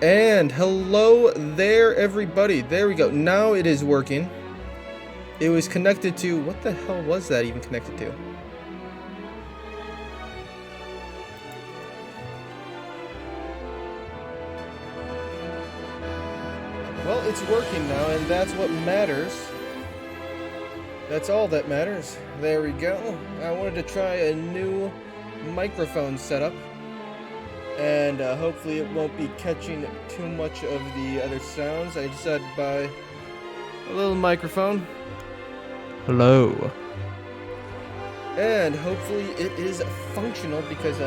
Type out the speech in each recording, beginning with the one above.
And hello there, everybody. There we go. Now it is working. It was connected to... What the hell was that even connected to? Well, it's working now, and that's what matters. That's all that matters. There we go. I wanted to try a new microphone setup. And hopefully it won't be catching too much of the other sounds. I decided to buy a little microphone. Hello. And hopefully it is functional because,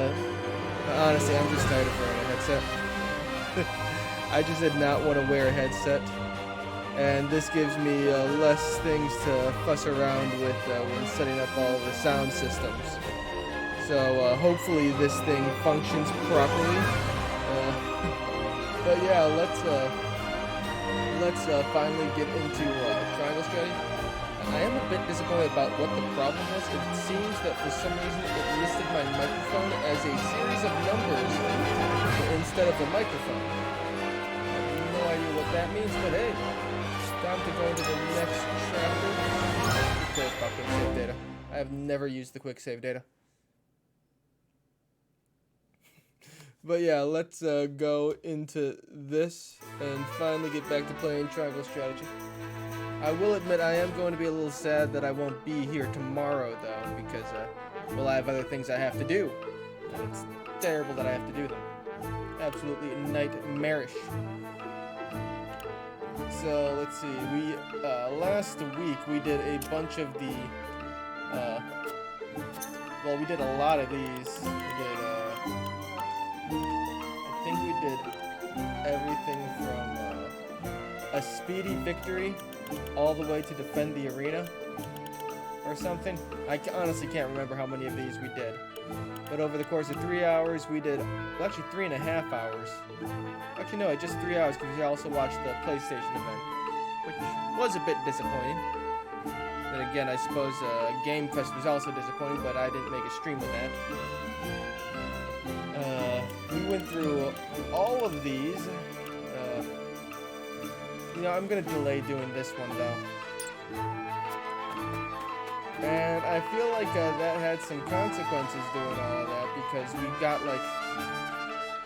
honestly, I'm just tired of wearing a headset. I just did not want to wear a headset. And this gives me less things to fuss around with when setting up all the sound systems. So hopefully this thing functions properly. But yeah, let's finally get into triangle strategy. I am a bit disappointed about what the problem was. It seems that for some reason it listed my microphone as a series of numbers instead of a microphone. I have no idea what that means, but hey, it's time to go into the next chapter. Quick save data. I have never used the quick save data. But yeah, let's go into this and finally get back to playing Triangle Strategy. I will admit I am going to be a little sad that I won't be here tomorrow, though, because, well, I have other things I have to do. And it's terrible that I have to do them. Absolutely nightmarish. So, let's see. We, last week, we did a bunch of the, well, we did a lot of these. I think we did everything from a speedy victory all the way to defend the arena or something. I honestly can't remember how many of these we did. But over the course of 3 hours, we did, well, actually 3.5 hours. Actually, no, just 3 hours because we also watched the PlayStation event, which was a bit disappointing. Then again, I suppose Game Fest was also disappointing, but I didn't make a stream of that. We went through all of these. You know, I'm gonna delay doing this one though. And I feel like that had some consequences doing all of that because we got like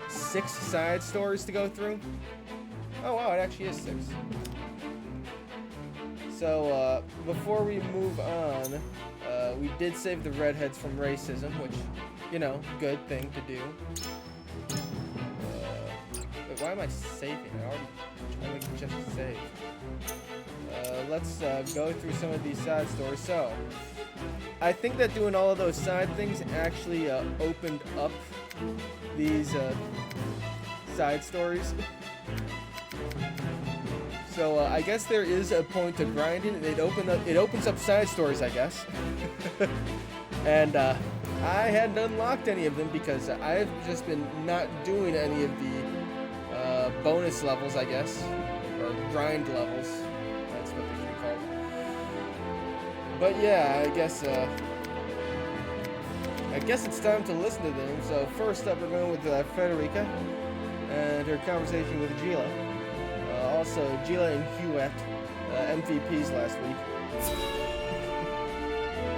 6 side stories to go through. Oh wow, it actually is 6. So before we move on, we did save the redheads from racism, which, you know, good thing to do. Wait, why am I saving? I already just saved. Let's go through some of these side stories. So, I think that doing all of those side things actually opened up these side stories. So I guess there is a point to grinding. It opens up side stories, I guess. And I hadn't unlocked any of them because I've just been not doing any of the bonus levels, I guess, or grind levels. That's what they should be called. But yeah, I guess it's time to listen to them. So first up, we're going with Frederica and her conversation with Gila. Also, Gila and Hewitt, MVPs last week.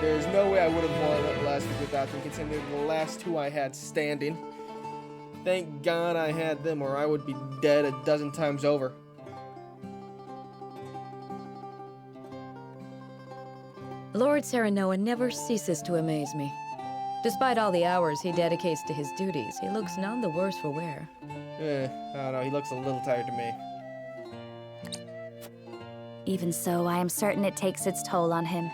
There's no way I would have won last week without them, considering they were the last 2 I had standing. Thank God I had them, or I would be dead a dozen times over. Lord Serenoa never ceases to amaze me. Despite all the hours he dedicates to his duties, he looks none the worse for wear. I don't know, he looks a little tired to me. Even so, I am certain it takes its toll on him.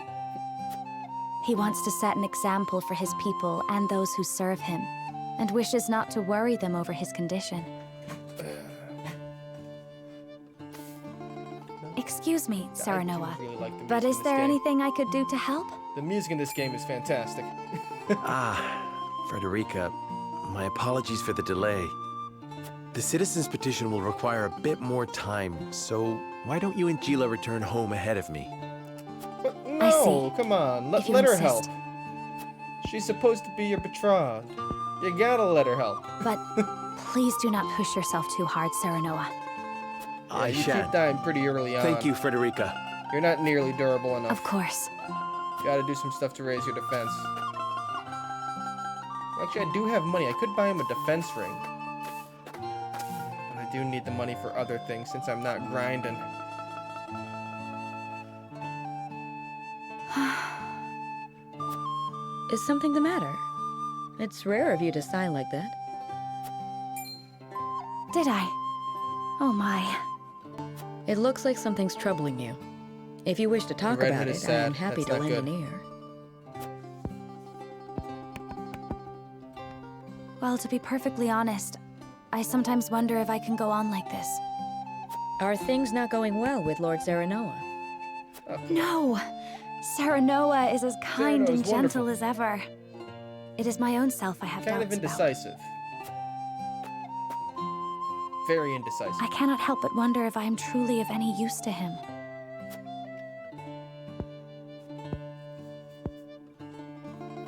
He wants to set an example for his people and those who serve him, and wishes not to worry them over his condition. Excuse me, Serenoa, really like the but music is in there this game. anything I could do to help? The music in this game is fantastic. Frederica, my apologies for the delay. The citizen's petition will require a bit more time, so why don't you and Gila return home ahead of me? But I no, see. come on, If you let her insist. help. She's supposed to be your betrothed. You gotta let her help. But please do not push yourself too hard, Serenoa. I You keep shan't. dying pretty early on. Thank you, Frederica. You're not nearly durable enough. Of course. Gotta do some stuff to raise your defense. Actually, I do have money. I could buy him a defense ring. But I do need the money for other things since I'm not grinding. Is something the matter? It's rare of you to sigh like that. Did I? Oh my. It looks like something's troubling you. If you wish to talk The about redhead it, is I sad. am happy That's to not lend good. an ear. Well, to be perfectly honest, I sometimes wonder if I can go on like this. Are things not going well with Lord Serenoa? No! Serenoa is as kind Serenoa's and gentle wonderful. as ever. It is my own self I have Kind of doubts about. indecisive. Very indecisive. I cannot help but wonder if I am truly of any use to him.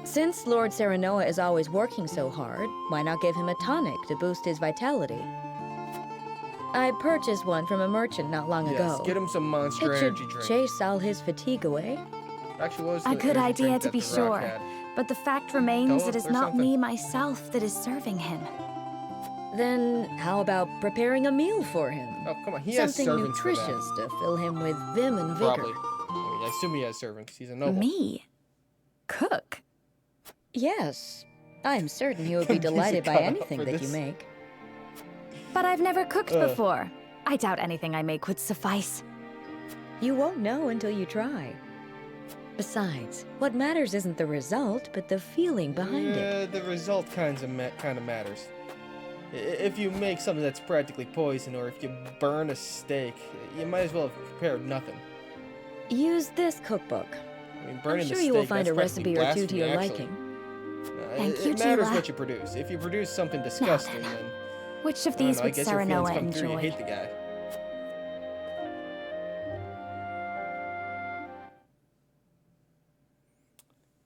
Since Lord Serenoa is always working so hard, why not give him a tonic to boost his vitality? I purchased one from a merchant not long Yes, ago. get him some Monster It should Energy drink. chase all his fatigue away. Actually, what was A the good energy idea drink to that be the Rock sure. had? But the fact remains Toa it is or not something? me myself that is serving him. Then how about preparing a meal for him? Oh, come on. He has Something servants for that. nutritious to fill him with vim and vigor. Probably. I mean, I assume he has servants. He's a noble. Me? Cook? Yes, I am certain he would be He's a delighted by cutout anything for that you this. make. But I've never cooked Ugh. before. I doubt anything I make would suffice. You won't know until you try. Besides, what matters isn't the result, but the feeling behind it. The result kind of matters. If you make something that's practically poison, or if you burn a steak, you might as well have prepared nothing. Use this cookbook. I mean, I'm burning sure the you will steak, find a that's practically recipe or two to blasphemy, your actually. liking. Thank it you, matters Gila. what you produce. If you produce something disgusting, then Which of I don't these know, I would guess your feelings Serenoa come through. You enjoy? hate the guy.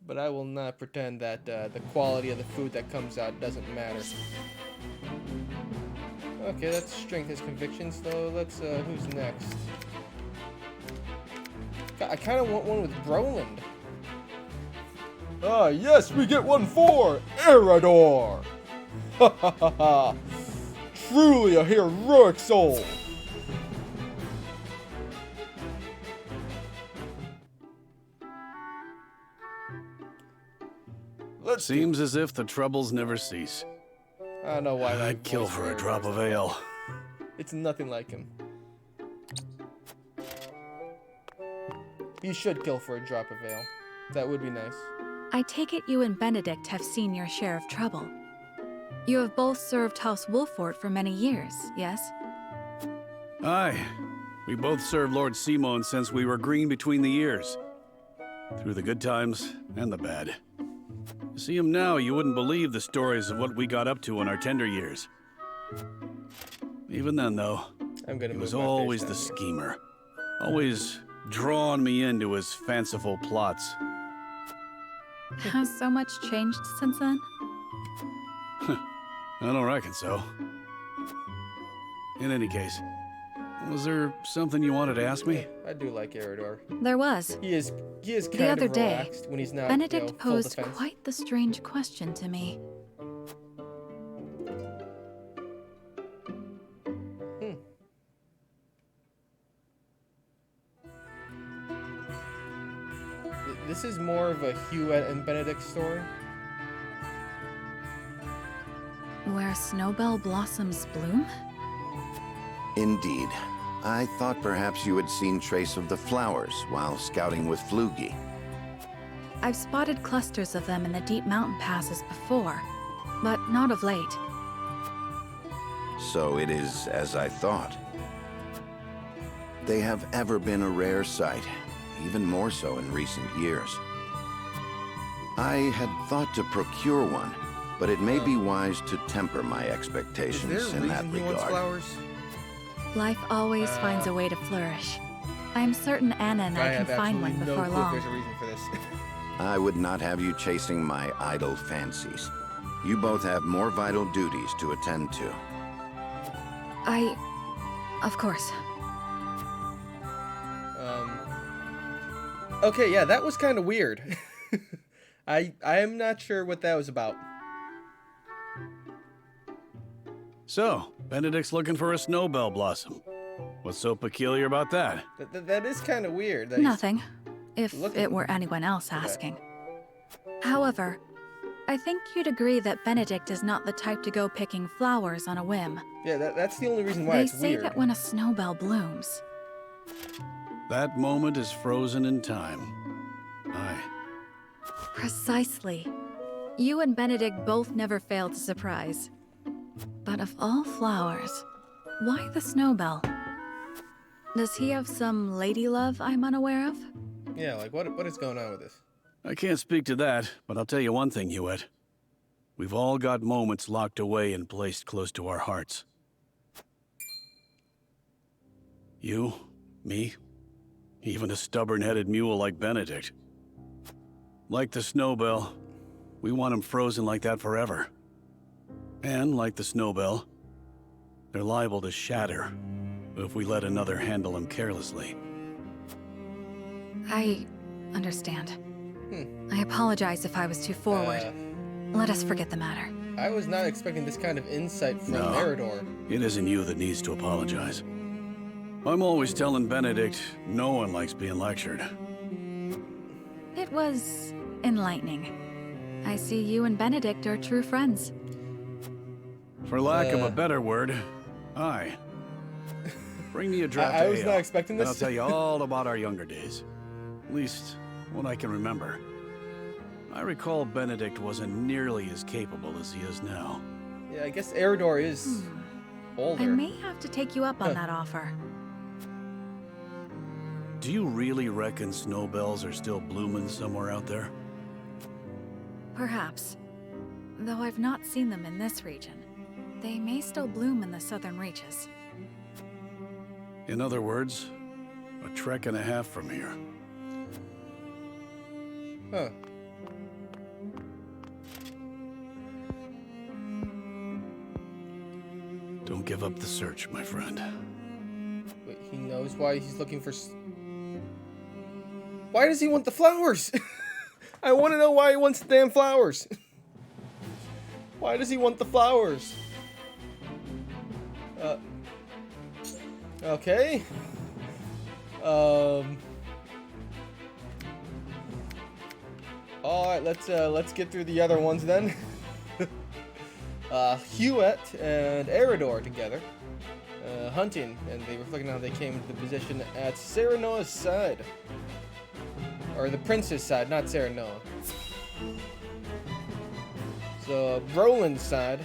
But I will not pretend that the quality of the food that comes out doesn't matter. Okay, that's strength as convictions, though. Let's, who's next? I kind of want one with Roland. Ah, yes, we get one for Erador! Ha ha ha ha! Truly a heroic soul! Let's see. Seems as if the troubles never cease. I don't know why that I'd kill voice for a there drop is. of ale. It's nothing like him. You should kill for a drop of ale. That would be nice. I take it you and Benedict have seen your share of trouble. You have both served House Wolfort for many years, yes? Aye. We both served Lord Simon since we were green between the ears. Through the good times and the bad. To see him now, you wouldn't believe the stories of what we got up to in our tender years. Even then, though, I'm gonna he move was my face always down the here. schemer. Always drawing me into his fanciful plots. Has so much changed since then? I don't reckon so. In any case, was there something you wanted to ask me? I do like Erador. There was. He is kind The other of day, relaxed when he's not, Benedict full posed defense. quite the strange question to me. This is more of a Hugh and Benedict story. Where snowbell blossoms bloom? Indeed. I thought perhaps you had seen trace of the flowers while scouting with Flugy. I've spotted clusters of them in the deep mountain passes before, but not of late. So it is as I thought. They have ever been a rare sight, even more so in recent years. I had thought to procure one, but it may be wise to temper my Is there a expectations in that reason he wants regard. flowers? Life always finds a way to flourish. I'm certain Anna and I can have find one absolutely no before clue if long. there's a reason for this. I would not have you chasing my idle fancies. You both have more vital duties to attend to. Of course. Okay, yeah, that was kind of weird. I am not sure what that was about. So, Benedict's looking for a snowbell blossom. What's so peculiar about that? That is kind of weird. That he's- Nothing, if looking- it were anyone else asking. However, I think you'd agree that Benedict is not the type to go picking flowers on a whim. Yeah, that's the only reason why They it's say weird. that when a snowbell blooms, That moment is frozen in time. Aye. precisely. You and Benedict both never fail to surprise. But of all flowers, why the snowbell? Does he have some lady love I'm unaware of? Yeah, like what is going on with this? I can't speak to that, but I'll tell you one thing, Hewitt. We've all got moments locked away and placed close to our hearts. You, me, even a stubborn-headed mule like Benedict. Like the snowbell, we want him frozen like that forever. And like the snowbell, they're liable to shatter if we let another handle him carelessly. I understand. I apologize if I was too forward. Let us forget the matter. I was not expecting this kind of insight from No. Eridor. It isn't you that needs to apologize. I'm always telling Benedict no one likes being lectured. It was enlightening. I see you and Benedict are true friends. For lack of a better word, aye. Bring me a draft I of was ale, not expecting and this. I'll tell you all about our younger days. At least, what I can remember. I recall Benedict wasn't nearly as capable as he is now. Yeah, I guess Eridor is older. I may have to take you up on that offer. Do you really reckon snowbells are still blooming somewhere out there? Perhaps. Though I've not seen them in this region. They may still bloom in the southern reaches. In other words, a trek and a half from here. Huh. Don't give up the search, my friend. Wait, he knows why he's looking for... Why does he want the flowers? I want to know why he wants the damn flowers. Why does he want the flowers? Okay. All right, let's get through the other ones then. Hewitt and Eridor together, hunting, and they reflected on how they came into position at Serenoa's side. Or the prince's side, not Serenoa. So, Brolin's side.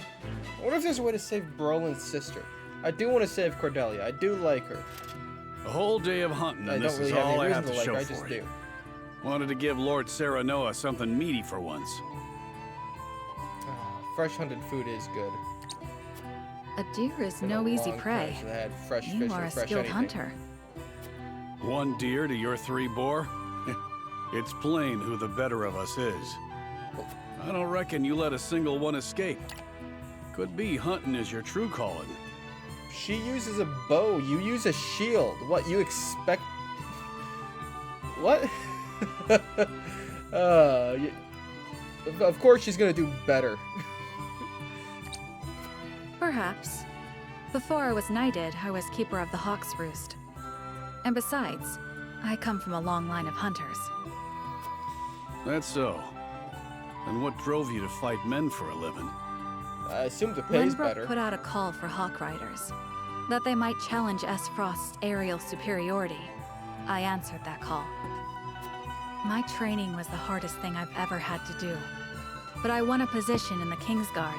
I wonder if there's a way to save Brolin's sister. I do want to save Cordelia. I do like her. A whole day of hunting, I and don't this really is have all any I reason have to to like show her. I for just it. do. Wanted to give Lord Serenoa something meaty for once. Fresh hunted food is good. A deer is Been no a easy long prey. time since I had fresh You fish are or a fresh skilled anything. hunter. One deer to your 3 boar? It's plain who the better of us is. I don't reckon you let a single one escape. Could be hunting is your true calling. She uses a bow. You use a shield. What, you expect... What? Of course she's gonna do better. Perhaps. Before I was knighted, I was keeper of the Hawk's Roost. And besides, I come from a long line of hunters. That's so. And what drove you to fight men for a living? I assume the pay's Lynbrook better. put out a call for hawk riders, that they might challenge S. Frost's aerial superiority. I answered that call. My training was the hardest thing I've ever had to do, but I won a position in the Kingsguard,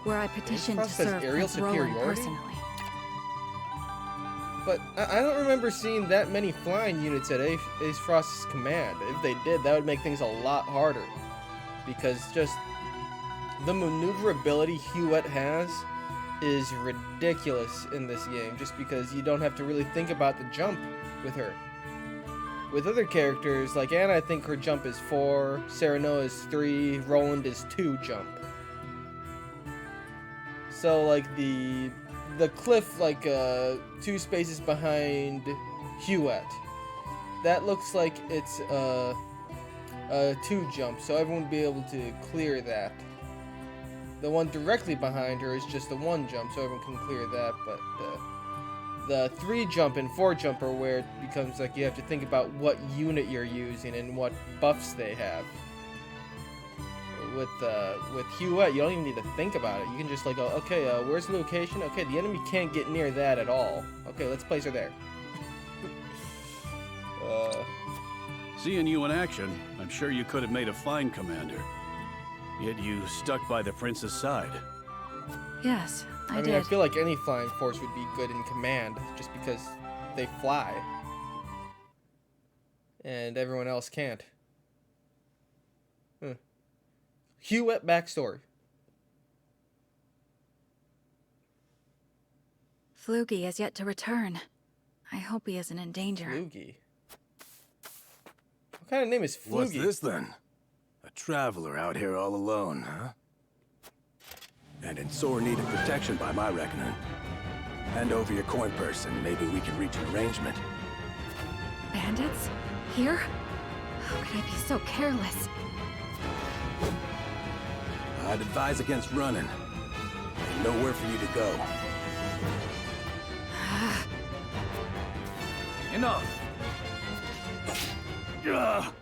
where I petitioned to Frost has serve aerial Prince Roland superiority? personally. But I don't remember seeing that many flying units at Ace Frost's command. If they did, that would make things a lot harder. Because just the maneuverability Hewitt has is ridiculous in this game, just because you don't have to really think about the jump with her. With other characters, like Anna, I think her jump is 4, Serenoa is 3, Roland is 2 jump. So like the cliff, like 2 spaces behind Huet, that looks like it's a 2 jump, so everyone would be able to clear that. The one directly behind her is just a 1 jump, so everyone can clear that. But the 3 jump and 4 jump are where it becomes like you have to think about what unit you're using and what buffs they have. With Huet, you don't even need to think about it. You can just like go, okay, where's the location? Okay, the enemy can't get near that at all. Okay, let's place her there. Seeing you in action, I'm sure you could have made a fine commander. Yet you stuck by the prince's side. Yes, I I did. feel like any flying force would be good in command, just because they fly. And everyone else can't. Huet backstory. Flugy has yet to return. I hope he isn't in danger. Flugy. What kind of name is Flugy? What's this then? A traveler out here all alone, huh? And in sore need of protection by my reckoning. Hand over your coin purse and maybe we can reach an arrangement. Bandits? Here? How could I be so careless? I'd advise against running. There's nowhere for you to go. Enough! Ugh.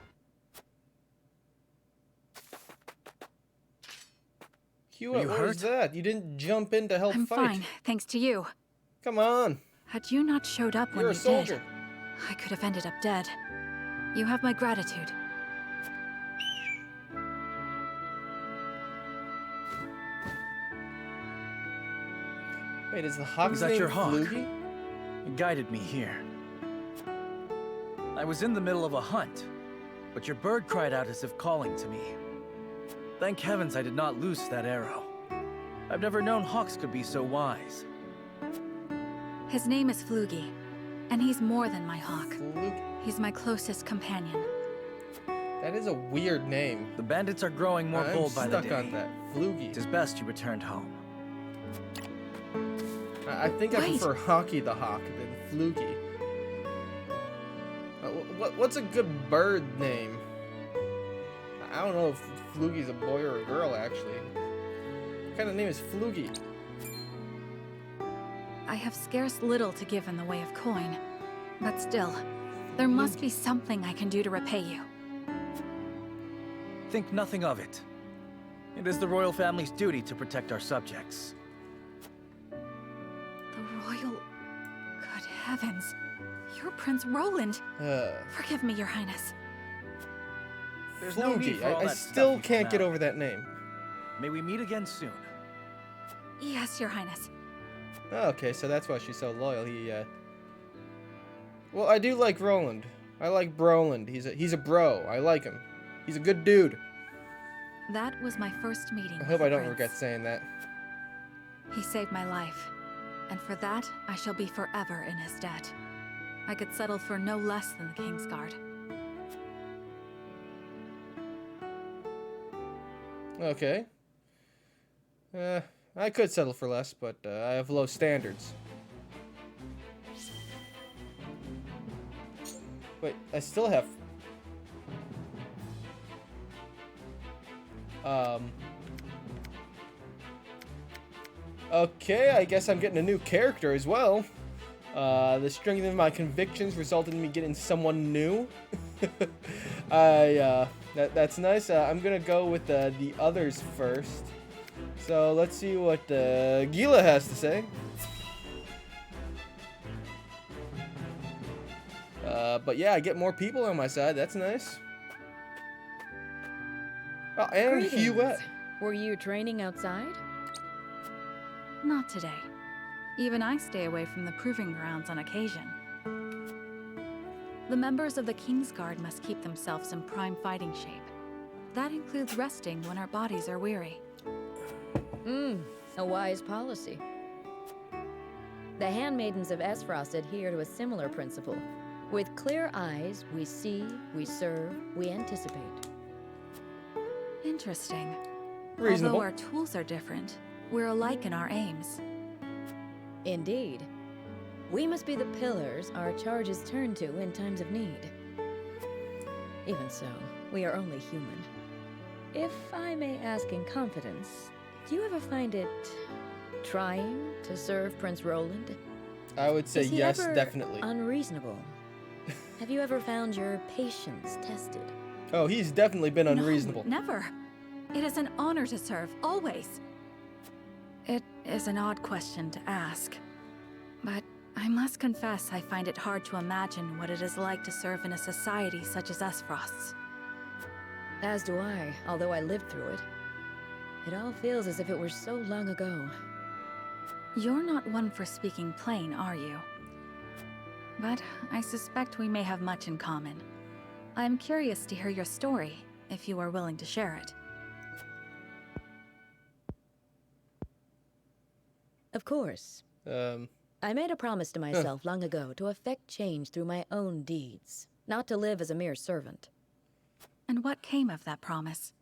Huet, what was that? You didn't jump in to help I'm fight. fine, thanks to you. Come on. Had you not showed up when You're a you soldier. did, I could have ended up dead. You have my gratitude. Wait, is the hawk's Was that name your hawk? Flugy? It guided me here. I was in the middle of a hunt, but your bird cried out as if calling to me. Thank heavens I did not loose that arrow. I've never known hawks could be so wise. His name is Flugy, and he's more than my hawk. Flugy. He's my closest companion. That is a weird name. The bandits are growing more I'm bold by the stuck day. on that. Flugy. It is best you returned home. I think I Wait. prefer Hockey the Hawk than Flugy. What's a good bird name? I don't know if Flugy's a boy or a girl, actually. What kind of name is Flugy? I have scarce little to give in the way of coin, but still, there must be something I can do to repay you. Think nothing of it. It is the royal family's duty to protect our subjects. The royal... Good heavens. You're Prince Roland. Forgive me, Your Highness. There's no need Flugy. for all I that still stuff you can't get come out. over that name. May we meet again soon. Yes, Your Highness. Oh, okay, so that's why she's so loyal. Well, I do like Roland. I like Broland. He's a bro. I like him. He's a good dude. That was my first meeting I with hope the I don't prince. regret saying that. He saved my life, and for that, I shall be forever in his debt. I could settle for no less than the Kingsguard. Okay. I could settle for less, but I have low standards. Wait, I still have... Okay, I guess I'm getting a new character as well. The strengthening of my convictions resulted in me getting someone new. That's nice. I'm gonna go with the others first. So let's see what Gila has to say. But yeah, I get more people on my side. That's nice. Oh, and Greetings. Huet. Were you training outside? Not today. Even I stay away from the proving grounds on occasion. The members of the Kingsguard must keep themselves in prime fighting shape. That includes resting when our bodies are weary. A wise policy. The handmaidens of Esfrost adhere to a similar principle. With clear eyes, we see, we serve, we anticipate. Interesting. Reasonable. Although our tools are different, We're alike in our aims. Indeed. We must be the pillars our charges turn to in times of need. Even so, we are only human. If I may ask in confidence, do you ever find it trying to serve Prince Roland? I would say Is he yes, ever definitely. unreasonable? Have you ever found your patience tested? Oh, he's definitely been unreasonable. No, never. It is an honor to serve, always. It is an odd question to ask, but I must confess I find it hard to imagine what it is like to serve in a society such as Esfrost's. As do I, although I lived through it. It all feels as if it were so long ago. You're not one for speaking plain, are you? But I suspect we may have much in common. I'm curious to hear your story, if you are willing to share it. Of course. I made a promise to myself long ago to effect change through my own deeds, not to live as a mere servant. And what came of that promise?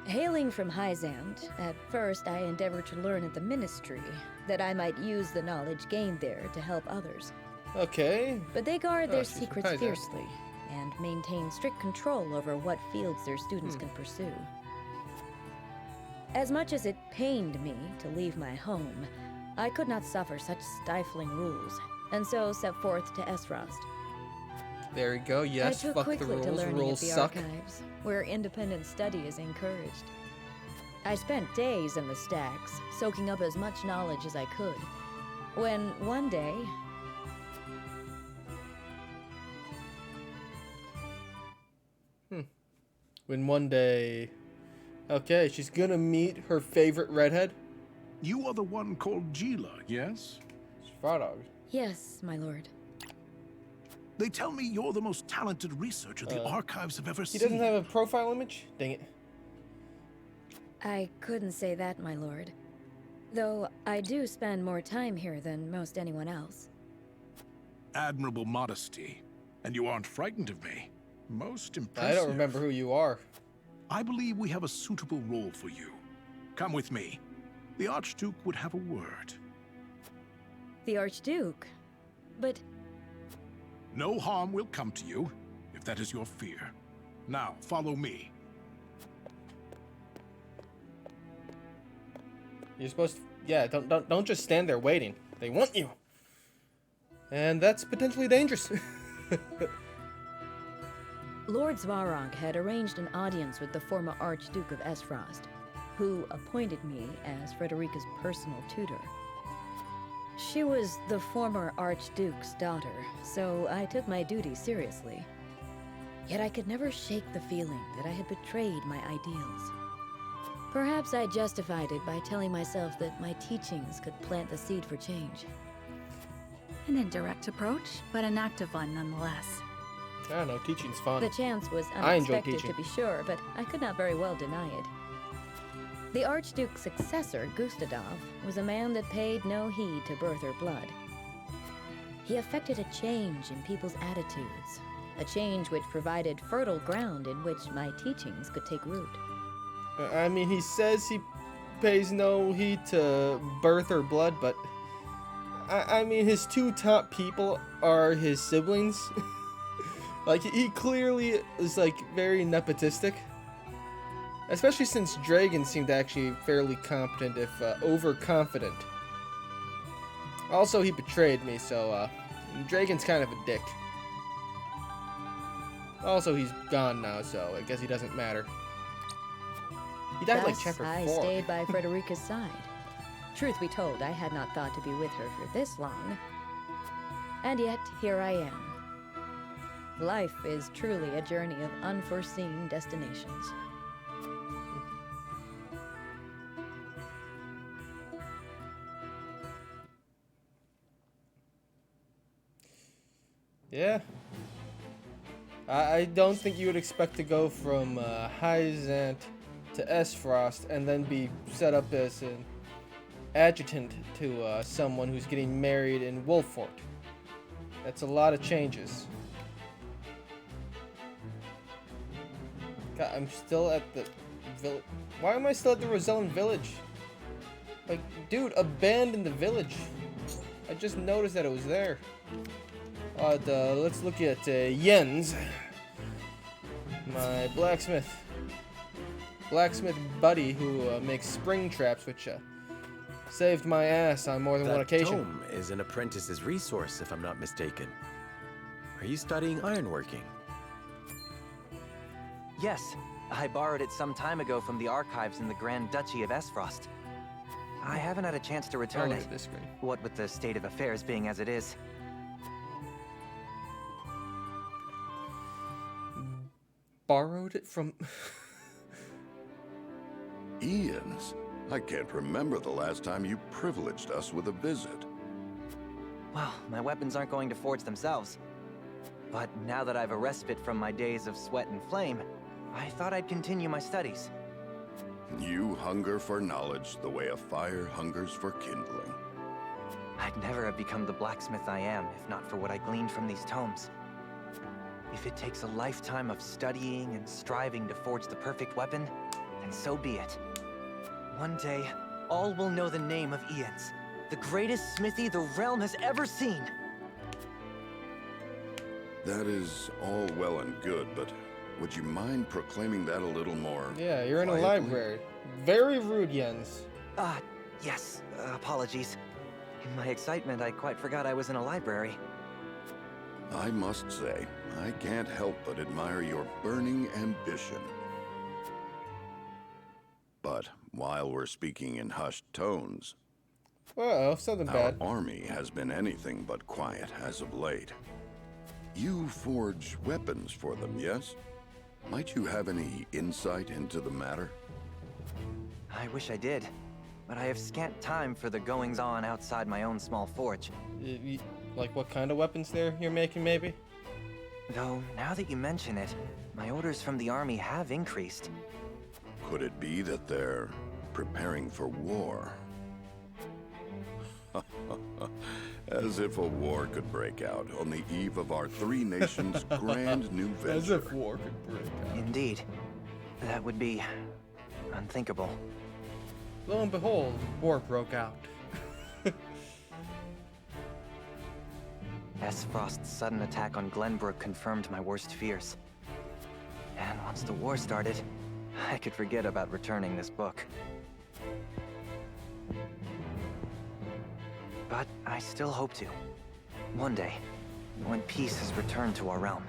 Hailing from Hyzant, at first I endeavored to learn at the Ministry, that I might use the knowledge gained there to help others. Okay. But they guard Oh, their she's from secrets Hyzant. fiercely, and maintain strict control over what fields their students can pursue. As much as it pained me to leave my home, I could not suffer such stifling rules, and so set forth to Esfrost. There we go. Yes, I took fuck the quickly to rules. learning Rules at the suck. archives, where independent study is encouraged. I spent days in the stacks, soaking up as much knowledge as I could. When one day, When one day... Okay, she's gonna meet her favorite redhead. You are the one called Gila, yes? Svarog. yes, my lord. They tell me you're the most talented researcher the archives have ever He seen. doesn't have a profile image? Dang it. I couldn't say that, my lord. Though I do spend more time here than most anyone else. Admirable modesty. And you aren't frightened of me. Most impressive. I don't remember who you are. I believe we have a suitable role for you. Come with me. The Archduke would have a word. The Archduke? But No harm will come to you, if that is your fear. Now, follow me. You're supposed to... Yeah, don't just stand there waiting. They want you. And that's potentially dangerous. Lord Svarog had arranged an audience with the former Archduke of Esfrost, who appointed me as Frederica's personal tutor. She was the former Archduke's daughter, so I took my duty seriously. Yet I could never shake the feeling that I had betrayed my ideals. Perhaps I justified it by telling myself that my teachings could plant the seed for change. An indirect approach, but an active one nonetheless. I don't know, teaching's fun. The chance was I enjoy unexpected, teaching. to be sure, but I could not very well deny it. The Archduke's successor, Gustadov, was a man that paid no heed to birth or blood. He effected a change in people's attitudes, a change which provided fertile ground in which my teachings could take root. I mean, he says he pays no heed to birth or blood, but... I mean, his two top people are his siblings. Like, he clearly is, like, very nepotistic. Especially since Dragon seemed actually fairly competent, if overconfident. Also, he betrayed me, so Dragon's kind of a dick. Also, he's gone now, so I guess he doesn't matter. He died like Thus, chapter 4. I stayed by Frederica's side. Truth be told, I had not thought to be with her for this long. And yet, here I am. Life is truly a journey of unforeseen destinations. Yeah. I don't think you would expect to go from Hyzant to Esfrost and then be set up as an adjutant to someone who's getting married in Wolfort. That's a lot of changes. God, I'm still at the village. Why am I still at the Rosellan village? Like, dude, abandon the village. I just noticed that it was there. Let's look at Jens, my blacksmith buddy who makes spring traps, which saved my ass on more than one occasion. That tome is an apprentice's resource, if I'm not mistaken. Are you studying ironworking? Yes, I borrowed it some time ago from the archives in the Grand Duchy of Esfrost. I haven't had a chance to return it, This screen. what with the state of affairs being as it is. Borrowed it from... Ian's? I can't remember the last time you privileged us with a visit. Well, my weapons aren't going to forge themselves. But now that I've a respite from my days of sweat and flame, I thought I'd continue my studies. You hunger for knowledge the way a fire hungers for kindling. I'd never have become the blacksmith I am if not for what I gleaned from these tomes. If it takes a lifetime of studying and striving to forge the perfect weapon, then so be it. One day, all will know the name of Ian's, the greatest smithy the realm has ever seen. That is all well and good, but would you mind proclaiming that a little more Yeah, you're in a quietly? library. Very rude, Jens. Yes, apologies. In my excitement, I quite forgot I was in a library. I must say, I can't help but admire your burning ambition. But while we're speaking in hushed tones, Uh-oh, something our bad. army has been anything but quiet as of late. You forge weapons for them, yes? Might you have any insight into the matter? I wish I did, but I have scant time for the goings-on outside my own small forge. Like what kind of weapons you're making, maybe? Though, now that you mention it, my orders from the army have increased. Could it be that they're preparing for war? As if a war could break out on the eve of our three nations' grand new venture. As if war could break out. Indeed. That would be unthinkable. Lo and behold, war broke out. Esfrost's sudden attack on Glenbrook confirmed my worst fears. And once the war started, I could forget about returning this book. But I still hope to. One day, when peace has returned to our realm.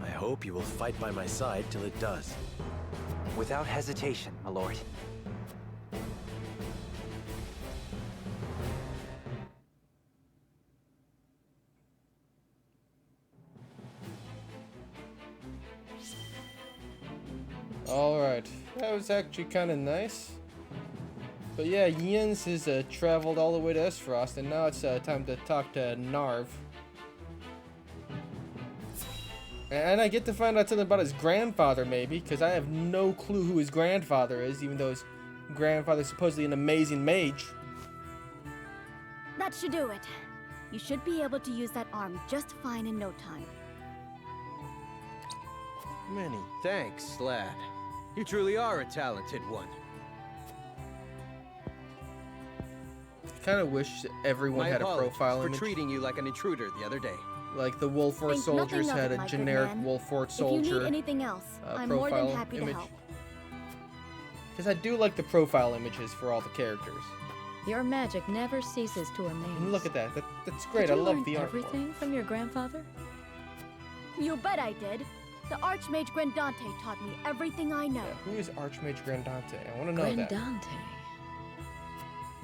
I hope you will fight by my side till it does. Without hesitation, my lord. Alright, that was actually kind of nice. But yeah, Jens has traveled all the way to Esfrost, and now it's time to talk to Narv. And I get to find out something about his grandfather, maybe, because I have no clue who his grandfather is, even though his grandfather's supposedly an amazing mage. That should do it. You should be able to use that arm just fine in no time. Many thanks, lad. You truly are a talented one. Kind of wish everyone My had a apologies profile for image. treating you like an intruder the other day. Like the Wolfort Think soldiers nothing of had it, a my good generic man. Wolfort If you need soldier anything else, I'm more than profile happy image. to help. Because I do like the profile images for all the characters. Your magic never ceases to amaze. And look at that. That's great. Did I you love learn the artwork. everything from your grandfather? You bet I did. The Archmage Grandante taught me everything I know. Who is Archmage Grandante? I want to know that. Grandante.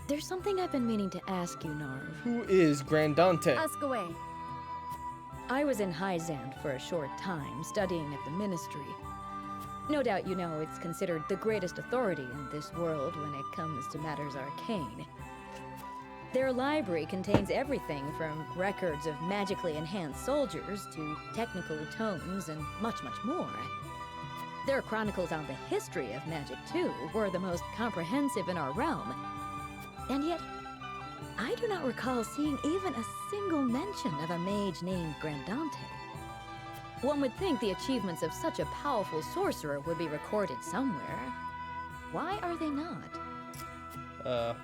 There's something I've been meaning to ask you, Narv. Who is Grandante? Ask away. I was in Hyzand for a short time, studying at the Ministry. No doubt you know it's considered the greatest authority in this world when it comes to matters arcane. Their library contains everything from records of magically enhanced soldiers to technical tomes and much, much more. Their chronicles on the history of magic, too, were the most comprehensive in our realm. And yet, I do not recall seeing even a single mention of a mage named Grandante. One would think the achievements of such a powerful sorcerer would be recorded somewhere. Why are they not?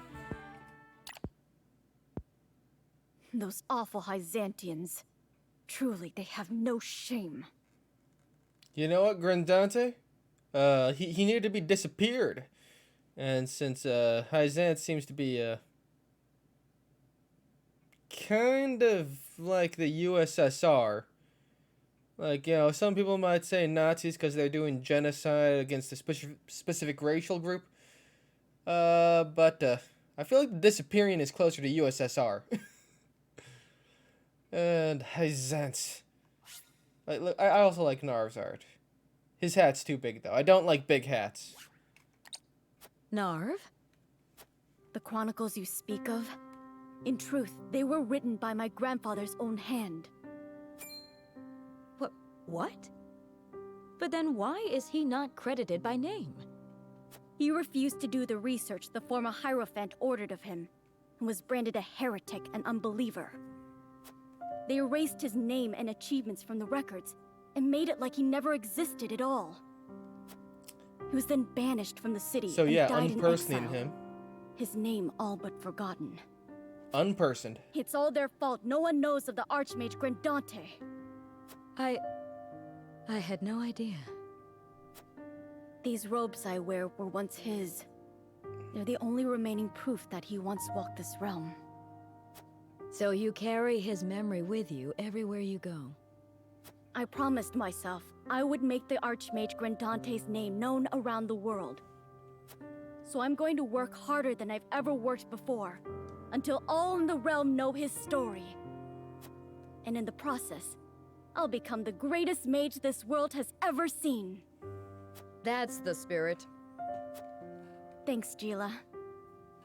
Those awful Hyzantians. Truly, they have no shame. You know what, Grandante? He needed to be disappeared. And since Hyzant seems to be kind of like the USSR, like, you know, some people might say Nazis because they're doing genocide against a specific racial group. But I feel like disappearing is closer to USSR. And Hyzant. Like, look, I also like Narv's art. His hat's too big, though. I don't like big hats. Narv? The chronicles you speak of? In truth, they were written by my grandfather's own hand. What? But then why is he not credited by name? He refused to do the research the former Hierophant ordered of him, and was branded a heretic and unbeliever. They erased his name and achievements from the records, and made it like he never existed at all. He was then banished from the city So and yeah, died in unpersoning exile. him. His name all but forgotten. Unpersoned. It's all their fault. No one knows of the Archmage Grandante. I had no idea. These robes I wear were once his. They're the only remaining proof that he once walked this realm. So you carry his memory with you everywhere you go. I promised myself I would make the Archmage Grandante's name known around the world. So I'm going to work harder than I've ever worked before, until all in the realm know his story. And in the process, I'll become the greatest mage this world has ever seen. That's the spirit. Thanks, Gila.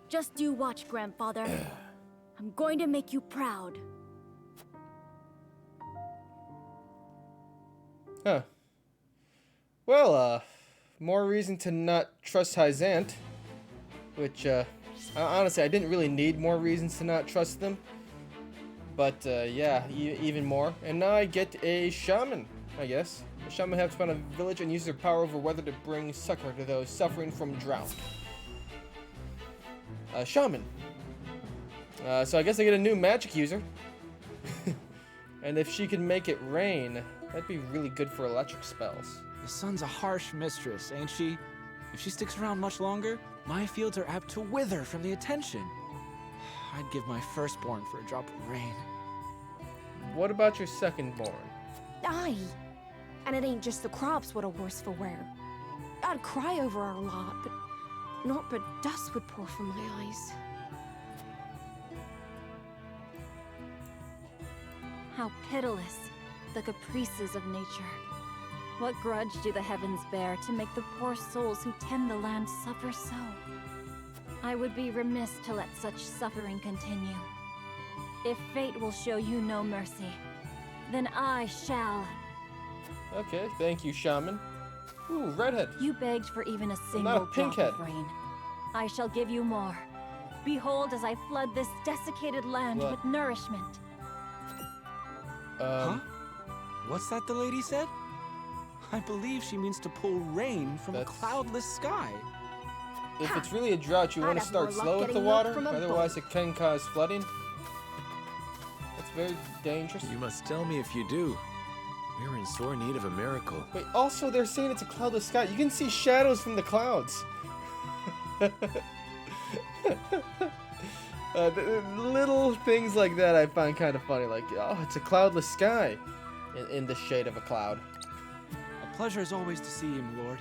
Just you watch, Grandfather. I'm going to make you proud. Huh. Well, more reason to not trust Hyzant. Which, honestly, I didn't really need more reasons to not trust them. But, yeah, even more. And now I get a shaman, I guess. The shaman have to find a village and use their power over weather to bring succor to those suffering from drought. Shaman. So I guess I get a new magic user. And if she can make it rain, that'd be really good for electric spells. The sun's a harsh mistress, ain't she? If she sticks around much longer, my fields are apt to wither from the attention. I'd give my firstborn for a drop of rain. What about your secondborn? Aye. And it ain't just the crops what are worse for wear. I'd cry over our lot, but naught but dust would pour from my eyes. How pitiless, the caprices of nature. What grudge do the heavens bear to make the poor souls who tend the land suffer so? I would be remiss to let such suffering continue. If fate will show you no mercy, then I shall. Okay, thank you, shaman. Ooh, redhead. You begged for even a Not a single pink drop head. of rain. I shall give you more. Behold as I flood this desiccated land What? with nourishment. Huh? What's that the lady said? I believe she means to pull rain from a cloudless sky. If it's really a drought, you want to I'd have more start luck slow with the getting milk water, from a otherwise it can cause flooding. That's very dangerous. You must tell me if you do. We're in sore need of a miracle. Wait, also they're saying it's a cloudless sky. You can see shadows from the clouds. Little things like that I find kind of funny. Like, oh, it's a cloudless sky in the shade of a cloud. A pleasure as always to see you, my lord.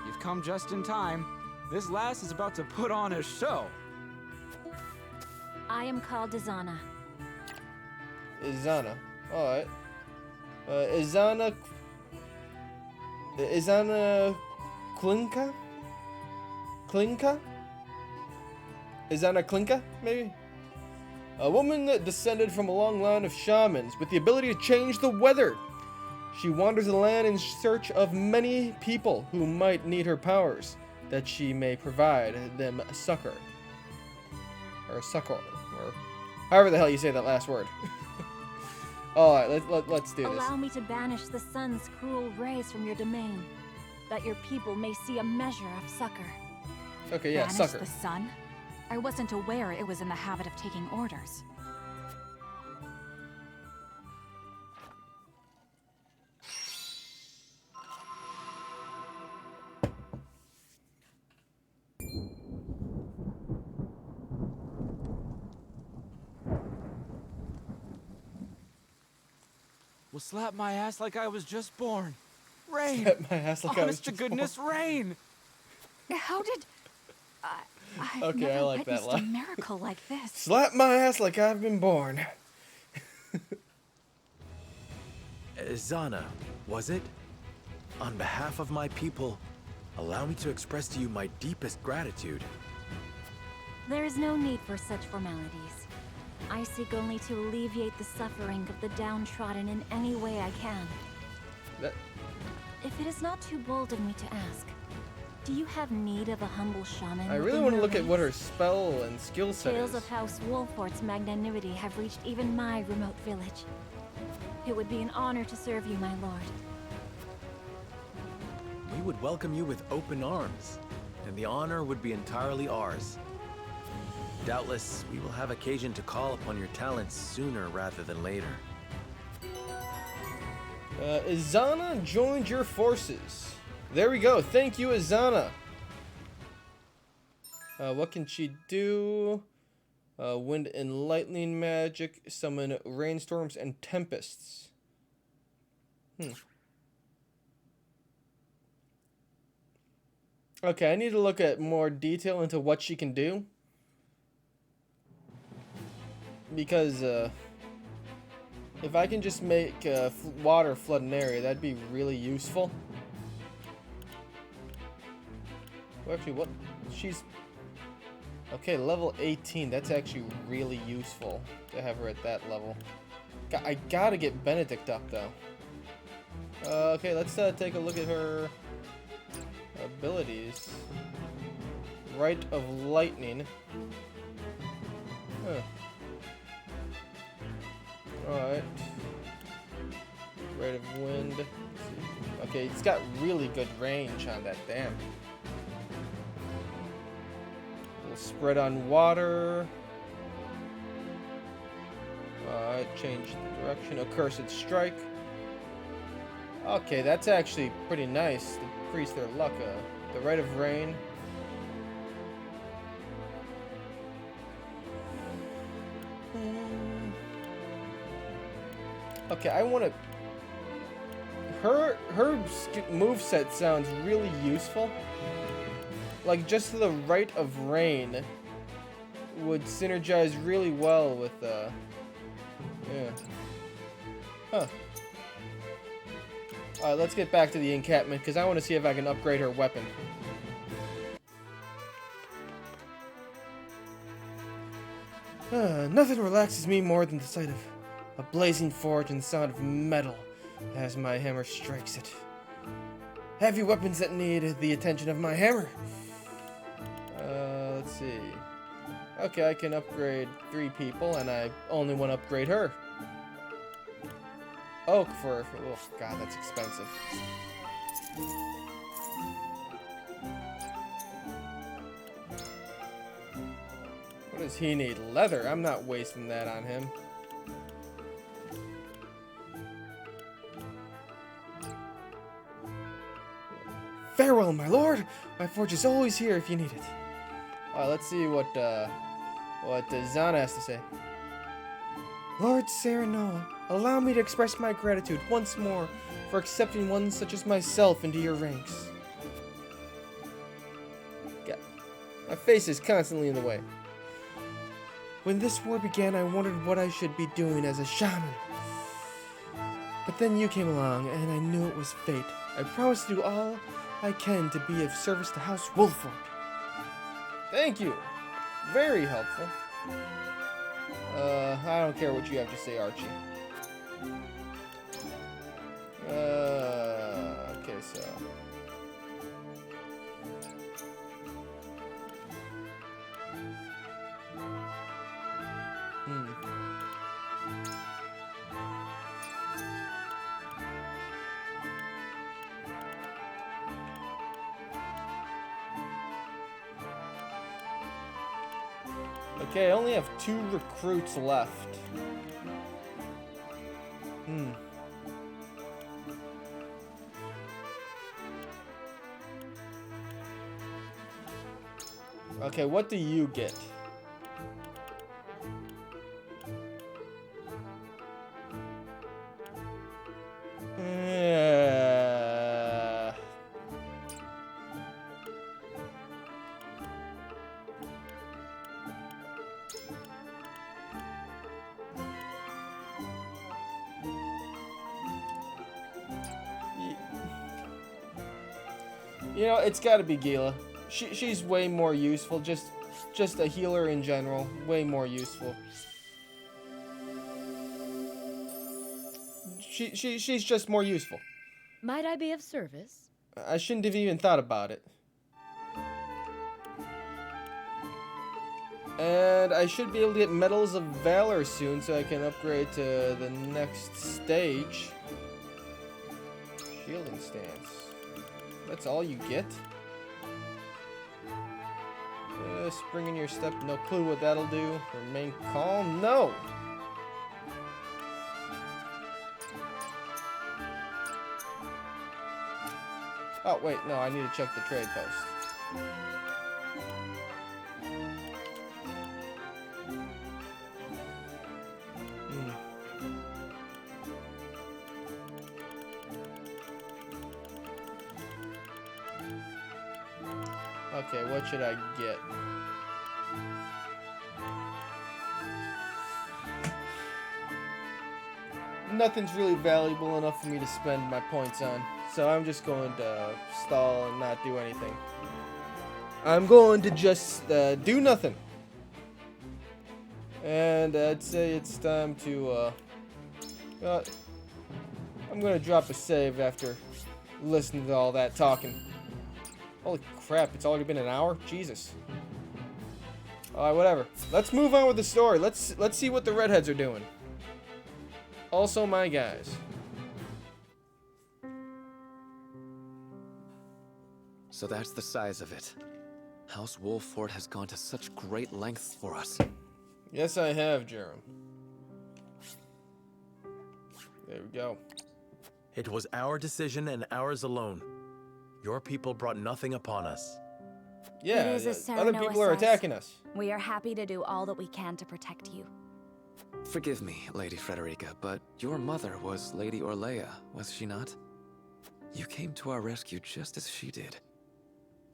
You've come just in time. This lass is about to put on a show. I am called Izana. Izana. Alright. Izana Klinka? Klinka? Izana Klinka, maybe? A woman that descended from a long line of shamans with the ability to change the weather. She wanders the land in search of many people who might need her powers, that she may provide them succor. Or succor. Or however the hell you say that last word. Alright, let's do this. Allow me to banish the sun's cruel rays from your domain, that your people may see a measure of succor. Okay, yeah, Banish sucker. the sun? I wasn't aware it was in the habit of taking orders. Will slap my ass like I was just born. Rain! Slap my ass like I was Honest to just goodness, rain! How did... I've Okay, never I like that witnessed a line. miracle like this. Slap my ass like I've been born. Zana, was it? On behalf of my people, allow me to express to you my deepest gratitude. There is no need for such formalities. I seek only to alleviate the suffering of the downtrodden in any way I can. If it is not too bold of me to ask, do you have need of a humble shaman? I really want to look at what her spell and skill set Tales is. of House Wolfort's magnanimity have reached even my remote village. It would be an honor to serve you, my lord. We would welcome you with open arms, and the honor would be entirely ours. Doubtless, we will have occasion to call upon your talents sooner rather than later. Izana joined your forces. There we go. Thank you, Izana. What can she do? Wind and lightning magic, summon rainstorms and tempests. Okay, I need to look at more detail into what she can do. Because, if I can just make water flood an area, that'd be really useful. Well, actually, what? She's... Okay, level 18. That's actually really useful to have her at that level. I gotta get Benedict up, though. Okay, let's take a look at her abilities. Rite of Lightning. Huh. Alright. Rite of Wind. Let's see. Okay, it's got really good range on that, damn. Little spread on water. Alright, change the direction. Accursed Strike. Okay, that's actually pretty nice to increase their luck. The Rite of Rain. Okay, I want to... Her moveset sounds really useful. Like, just the Rite of Rain would synergize really well with, yeah. Huh. Alright, let's get back to the encampment, because I want to see if I can upgrade her weapon. Nothing relaxes me more than the sight of a blazing forge and the sound of metal as my hammer strikes it. Heavy weapons that need the attention of my hammer. Let's see. Okay, I can upgrade 3 people, and I only want to upgrade her. Oak for oh god, that's expensive. What does he need? Leather? I'm not wasting that on him. Farewell, my lord! My forge is always here if you need it. Let's see what Zana has to say. Lord Serenoa, allow me to express my gratitude once more for accepting one such as myself into your ranks. God, my face is constantly in the way. When this war began, I wondered what I should be doing as a shaman. But then you came along, and I knew it was fate. I promised to do all I can to be of service to House Wolford. Thank you. Very helpful. I don't care what you have to say, Archie. Okay, so... Okay, I only have 2 recruits left. Okay, what do you get? You know, it's gotta be Gila. She's way more useful, just a healer in general, way more useful. She's just more useful. Might I be of service? I shouldn't have even thought about it. And I should be able to get Medals of Valor soon so I can upgrade to the next stage. Shielding stance. That's all you get? Spring in your step, no clue what that'll do. Remain calm? No! Oh, wait, no, I need to check the trade post. Okay, what should I get? Nothing's really valuable enough for me to spend my points on, so I'm just going to stall and not do anything. I'm going to just do nothing. And I'd say it's time to, I'm going to drop a save after listening to all that talking. Holy crap, it's already been an hour? Jesus. Alright, whatever. Let's move on with the story. Let's see what the redheads are doing. Also my guys. So that's the size of it. House Wolffort has gone to such great lengths for us. Yes, I have, Jerem. There we go. It was our decision and ours alone. Your people brought nothing upon us. Yeah, It is as other Serenoa people are says. attacking us. We are happy to do all that we can to protect you. Forgive me, Lady Frederica, but your mother was Lady Orlea, was she not? You came to our rescue just as she did.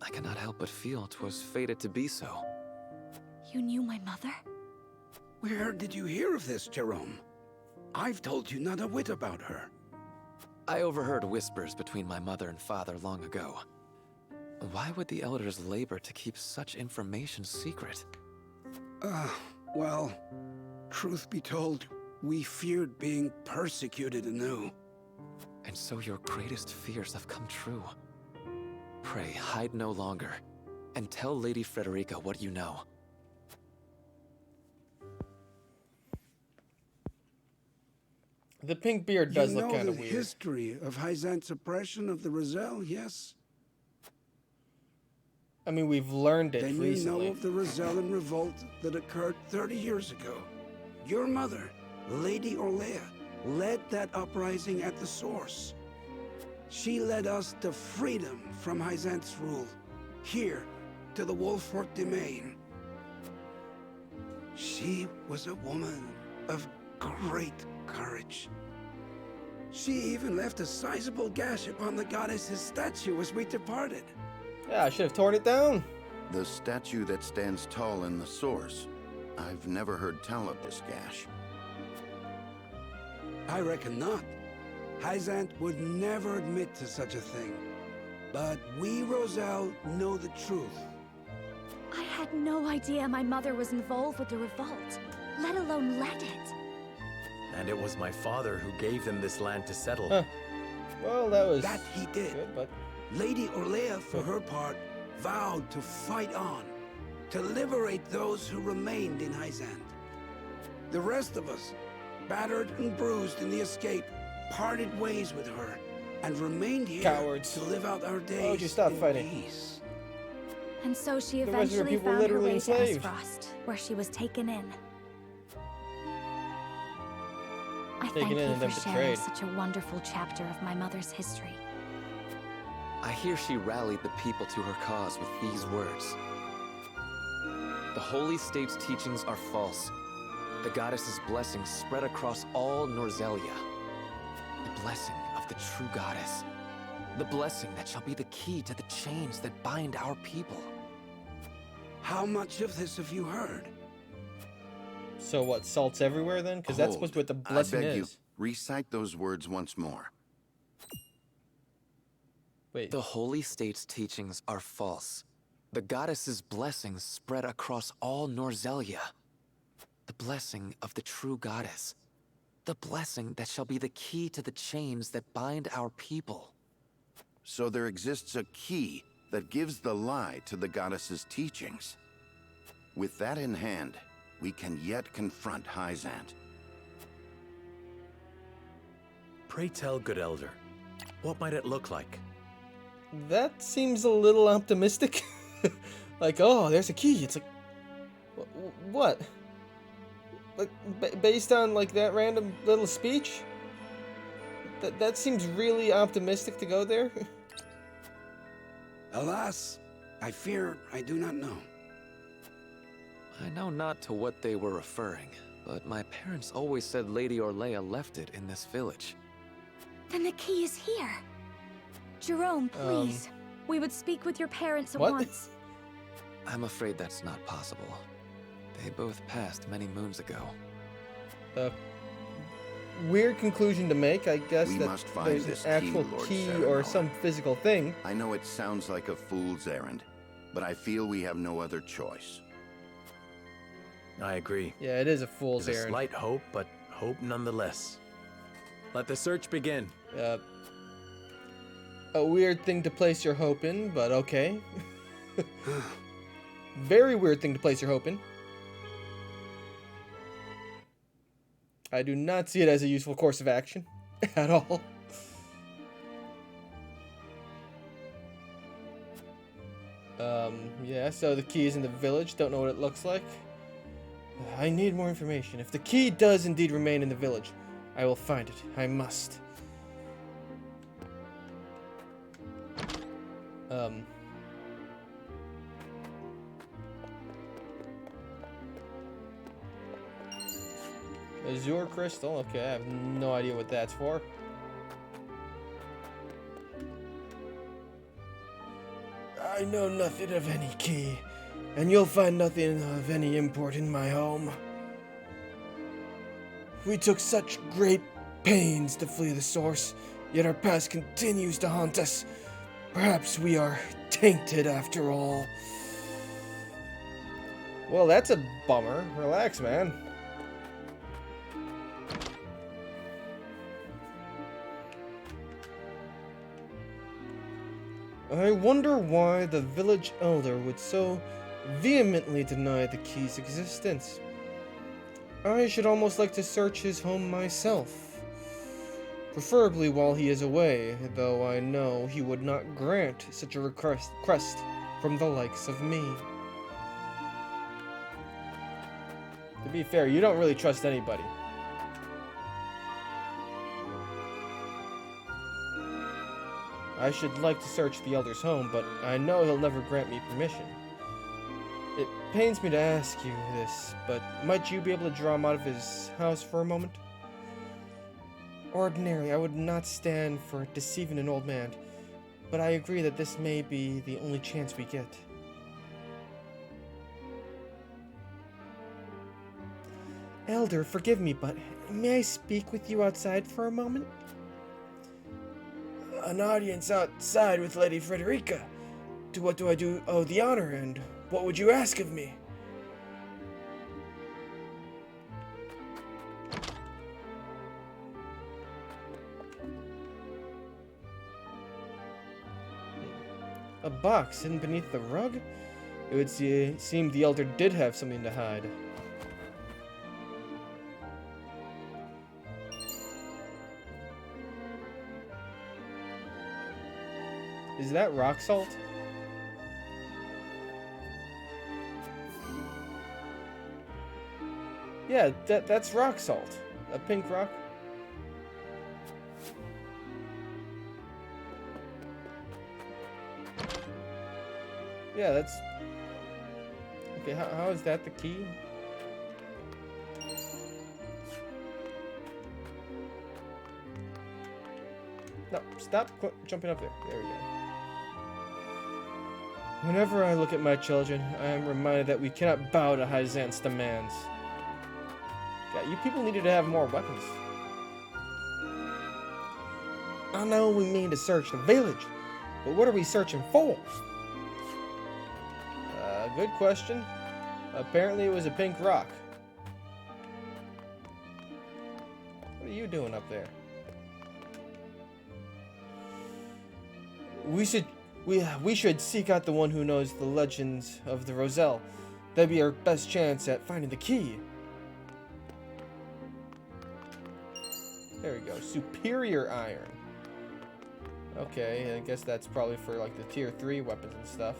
I cannot help but feel 'twas fated to be so. You knew my mother? Where did you hear of this, Jerome? I've told you not a whit about her. I overheard whispers between my mother and father long ago. Why would the elders labor to keep such information secret? Well, truth be told, we feared being persecuted anew. And so your greatest fears have come true. Pray, hide no longer, and tell Lady Frederica what you know. The pink beard does you look know kind of the weird. history of Hyzant's oppression of the Roselle, yes? I mean, we've learned it Then recently. you know of the Rosellan revolt that occurred 30 years ago. Your mother, Lady Orlea, led that uprising at the source. She led us to freedom from Hyzant's rule, here to the Wolffort domain. She was a woman of great courage. She even left a sizable gash upon the goddess's statue as we departed. Yeah, I should have torn it down. The statue that stands tall in the source. I've never heard tell of this gash. I reckon not. Hyzant would never admit to such a thing. But we, Roselle, know the truth. I had no idea my mother was involved with the revolt, let alone led it. And it was my father who gave them this land to settle. Huh. Well, that was That he did. good, but Lady Orlea, for her part, vowed to fight on, to liberate those who remained in Hyzant. The rest of us, battered and bruised in the escape, parted ways with her, and remained here Cowards. to live out our days Why would you stop in fighting? peace. And so she The rest of her eventually people found her literally way to enslaved. Esfrost, where she was taken in. I Taken thank in you and for then sharing betrayed. such a wonderful chapter of my mother's history. I hear she rallied the people to her cause with these words. The Holy State's teachings are false. The goddess's blessing spread across all Norzelia. The blessing of the true goddess. The blessing that shall be the key to the chains that bind our people. How much of this have you heard? So what, salt's everywhere then? Because that's Hold. what the blessing I beg you, is. recite those words once more. Wait. The Holy State's teachings are false. The goddess's blessings spread across all Norzelia. The blessing of the true goddess. The blessing that shall be the key to the chains that bind our people. So there exists a key that gives the lie to the goddess's teachings. With that in hand, we can yet confront Hyzant. Pray tell, good elder, what might it look like? That seems a little optimistic. Like, oh, there's a key. It's like, what? Like, based on like that random little speech? That seems really optimistic to go there. Alas, I fear I do not know. I know not to what they were referring, but my parents always said Lady Orlea left it in this village. Then the key is here. Jerome, please. We would speak with your parents at what? once. I'm afraid that's not possible. They both passed many moons ago. Weird conclusion to make, I guess, We that must find there's this an actual key, Lord key or Serenala. some physical thing. I know it sounds like a fool's errand, but I feel we have no other choice. I agree. Yeah, it is a fool's There's a errand. slight hope, but hope nonetheless. Let the search begin. A weird thing to place your hope in, but okay. Very weird thing to place your hope in. I do not see it as a useful course of action at all. Yeah, so the key is in the village. Don't know what it looks like. I need more information. If the key does indeed remain in the village, I will find it. I must. Azure crystal. Okay, I have no idea what that's for. I know nothing of any key, and you'll find nothing of any import in my home. We took such great pains to flee the source, yet our past continues to haunt us. Perhaps we are tainted after all. Well, that's a bummer. Relax, man. I wonder why the village elder would so vehemently deny the key's existence. I should almost like to search his home myself. Preferably while he is away, though I know he would not grant such a request from the likes of me. To be fair, you don't really trust anybody. I should like to search the elder's home, but I know he'll never grant me permission. It pains me to ask you this, but might you be able to draw him out of his house for a moment? Ordinarily, I would not stand for deceiving an old man, but I agree that this may be the only chance we get. Elder, forgive me, but may I speak with you outside for a moment? An audience outside with Lady Frederica. To what do I owe the honor, and what would you ask of me? A box hidden beneath the rug? It would seem the elder did have something to hide. Is that rock salt? Yeah, that's rock salt. A pink rock. Yeah, that's... Okay, how is that the key? No, stop jumping up there. There we go. Whenever I look at my children, I am reminded that we cannot bow to Hyzant's demands. Yeah, you people needed to have more weapons. I know we mean to search the village, but what are we searching for? Good question. Apparently it was a pink rock. What are you doing up there? We should seek out the one who knows the legends of the Roselle. That'd be our best chance at finding the key. There we go. Superior iron. Okay, I guess that's probably for like the tier 3 weapons and stuff.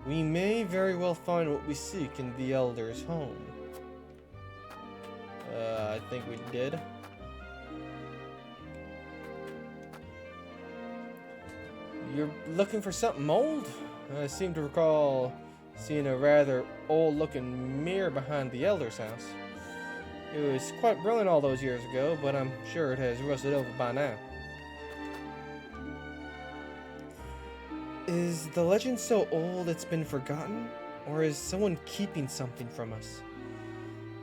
We may very well find what we seek in the Elder's home. I think we did. You're looking for something old? I seem to recall seeing a rather old-looking mirror behind the Elder's house. It was quite brilliant all those years ago, but I'm sure it has rusted over by now. Is the legend so old it's been forgotten? Or is someone keeping something from us?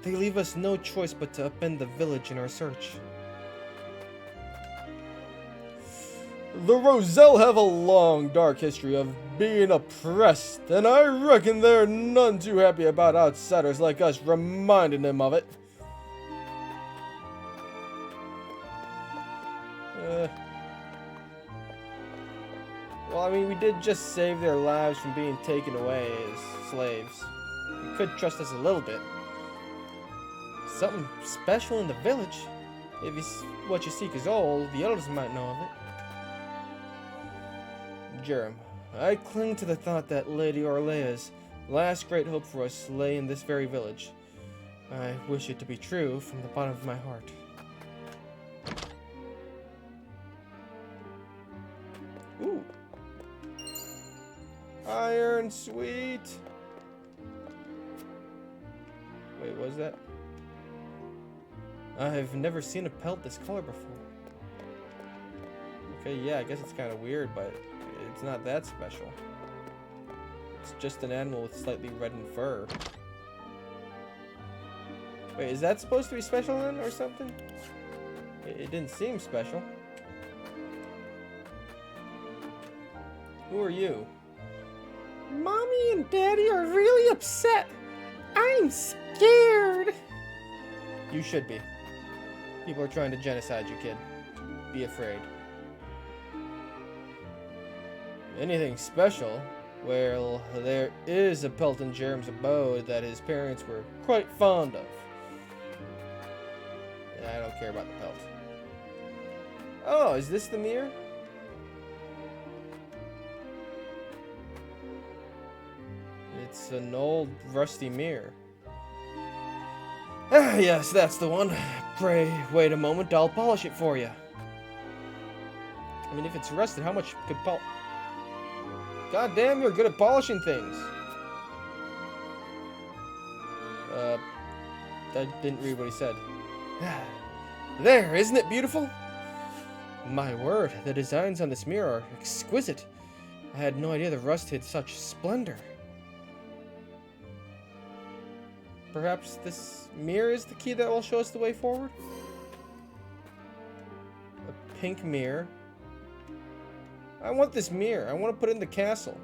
They leave us no choice but to upend the village in our search. The Roselle have a long, dark history of being oppressed, and I reckon they're none too happy about outsiders like us reminding them of it. Well, I mean, we did just save their lives from being taken away as slaves. You could trust us a little bit. Something special in the village. If what you seek is old, the elders might know of it. Jerem, I cling to the thought that Lady Orlea's last great hope for us lay in this very village. I wish it to be true from the bottom of my heart. Ooh. Iron, sweet. Wait, what was that? I've never seen a pelt this color before. Okay, yeah, I guess it's kind of weird, but it's not that special. It's just an animal with slightly reddened fur. Wait, is that supposed to be special then, or something? It didn't seem special. Who are you? Mommy and Daddy are really upset. I'm scared. You should be. People are trying to genocide you, kid. Be afraid. Anything special? Well, there is a pelt in Jerem's abode that his parents were quite fond of. I don't care about the pelt. Oh, is this the mirror? It's an old, rusty mirror. Ah, yes, that's the one. Pray, wait a moment, I'll polish it for you. I mean, if it's rusted, how much could God damn, you're good at polishing things. I didn't read what he said. There, isn't it beautiful? My word, the designs on this mirror are exquisite. I had no idea the rust had such splendor. Perhaps this mirror is the key that will show us the way forward? A pink mirror. I want this mirror. I want to put it in the castle.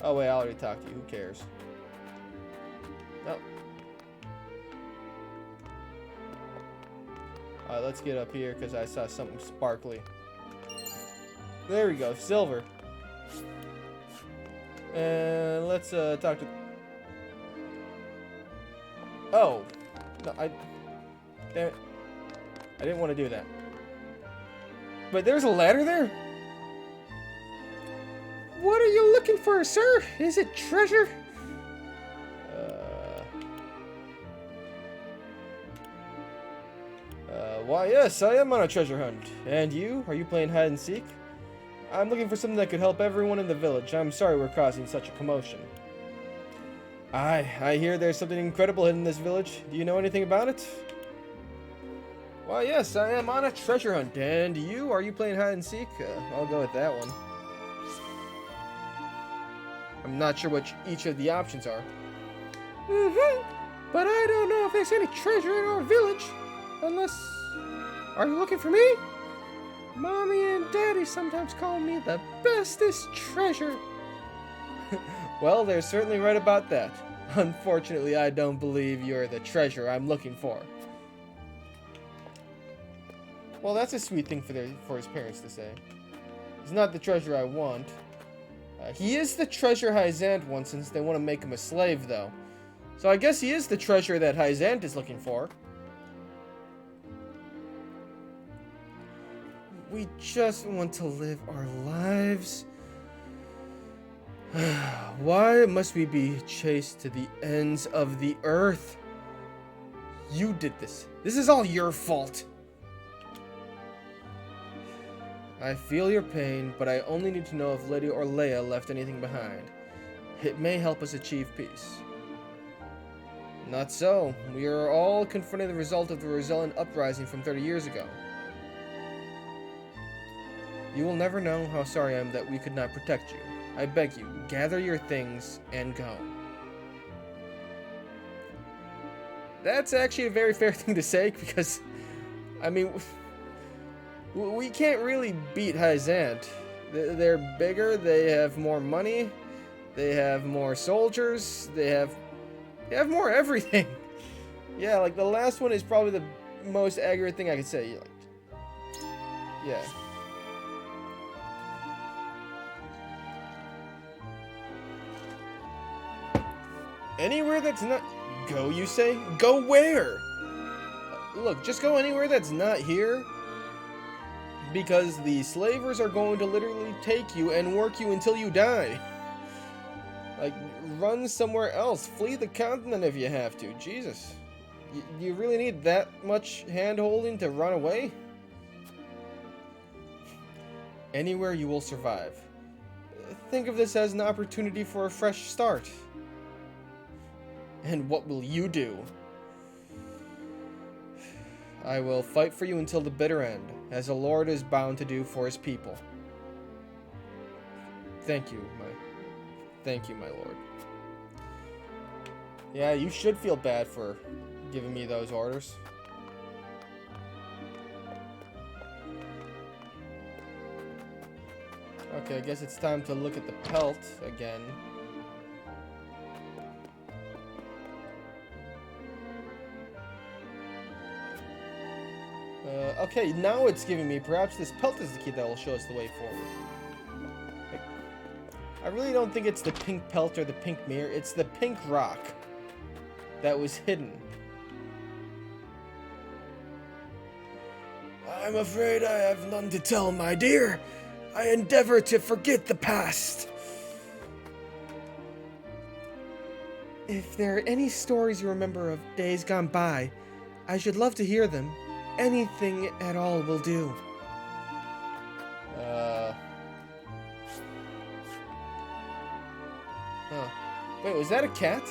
Oh wait, I already talked to you. Who cares? Nope. Alright, let's get up here because I saw something sparkly. There we go, silver. And let's talk to... Oh! No, damn it. I didn't want to do that. But there's a ladder there? What are you looking for, sir? Is it treasure? Why, yes, I am on a treasure hunt. And you? Are you playing hide and seek? I'm looking for something that could help everyone in the village. I'm sorry we're causing such a commotion. I hear there's something incredible hidden in this village. Do you know anything about it? Why, yes, I am on a treasure hunt. And you? Are you playing hide and seek? I'll go with that one. I'm not sure what each of the options are. But I don't know if there's any treasure in our village. Unless... Are you looking for me? Mommy and Daddy sometimes call me the bestest treasure. Well, they're certainly right about that. Unfortunately, I don't believe you're the treasure I'm looking for. Well, that's a sweet thing for his parents to say. He's not the treasure I want. He is the treasure Hyzant wants, since they want to make him a slave, though. So I guess he is the treasure that Hyzant is looking for. We just want to live our lives. Why must we be chased to the ends of the earth? You did this. This is all your fault. I feel your pain, but I only need to know if Lady Orlea left anything behind. It may help us achieve peace. Not so. We are all confronting the result of the Rosellan uprising from 30 years ago. You will never know how sorry I am that we could not protect you. I beg you, gather your things and go. That's actually a very fair thing to say, because, I mean, we can't really beat Hyzant. They're bigger, they have more money, they have more soldiers, they have more everything. Yeah, like the last one is probably the most accurate thing I could say. Yeah. Anywhere that's not... Go, you say? Go where? Look, just go anywhere that's not here. Because the slavers are going to literally take you and work you until you die. Like, run somewhere else. Flee the continent if you have to. Jesus. You really need that much hand-holding to run away? Anywhere you will survive. Think of this as an opportunity for a fresh start. And what will you do? I will fight for you until the bitter end, as a lord is bound to do for his people. Thank you, my lord. Yeah, you should feel bad for giving me those orders. Okay, I guess it's time to look at the pelt again. Okay, now it's giving me, perhaps this pelt is the key that will show us the way forward. I really don't think it's the pink pelt or the pink mirror, it's the pink rock that was hidden. I'm afraid I have none to tell, my dear. I endeavor to forget the past. If there are any stories you remember of days gone by, I should love to hear them. Anything at all will do. Huh. Wait, was that a cat?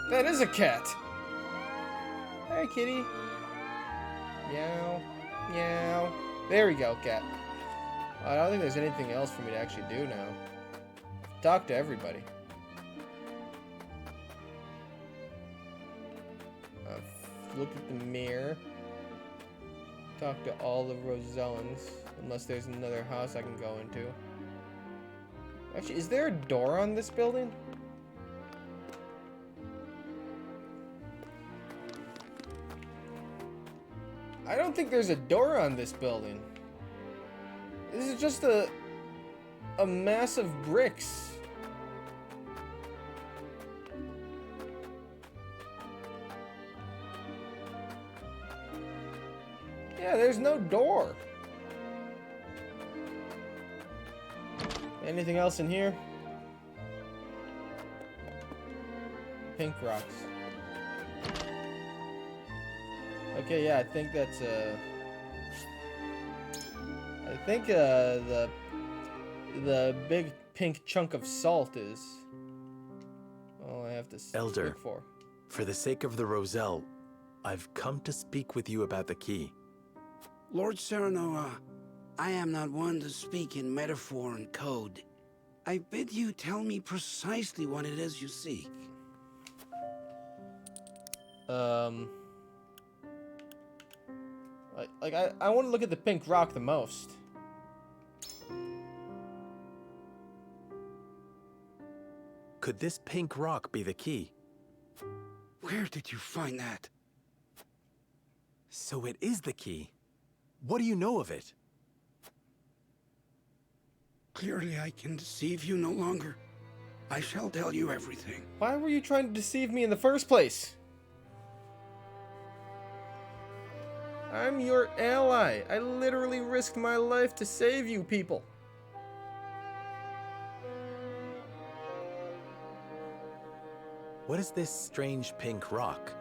That is a cat! Hi, kitty. Meow. Meow. There we go, cat. I don't think there's anything else for me to actually do now. Talk to everybody. Look at the mirror. Talk to all the Rosellans, unless there's another house I can go into. Actually, is there a door on this building? I don't think there's a door on this building. This is just a mass of bricks. Yeah, there's no door. Anything else in here? Pink rocks. Okay, yeah, I think that's I think the big pink chunk of salt is all I have to Elder, look for. For the sake of the Roselle, I've come to speak with you about the key. Lord Serenoa, I am not one to speak in metaphor and code. I bid you tell me precisely what it is you seek. I want to look at the pink rock the most. Could this pink rock be the key? Where did you find that? So it is the key. What do you know of it? Clearly I can deceive you no longer. I shall tell you everything. Why were you trying to deceive me in the first place? I'm your ally. I literally risked my life to save you people. What is this strange pink rock?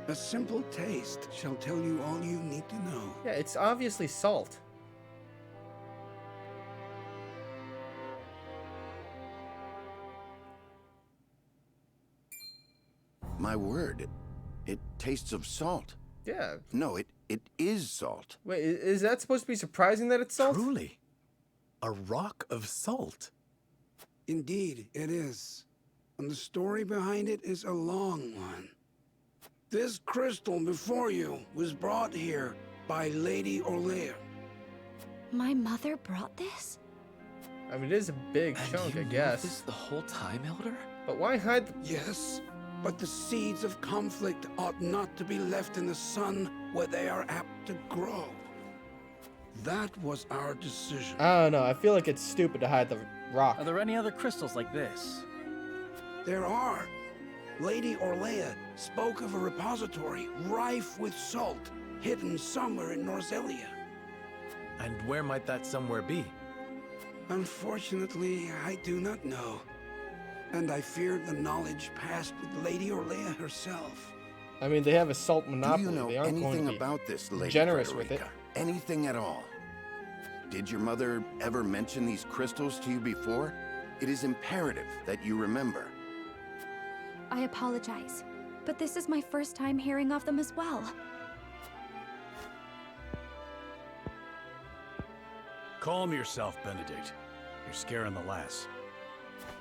A simple taste shall tell you all you need to know. Yeah, it's obviously salt. My word, it tastes of salt. Yeah. No, it is salt. Wait, is that supposed to be surprising that it's salt? Truly. A rock of salt. Indeed, it is. And the story behind it is a long one. This crystal before you was brought here by Lady Orlea. My mother brought this? I mean, it is a big chunk, I guess. This the whole time, Elder? But why hide the... Yes, but the seeds of conflict ought not to be left in the sun where they are apt to grow. That was our decision. I don't know. I feel like it's stupid to hide the rock. Are there any other crystals like this? There are. Lady Orlea spoke of a repository rife with salt, hidden somewhere in Norzelia. And where might that somewhere be? Unfortunately, I do not know. And I fear the knowledge passed with Lady Orlea herself. I mean, they have a salt monopoly. Do you know they aren't going anything to be about this, Lady generous Frederica? with it. Anything at all? Did your mother ever mention these crystals to you before? It is imperative that you remember. I apologize, but this is my first time hearing of them as well. Calm yourself, Benedict. You're scaring the lass.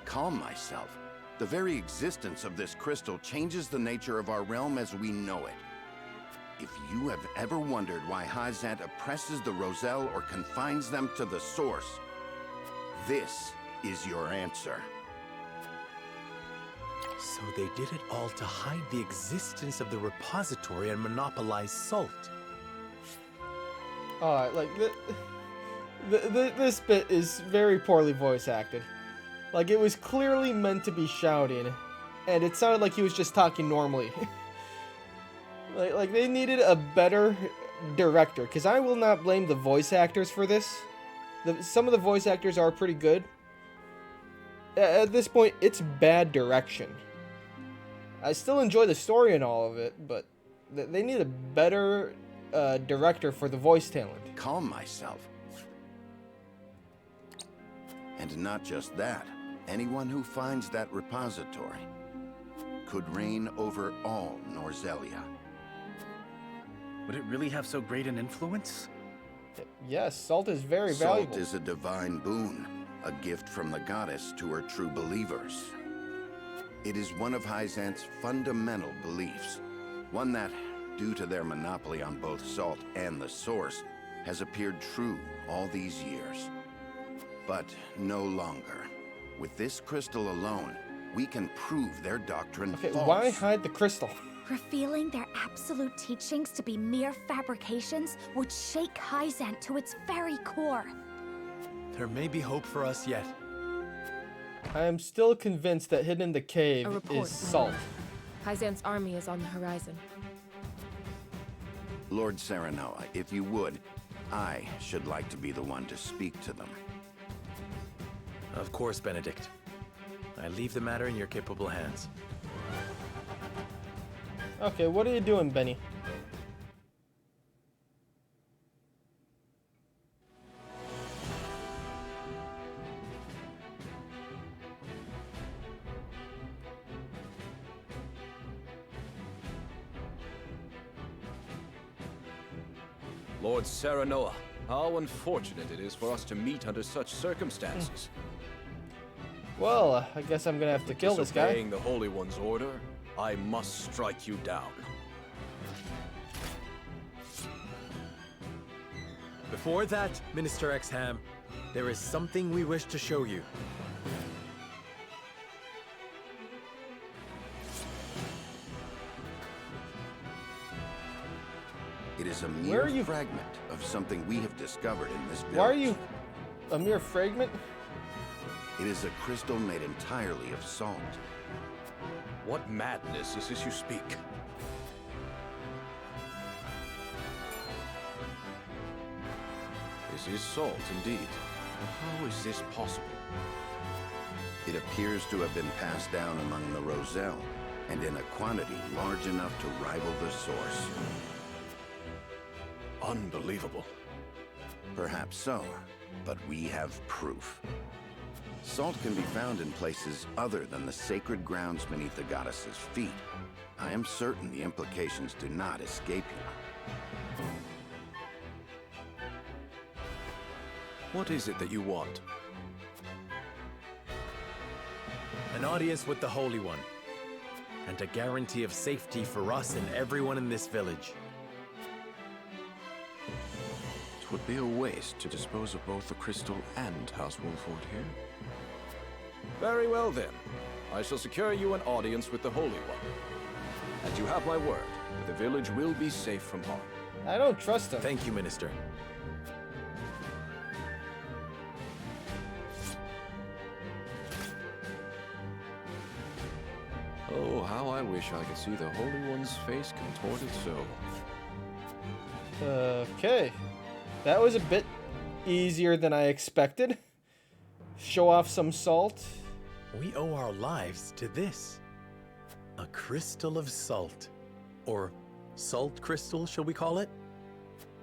Calm myself. The very existence of this crystal changes the nature of our realm as we know it. If you have ever wondered why Hazant oppresses the Roselle or confines them to the source, this is your answer. So they did it all to hide the existence of the repository and monopolize salt. Like, this bit is very poorly voice acted. Like, it was clearly meant to be shouting, and it sounded like he was just talking normally. like they needed a better director, because I will not blame the voice actors for this. Some of the voice actors are pretty good. At this point, it's bad direction. I still enjoy the story and all of it, but they need a better director for the voice talent. Calm myself. And not just that. Anyone who finds that repository could reign over all Norzelia. Would it really have so great an influence? Yes, salt is very Salt valuable. is a divine boon, a gift from the goddess to her true believers. It is one of Hazant's fundamental beliefs, one that, due to their monopoly on both salt and the source, has appeared true all these years. But no longer. With this crystal alone, we can prove their doctrine false. Why hide the crystal? Revealing their absolute teachings to be mere fabrications would shake Hazant to its very core. There may be hope for us yet. I am still convinced that hidden in the cave A report, is my salt. lord. Hazant's army is on the horizon. Lord Serenoa, if you would, I should like to be the one to speak to them. Of course, Benedict. I leave the matter in your capable hands. Okay, what are you doing, Benny? Lord Serenoa, how unfortunate it is for us to meet under such circumstances. Well, I guess I'm gonna have to kill this guy. Disobeying the Holy One's order, I must strike you down. Before that, Minister Exham, there is something we wish to show you. It is a mere fragment of something we have discovered in this village. Why are you a mere fragment? It is a crystal made entirely of salt. What madness is this you speak? This is salt, indeed. But how is this possible? It appears to have been passed down among the Roselle, and in a quantity large enough to rival the source. Unbelievable. Perhaps so, but we have proof. Salt can be found in places other than the sacred grounds beneath the goddess's feet. I am certain the implications do not escape you. What is it that you want? An audience with the Holy One, and a guarantee of safety for us and everyone in this village. It would be a waste to dispose of both the crystal and House Wolford here. Very well then. I shall secure you an audience with the Holy One. And you have my word that the village will be safe from harm. I don't trust him. Thank you, Minister. Oh, how I wish I could see the Holy One's face contorted so. Okay. That was a bit easier than I expected. Show off some salt. We owe our lives to this. A crystal of salt. Or salt crystal, shall we call it?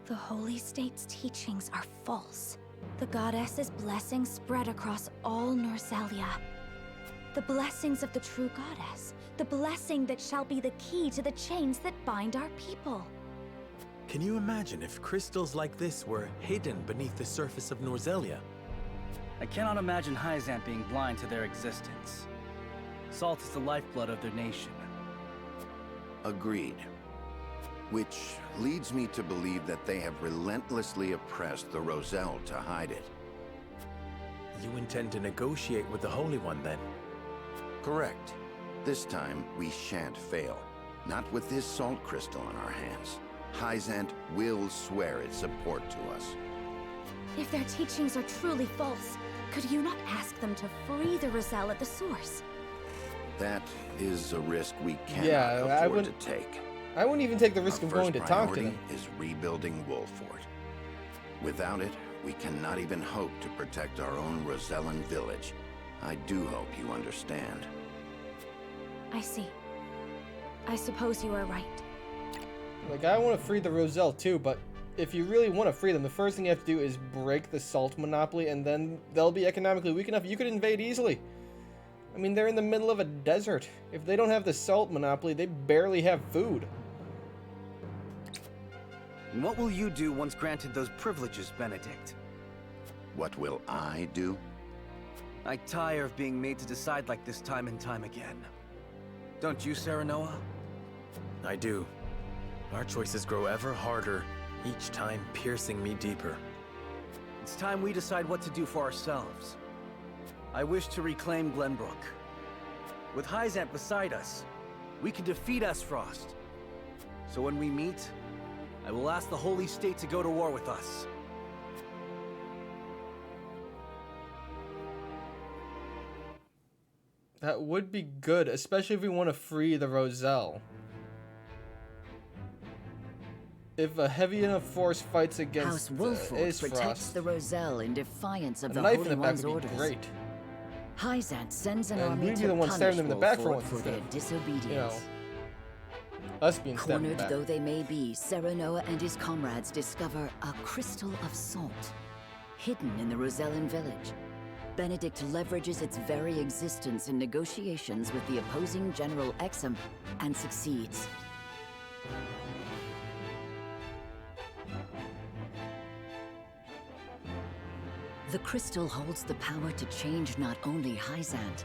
The Holy State's teachings are false. The goddess's blessings spread across all Norzelia. The blessings of the true goddess. The blessing that shall be the key to the chains that bind our people. Can you imagine if crystals like this were hidden beneath the surface of Norzelia? I cannot imagine Hyzant being blind to their existence. Salt is the lifeblood of their nation. Agreed. Which leads me to believe that they have relentlessly oppressed the Roselle to hide it. You intend to negotiate with the Holy One, then? Correct. This time, we shan't fail. Not with this salt crystal in our hands. Hyzant will swear its support to us. If their teachings are truly false, could you not ask them to free the Roselle at the source? That is a risk we cannot Yeah, afford to take. I wouldn't even take the risk of going to talk to them. Our first priority is rebuilding Wolford. Without it, we cannot even hope to protect our own Rosellan village. I do hope you understand. I see. I suppose you are right. Like, I want to free the Roselle too, but if you really want to free them, the first thing you have to do is break the salt monopoly, and then they'll be economically weak enough. You could invade easily. I mean, they're in the middle of a desert. If they don't have the salt monopoly, they barely have food. And what will you do once granted those privileges, Benedict? What will I do? I tire of being made to decide like this time and time again. Don't you, Serenoa? I do. Our choices grow ever harder, each time piercing me deeper. It's time we decide what to do for ourselves. I wish to reclaim Glenbrook. With Hyzant beside us, we can defeat Esfrost. So when we meet, I will ask the Holy State to go to war with us. That would be good, especially if we want to free the Roselle. If a heavy enough force fights against House Wolford Esfrost, protects the Roselle in defiance of a the knife Holy in the back One's would be orders. great. Hyzant sends an And army we'd be to the ones stabbing punish them in the back for Wolford once for instead their of, disobedience. you know, us being stabbed in the Cornered back. though they may be, Serenoa and his comrades discover a crystal of salt, hidden in the Rosellan village. Benedict leverages its very existence in negotiations with the opposing General Exum and succeeds. The crystal holds the power to change not only Hyzant,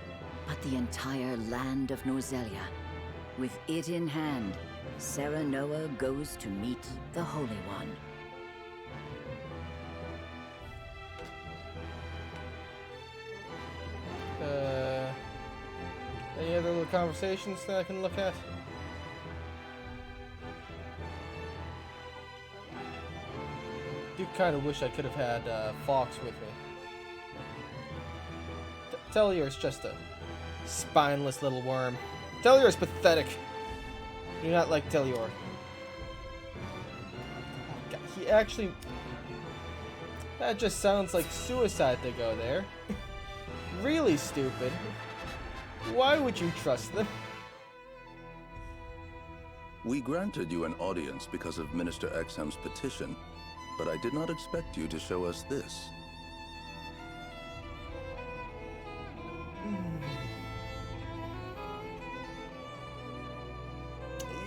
but the entire land of Norzelia. With it in hand, Serenoa goes to meet the Holy One. Any other little conversations that I can look at? I do kind of wish I could have had Fox with me. Tellior's just a spineless little worm. Tellior's pathetic. I do not like Tellior. God, he actually... That just sounds like suicide to go there. Really stupid. Why would you trust them? We granted you an audience because of Minister Exham's petition, but I did not expect you to show us this.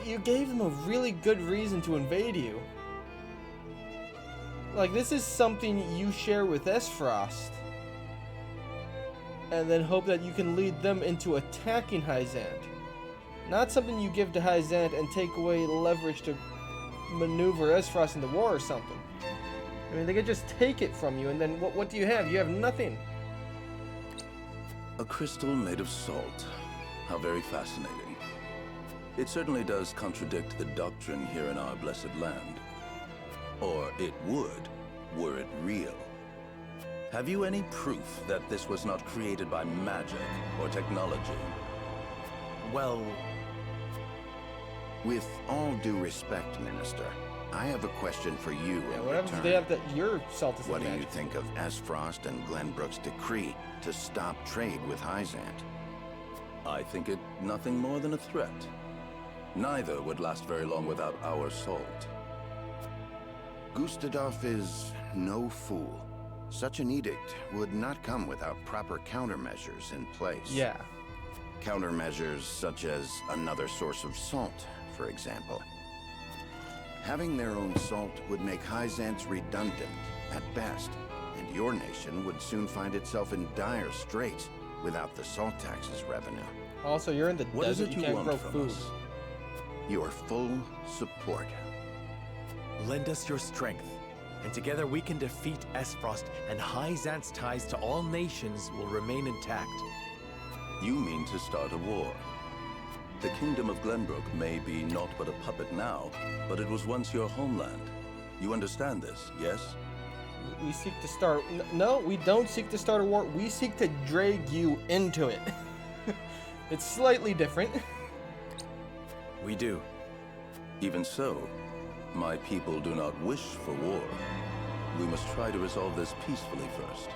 You gave them a really good reason to invade you. Like, this is something you share with Esfrost. And then hope that you can lead them into attacking Hyzant. Not something you give to Hyzant and take away leverage to maneuver Esfrost into war or something. I mean, they could just take it from you, and then what do you have? You have nothing. A crystal made of salt. How very fascinating. It certainly does contradict the doctrine here in our blessed land. Or it would, were it real. Have you any proof that this was not created by magic or technology? Well... With all due respect, Minister, I have a question for you in What happens if return. they have that your salt is What do you magic? think of Esfrost and Glenbrook's decree to stop trade with Hyzant? I think it nothing more than a threat. Neither would last very long without our salt. Gustadolf is no fool. Such an edict would not come without proper countermeasures in place. Yeah. Countermeasures such as another source of salt, for example. Having their own salt would make Hyzant's redundant, at best, and your nation would soon find itself in dire straits without the salt tax's revenue. Also, you're in the What is desert, it you you can't want grow from food. us? Your full support. Lend us your strength, and together we can defeat Esfrost, and Hyzant's ties to all nations will remain intact. You mean to start a war? The kingdom of Glenbrook may be naught but a puppet now, but it was once your homeland. You understand this, yes? We seek to start... No, we don't seek to start a war. We seek to drag you into it. It's slightly different. We do. Even so, my people do not wish for war. We must try to resolve this peacefully first.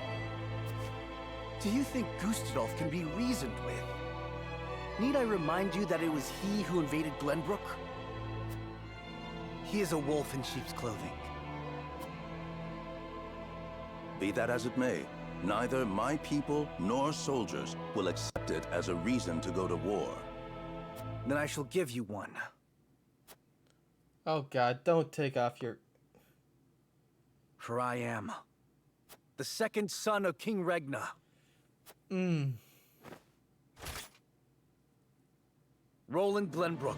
Do you think Gustadolf can be reasoned with? Need I remind you that it was he who invaded Glenbrook? He is a wolf in sheep's clothing. Be that as it may, neither my people nor soldiers will accept it as a reason to go to war. Then I shall give you one. Oh god, don't take off your... For I am the second son of King Regna. Roland Glenbrook.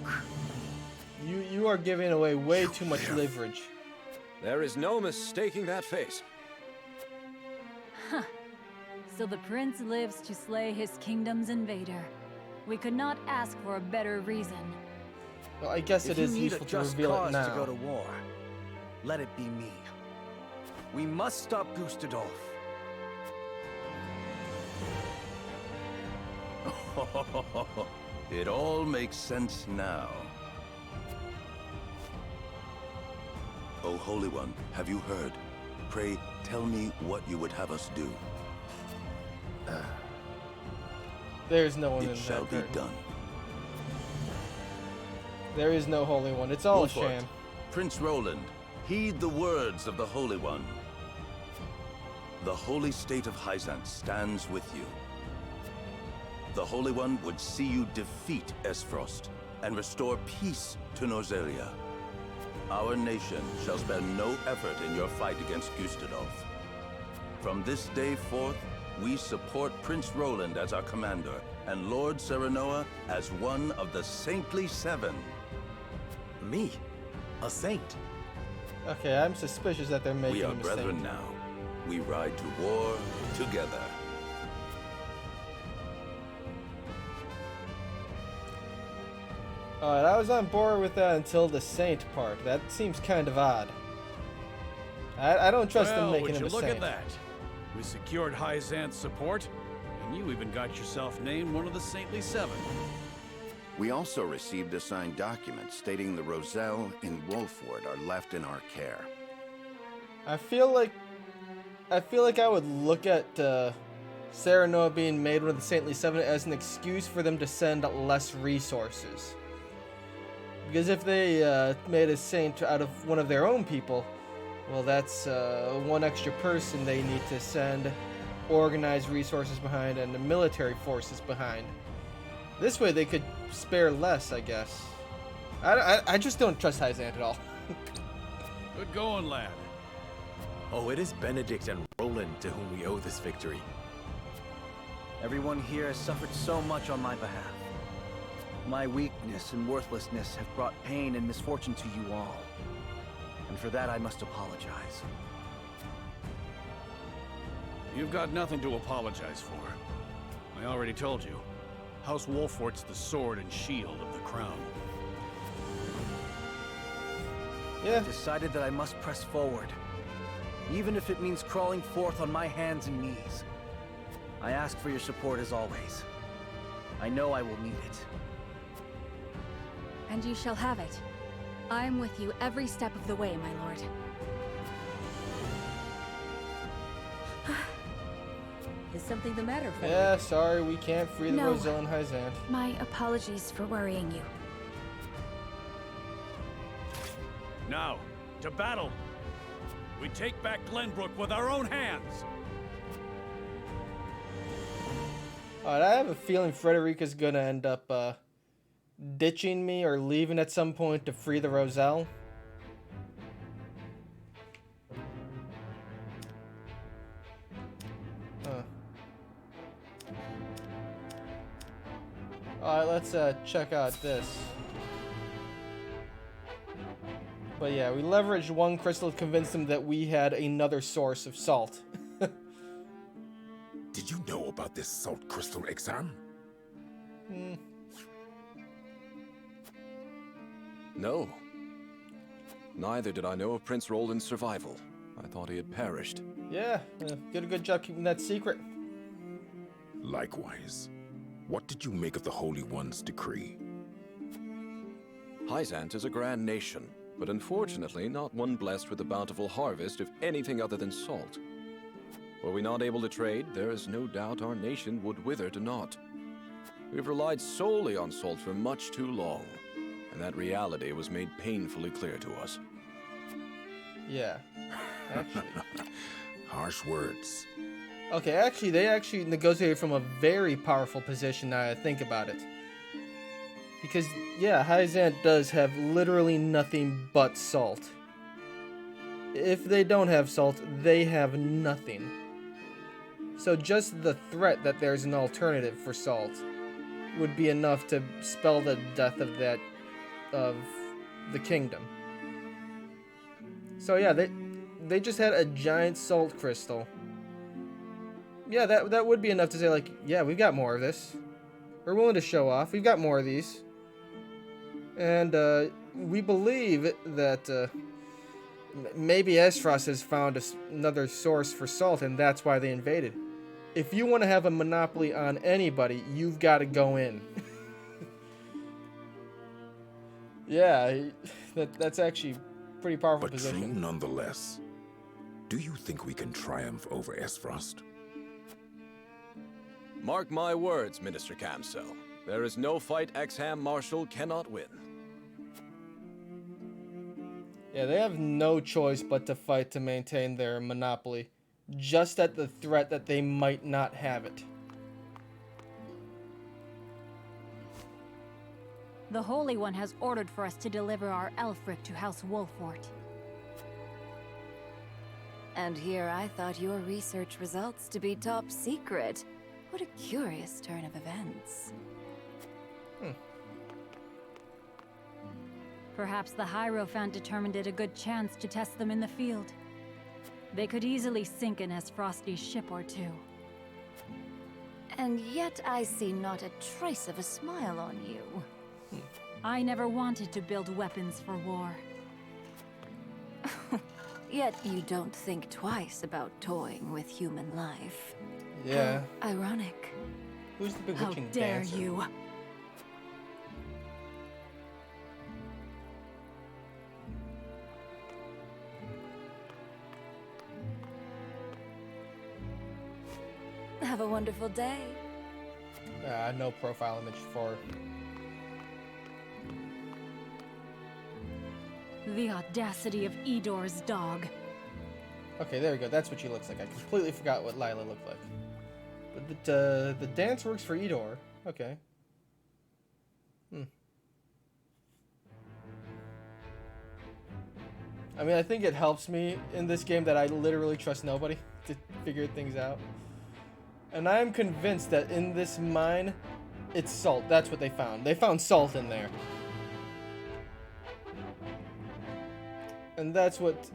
You are giving away way too much leverage. There is no mistaking that face. Huh. So the prince lives to slay his kingdom's invader. We could not ask for a better reason. Well, I guess it is useful to reveal it now. To go to war, let it be me. We must stop Gustadolf. It all makes sense now. O Holy One, have you heard? Pray, tell me what you would have us do. There's no one It in shall that be curtain. done. There is no Holy One. It's all a Wolford, sham. Prince Roland, heed the words of the Holy One. The holy state of Hyzant stands with you. The Holy One would see you defeat Esfrost and restore peace to Norzelia. Our nation shall spare no effort in your fight against Gustadolf. From this day forth, we support Prince Roland as our commander and Lord Serenoa as one of the Saintly Seven. Me? A saint? Okay, I'm suspicious that they're making We are a brethren mistake. now. We ride to war together. Alright, I was on board with that until the saint part. That seems kind of odd. I don't trust them making would him you a look saint. at that? We secured Hyzant's support, and you even got yourself named one of the Saintly Seven. We also received a signed document stating the Roselle and Wolford are left in our care. I feel like I would look at Serenoa being made one of the Saintly Seven as an excuse for them to send less resources. Because if they made a saint out of one of their own people, well, that's one extra person they need to send organized resources behind and the military forces behind. This way they could spare less, I guess. I just don't trust Hyzant at all. Good going, lad. Oh, it is Benedict and Roland to whom we owe this victory. Everyone here has suffered so much on my behalf. My weakness and worthlessness have brought pain and misfortune to you all. And for that I must apologize. You've got nothing to apologize for. I already told you. House Wolfort's the sword and shield of the crown. Yeah. I've decided that I must press forward, even if it means crawling forth on my hands and knees. I ask for your support as always. I know I will need it. And you shall have it. I am with you every step of the way, my lord. Is something the matter, Frederick? Yeah, sorry, we can't free the No. Roselle and Hyzant. My apologies for worrying you. Now, to battle! We take back Glenbrook with our own hands! Alright, I have a feeling Frederica's gonna end up ditching me or leaving at some point to free the Roselle. Alright, let's check out this. But yeah, we leveraged one crystal to convince them that we had another source of salt. Did you know about this salt crystal exam? No. Neither did I know of Prince Roland's survival. I thought he had perished. Yeah, did a good job keeping that secret. Likewise. What did you make of the Holy One's decree? Hyzant is a grand nation, but unfortunately not one blessed with a bountiful harvest of anything other than salt. Were we not able to trade, there is no doubt our nation would wither to naught. We've relied solely on salt for much too long, and that reality was made painfully clear to us. Yeah, actually. Harsh words. Okay, actually, they actually negotiated from a very powerful position now I think about it. Because, yeah, Hyzant does have literally nothing but salt. If they don't have salt, they have nothing. So just the threat that there's an alternative for salt would be enough to spell the death of the kingdom. So yeah, they just had a giant salt crystal. Yeah, that would be enough to say, like, yeah, we've got more of this. We're willing to show off. We've got more of these. And we believe that maybe Esfrost has found another source for salt, and that's why they invaded. If you want to have a monopoly on anybody, you've got to go in. Yeah, that's actually a pretty powerful But position. true nonetheless. Do you think we can triumph over Esfrost? Mark my words, Minister Camsell. There is no fight Exham Marshal cannot win. Yeah, they have no choice but to fight to maintain their monopoly, just at the threat that they might not have it. The Holy One has ordered for us to deliver our Elfric to House Wolfort. And here I thought your research results to be top secret. What a curious turn of events. Perhaps the Hierophant determined it a good chance to test them in the field. They could easily sink an Esfrosti's ship or two. And yet I see not a trace of a smile on you. I never wanted to build weapons for war. Yet you don't think twice about toying with human life. Yeah. How ironic. Who's the bewitching How dare dancer? you? Have a wonderful day. No profile image for... The audacity of Edor's dog. Okay, there we go. That's what she looks like. I completely forgot what Lila looked like. But the dance works for Edor. Okay. I mean, I think it helps me in this game that I literally trust nobody to figure things out. And I am convinced that in this mine, it's salt. That's what they found. They found salt in there. And that's what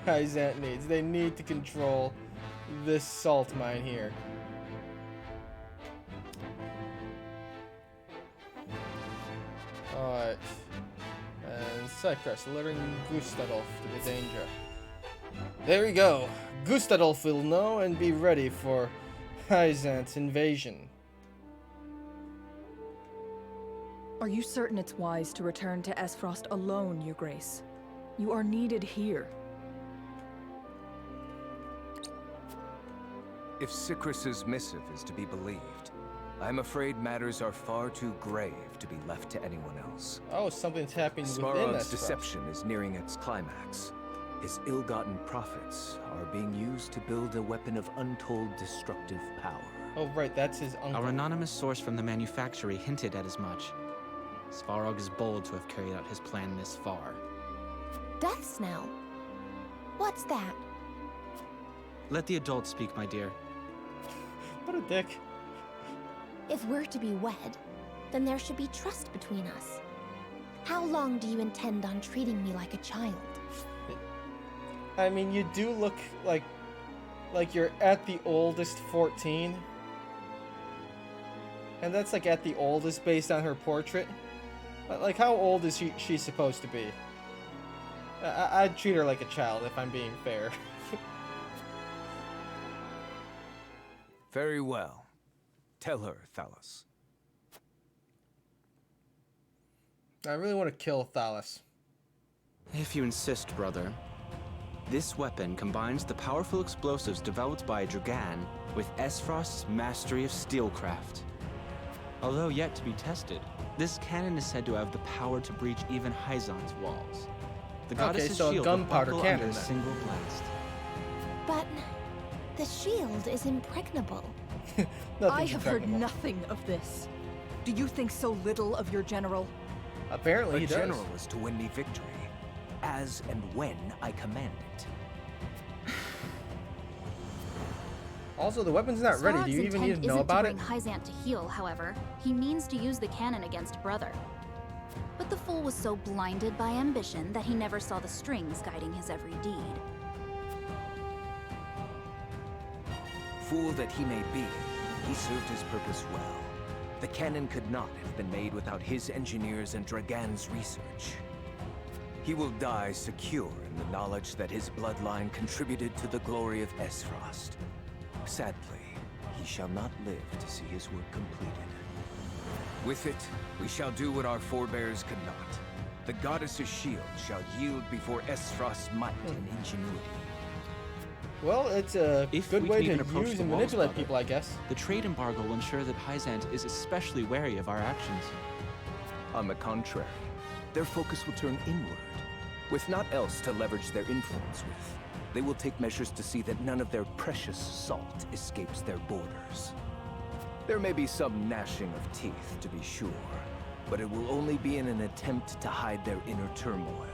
Hyzant needs. They need to control this salt mine here. Alright. And Cypress, alerting Gustadolf to the danger. There we go. Gustadolf will know and be ready for Hyzant's invasion. Are you certain it's wise to return to Esfrost alone, Your Grace? You are needed here. If Sycris's missive is to be believed, I'm afraid matters are far too grave to be left to anyone else. Oh, something's happening within Svarog's Esfrost. deception is nearing its climax. His ill-gotten profits are being used to build a weapon of untold destructive power. Oh, right, that's his uncle. Our anonymous source from the manufactory hinted at as much. Svarog is bold to have carried out his plan this far. Death Snell? What's that? Let the adults speak, my dear. What a dick. If we're to be wed, then there should be trust between us. How long do you intend on treating me like a child? I mean, you do look like you're at the oldest 14. And that's like at the oldest based on her portrait. But like, how old is she supposed to be? I'd treat her like a child if I'm being fair. Very well. Tell her, Thalos. I really want to kill Thalos. If you insist, brother. This weapon combines the powerful explosives developed by Dragan with Esfrost's mastery of steelcraft. Although yet to be tested, this cannon is said to have the power to breach even Hyzant's walls. The goddess's so a shield will gunpowder buckle cannon under a then. single blast. But the shield is impregnable. I have heard nothing of this. Do you think so little of your general? Apparently he A does. general is to win me victory, as and when I command it. Also, the weapon's not ready. Do you even need to know about it? Isn't to bring Hyzant to heel, however. He means to use the cannon against Brother. But the fool was so blinded by ambition that he never saw the strings guiding his every deed. Fool that he may be, he served his purpose well. The cannon could not have been made without his engineers and Dragan's research. He will die secure in the knowledge that his bloodline contributed to the glory of Esfrost. Sadly, he shall not live to see his work completed. With it, we shall do what our forebears could not. The goddess's shield shall yield before Esfrost's might and ingenuity. Well, it's a If good we way can to even approach use the and walls, manipulate brother, people, I guess. the trade embargo will ensure that Hyzant is especially wary of our actions. On the contrary, their focus will turn inward. With naught else to leverage their influence with, they will take measures to see that none of their precious salt escapes their borders. There may be some gnashing of teeth, to be sure, but it will only be in an attempt to hide their inner turmoil.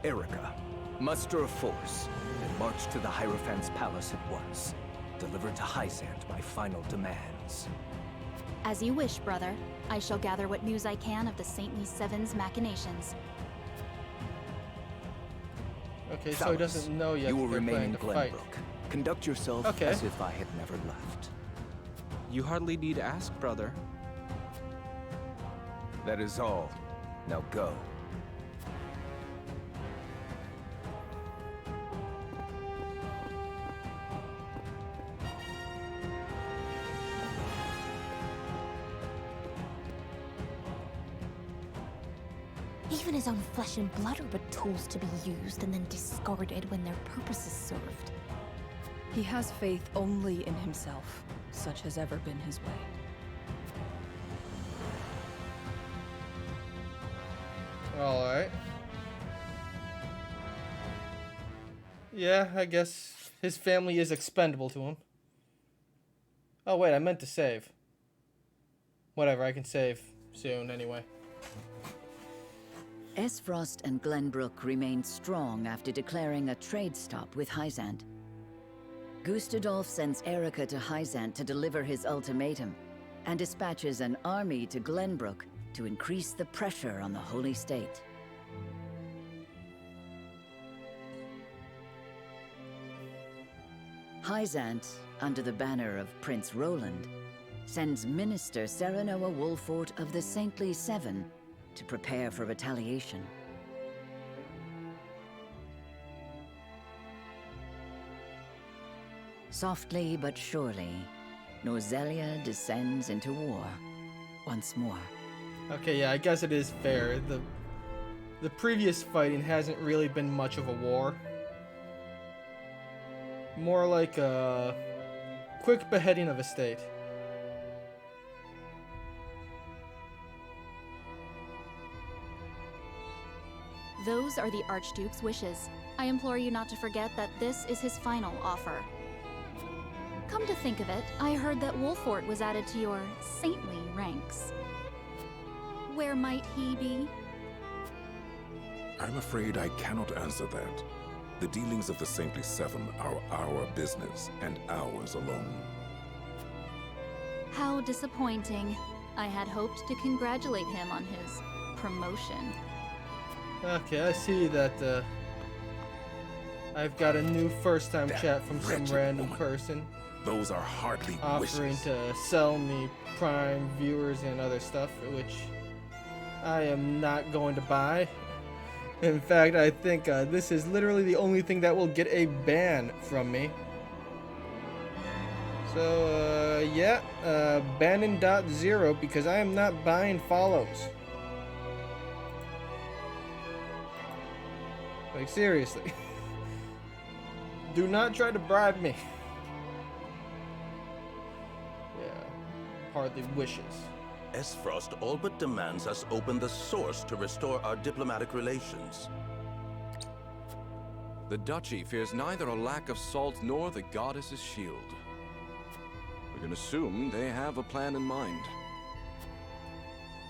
Erica, muster a force and march to the Hierophant's palace at once. Deliver to Hyzant my final demands. As you wish, brother. I shall gather what news I can of the Saintly Seven's machinations. Okay, so he doesn't know yet You will that they're remain planning in to fight. Glenbrook. Conduct yourself Okay. as if I had never left. You hardly need ask, brother. That is all. Now go. Even his own flesh and blood are but tools to be used and then discarded when their purpose is served. He has faith only in himself. Such has ever been his way. Alright. Yeah, I guess his family is expendable to him. Oh wait, I meant to save. Whatever, I can save soon anyway. Esfrost and Glenbrook remained strong after declaring a trade stop with Hyzant. Gustadolf sends Erica to Hyzant to deliver his ultimatum, and dispatches an army to Glenbrook to increase the pressure on the Holy State. Hyzant, under the banner of Prince Roland, sends Minister Serenoa Wolfort of the Saintly Seven to prepare for retaliation. Softly but surely, Norzelia descends into war once more. Okay, yeah, I guess it is fair. The previous fighting hasn't really been much of a war. More like a quick beheading of a state. Those are the Archduke's wishes. I implore you not to forget that this is his final offer. Come to think of it, I heard that Wolfort was added to your saintly ranks. Where might he be? I'm afraid I cannot answer that. The dealings of the Saintly Seven are our business, and ours alone. How disappointing. I had hoped to congratulate him on his promotion. Okay, I see that I've got a new first-time chat from some random person. Those are hardly offering wishes. to sell me Prime viewers and other stuff, which I am not going to buy. In fact, I think this is literally the only thing that will get a ban from me. So, yeah, Bannon.0, because I am not buying follows. Like, seriously. Do not try to bribe me. Yeah, hardly wishes. Esfrost all but demands us open the source to restore our diplomatic relations. The Duchy fears neither a lack of salt nor the goddess's shield. We can assume they have a plan in mind.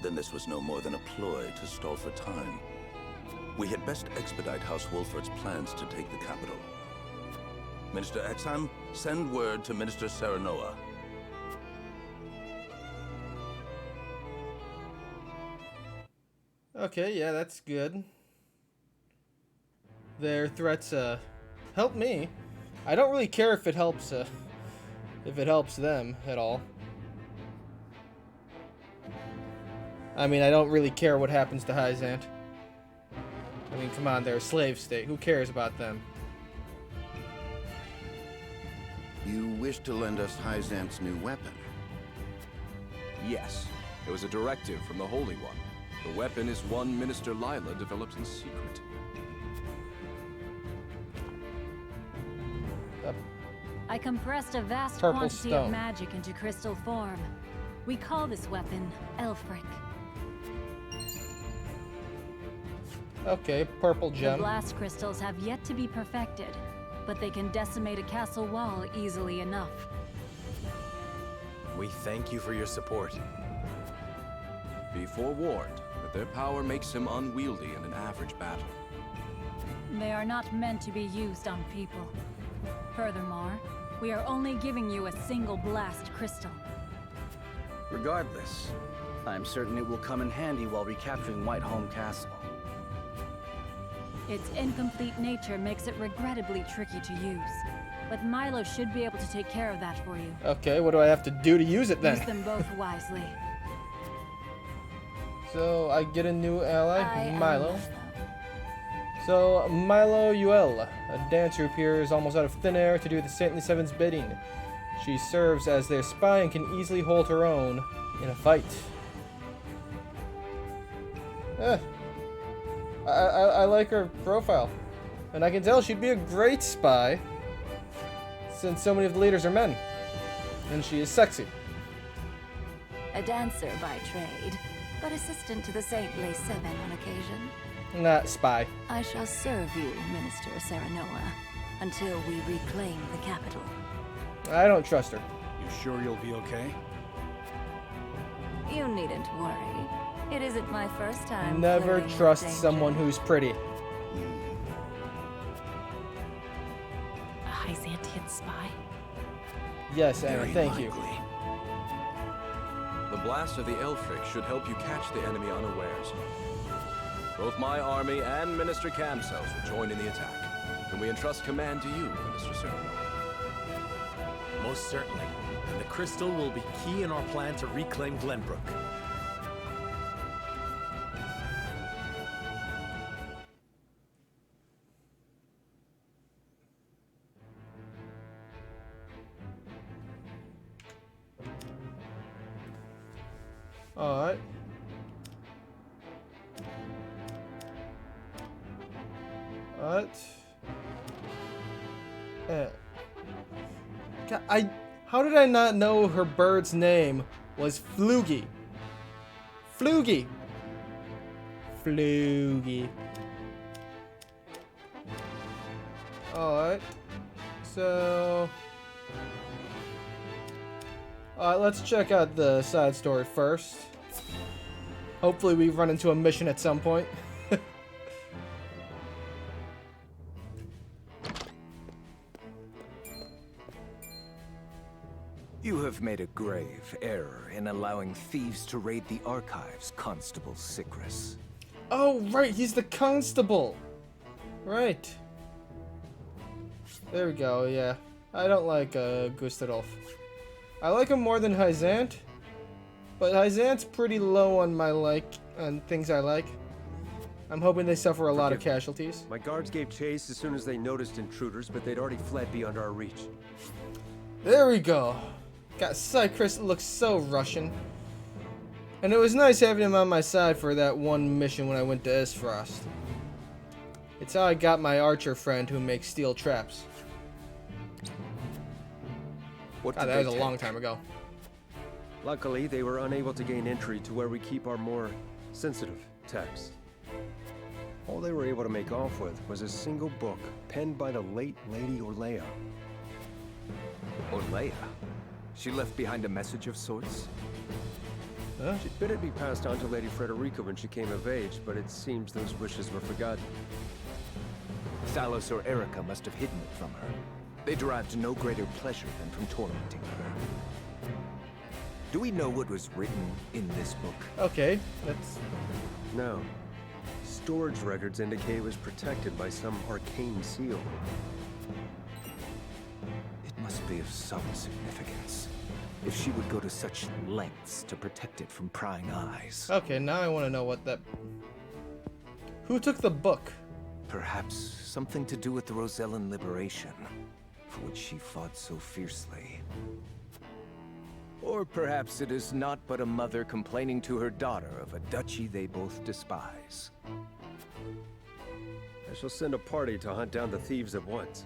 Then this was no more than a ploy to stall for time. We had best expedite House Wolfort's plans to take the capital. Minister Exham, send word to Minister Serenoa. Okay, yeah, that's good. Their threats, help me. I don't really care if it helps them at all. I mean, I don't really care what happens to Hyzant. I mean, come on, they're a slave state. Who cares about them? You wish to lend us Hyzant's new weapon? Yes, it was a directive from the Holy One. The weapon is one Minister Lila developed in secret. I compressed a vast Purple quantity stone. of magic into crystal form. We call this weapon Elfric. Okay, purple The gem. blast crystals have yet to be perfected, but they can decimate a castle wall easily enough. We thank you for your support. Be forewarned that their power makes him unwieldy in an average battle. They are not meant to be used on people. Furthermore, we are only giving you a single blast crystal. Regardless, I'm certain it will come in handy while recapturing Whiteholm Castle. Its incomplete nature makes it regrettably tricky to use, but Milo should be able to take care of that for you. Okay, what do I have to do to use it then? Use them both wisely. So I get a new ally, I Milo. So Milo Yuel, a dancer who appears almost out of thin air to do the Saintly Seven's bidding. She serves as their spy and can easily hold her own in a fight. I like her profile, and I can tell she'd be a great spy since so many of the leaders are men, and she is sexy. A dancer by trade, but assistant to the Saintly Seven on occasion. Not spy. I shall serve you, Minister Serenoa, until we reclaim the capital. I don't trust her. You sure you'll be okay? You needn't worry. It isn't my first time. Never clearing trust danger. someone who's pretty. A Hyzantian spy? Yes, Anna, Very thank you. likely. The blast of the Elfric should help you catch the enemy unawares. Both my army and Minister Camsel's will join in the attack. Can we entrust command to you, Minister Serenoa? Most certainly. And the crystal will be key in our plan to reclaim Glenbrook. Alright. How did I not know her bird's name was Flugy? Flugy. Flugy. Alright. So... Alright, let's check out the side story first. Hopefully we run into a mission at some point. You have made a grave error in allowing thieves to raid the archives, Constable Sigris. Oh, right, he's the constable. Right. There we go, yeah. I don't like Gustadolf. I like him more than Hyzant, but Hyzant's pretty low on my on things I like. I'm hoping they suffer a lot of casualties. My guards gave chase as soon as they noticed intruders, but they'd already fled beyond our reach. There we go. God, Sycris looks so Russian. And it was nice having him on my side for that one mission when I went to Esfrost. It's how I got my archer friend who makes steel traps. What God, did that they was a take? long time ago. Luckily, they were unable to gain entry to where we keep our more sensitive texts. All they were able to make off with was a single book penned by the late Lady Orlea. Orlea? She left behind a message of sorts? Huh? She'd bid it be passed on to Lady Frederica when she came of age, but it seems those wishes were forgotten. Salos or Erica must have hidden it from her. They derived no greater pleasure than from tormenting her. Do we know what was written in this book? Okay, that's... No. Storage records indicate it was protected by some arcane seal. It must be of some significance. If she would go to such lengths to protect it from prying eyes. Okay, now I want to know what that... Who took the book? Perhaps something to do with the Rosellan liberation, for which she fought so fiercely. Or perhaps it is not but a mother complaining to her daughter of a duchy they both despise. I shall send a party to hunt down the thieves at once.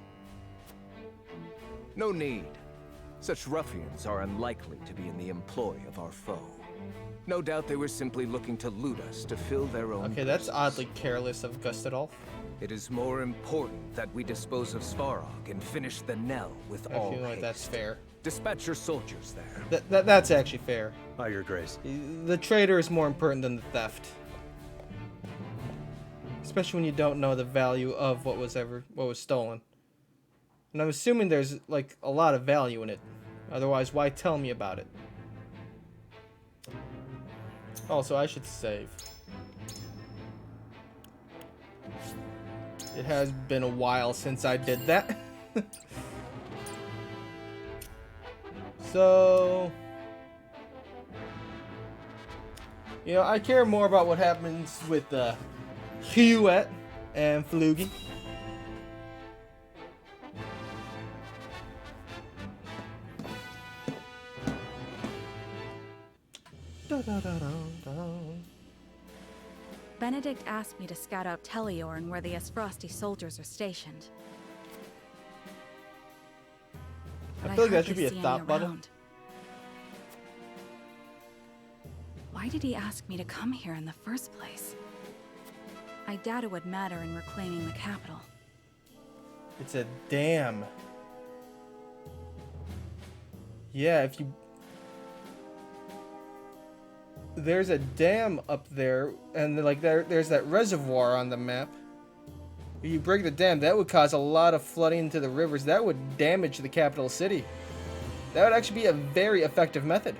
No need. Such ruffians are unlikely to be in the employ of our foe. No doubt they were simply looking to loot us to fill their own Okay, that's purses. oddly careless of Gustadolf. It is more important that we dispose of Svarog and finish the Nell with I all feel like haste. that's fair. Dispatch your soldiers there. That's actually fair. By your grace. The traitor is more important than the theft. Especially when you don't know the value of what was stolen. And I'm assuming there's like a lot of value in it. Otherwise, why tell me about it? Also, I should save. It has been a while since I did that. So, you know, I care more about what happens with Huet and Flugy. Benedict asked me to scout out Teleorn where the Esfrosti soldiers are stationed. But I feel like that hardly should be a see any thought bubble. around. Why did he ask me to come here in the first place? I doubt it would matter in reclaiming the capital. It's a dam. Yeah, if you... There's a dam up there, and like there's that reservoir on the map. If you break the dam, that would cause a lot of flooding into the rivers. That would damage the capital city. That would actually be a very effective method.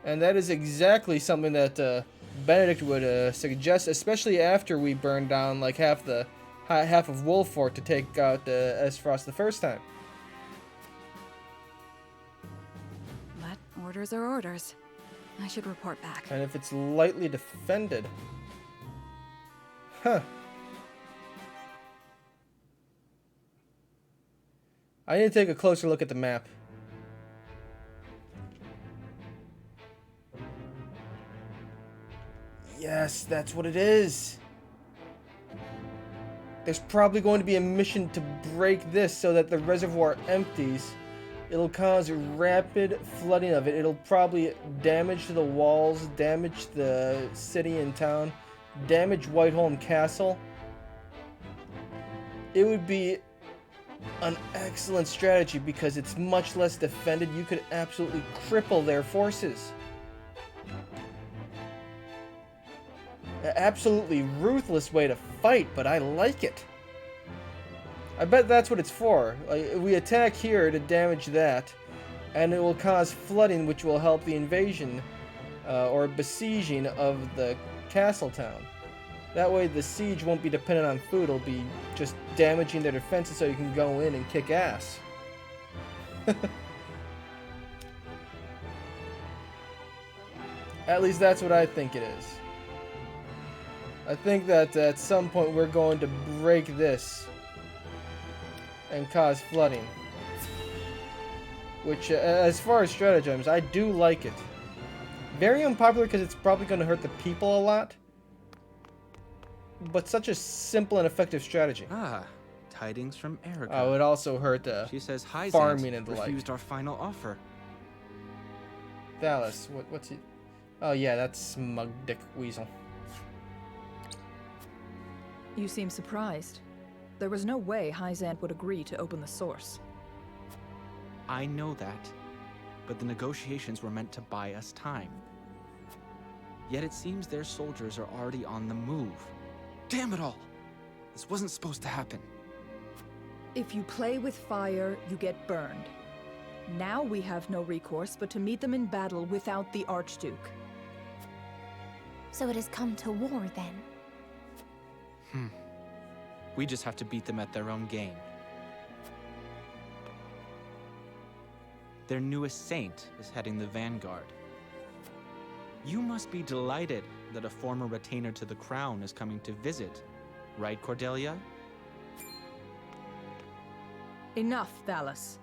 And that is exactly something that Benedict would suggest, especially after we burned down like half of Wolfort to take out Esfrost the first time. But orders are orders. I should report back. And if it's lightly defended... Huh. I need to take a closer look at the map. Yes, that's what it is. There's probably going to be a mission to break this so that the reservoir empties. It'll cause rapid flooding of it. It'll probably damage the walls, damage the city and town, damage Whiteholm Castle. It would be an excellent strategy because it's much less defended. You could absolutely cripple their forces. An absolutely ruthless way to fight, but I like it. I bet that's what it's for. Like, we attack here to damage that, and it will cause flooding, which will help the invasion or besieging of the castle town. That way the siege won't be dependent on food, it'll be just damaging their defenses so you can go in and kick ass. At least that's what I think it is. I think that at some point we're going to break this and cause flooding. Which, as far as stratagems, I do like it. Very unpopular because it's probably going to hurt the people a lot. But such a simple and effective strategy. Ah, tidings from Erica. Oh, it would also hurt she says farming and the like. refused our final offer. Dallas, what's he? Oh yeah, that's smug dick weasel. You seem surprised. There was no way Hyzant would agree to open the source. I know that, but the negotiations were meant to buy us time. Yet it seems their soldiers are already on the move. Damn it all! This wasn't supposed to happen. If you play with fire, you get burned. Now we have no recourse but to meet them in battle without the Archduke. So it has come to war then? We just have to beat them at their own game. Their newest saint is heading the vanguard. You must be delighted that a former retainer to the crown is coming to visit, right, Cordelia? Enough, Thalas.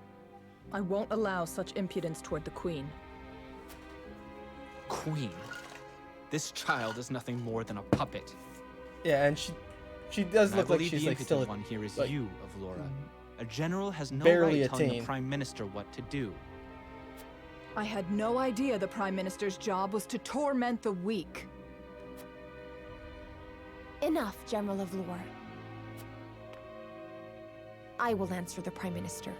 I won't allow such impudence toward the Queen. Queen? This child is nothing more than a puppet. Yeah, and She does And look I like believe she's the like still impotent one here is like, you, Avlora. A general has no barely right a telling teen. the Prime Minister what to do. I had no idea the Prime Minister's job was to torment the weak. Enough, General of Lore. I will answer the Prime Minister.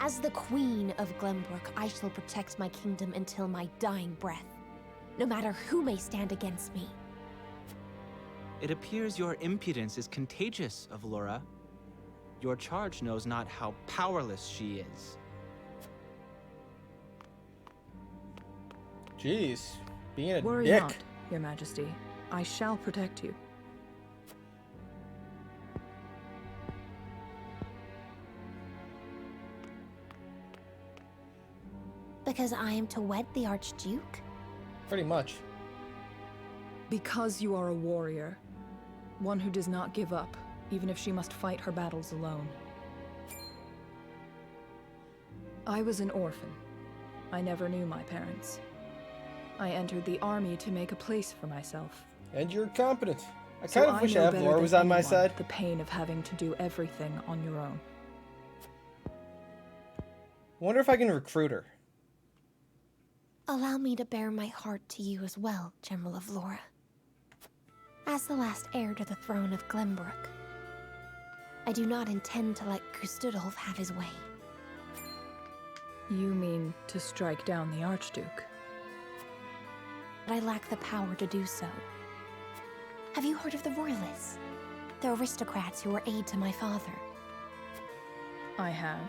As the Queen of Glenbrook, I shall protect my kingdom until my dying breath, no matter who may stand against me. It appears your impudence is contagious, Avlora. Your charge knows not how powerless she is. Jeez, being a Worry dick. not, Your Majesty. I shall protect you. Because I am to wed the Archduke? Pretty much. Because you are a warrior. One who does not give up, even if she must fight her battles alone. I was an orphan. I never knew my parents. I entered the army to make a place for myself. And you're competent. I So kind of wish know better Avlora was than on my anyone side. the pain of having to do everything on your own. Wonder if I can recruit her. Allow me to bear my heart to you as well, General of Lore. As the last heir to the throne of Glenbrook, I do not intend to let Gustudolf have his way. You mean to strike down the Archduke? But I lack the power to do so. Have you heard of the Royalists? The aristocrats who were aid to my father. I have.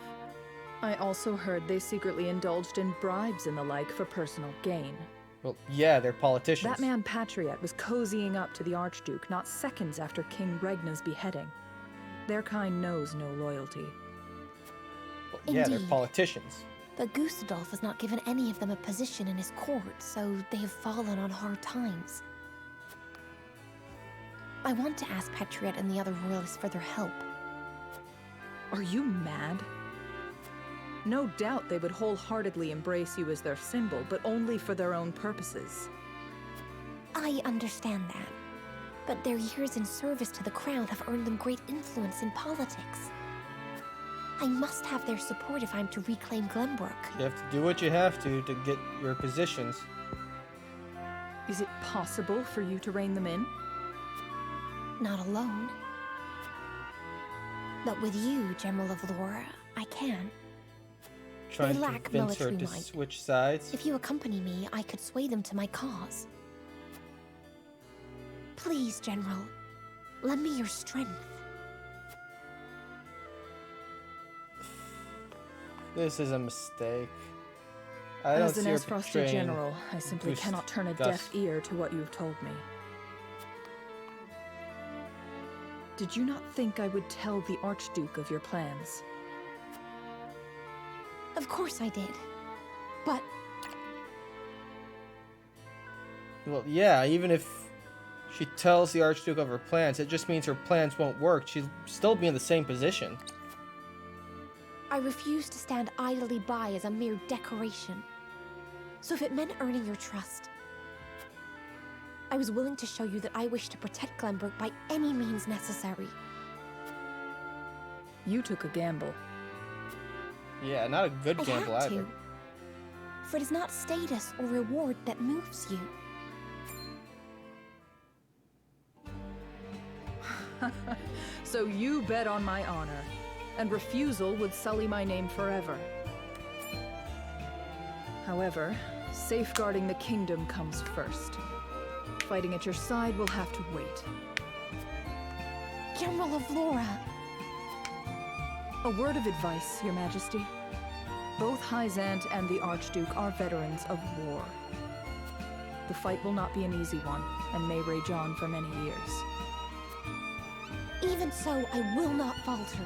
I also heard they secretly indulged in bribes and the like for personal gain. Well, yeah, they're politicians. That man Patriot was cozying up to the Archduke not seconds after King Regna's beheading. Their kind knows no loyalty. Well, yeah, they're Indeed. politicians. But Gustudolf has not given any of them a position in his court, so they have fallen on hard times. I want to ask Patriot and the other royalists for their help. Are you mad? No doubt they would wholeheartedly embrace you as their symbol, but only for their own purposes. I understand that. But their years in service to the crown have earned them great influence in politics. I must have their support if I'm to reclaim Glenbrook. You have to do what you have to get your positions. Is it possible for you to rein them in? Not alone. But with you, General of Lore, I can. Trying to lack convince her military to might. switch sides. If you accompany me, I could sway them to my cause. Please, General, lend me your strength. This is a mistake. I don't As an see her Esfrosti portraying general, I simply Gust- cannot turn a Gus- deaf ear to what you've told me. Did you not think I would tell the Archduke of your plans? Of course I did. But Well, yeah, even if she tells the Archduke of her plans, it just means her plans won't work. She'll still be in the same position. I refuse to stand idly by as a mere decoration. So if it meant earning your trust, I was willing to show you that I wish to protect Glenbrook by any means necessary. You took a gamble. Yeah, not a good I gamble had either. to. For it is not status or reward that moves you. So you bet on my honor, and refusal would sully my name forever. However, safeguarding the kingdom comes first. Fighting at your side will have to wait. General of Laura! A word of advice, Your Majesty. Both Hyzant and the Archduke are veterans of war. The fight will not be an easy one, and may rage on for many years. Even so, I will not falter.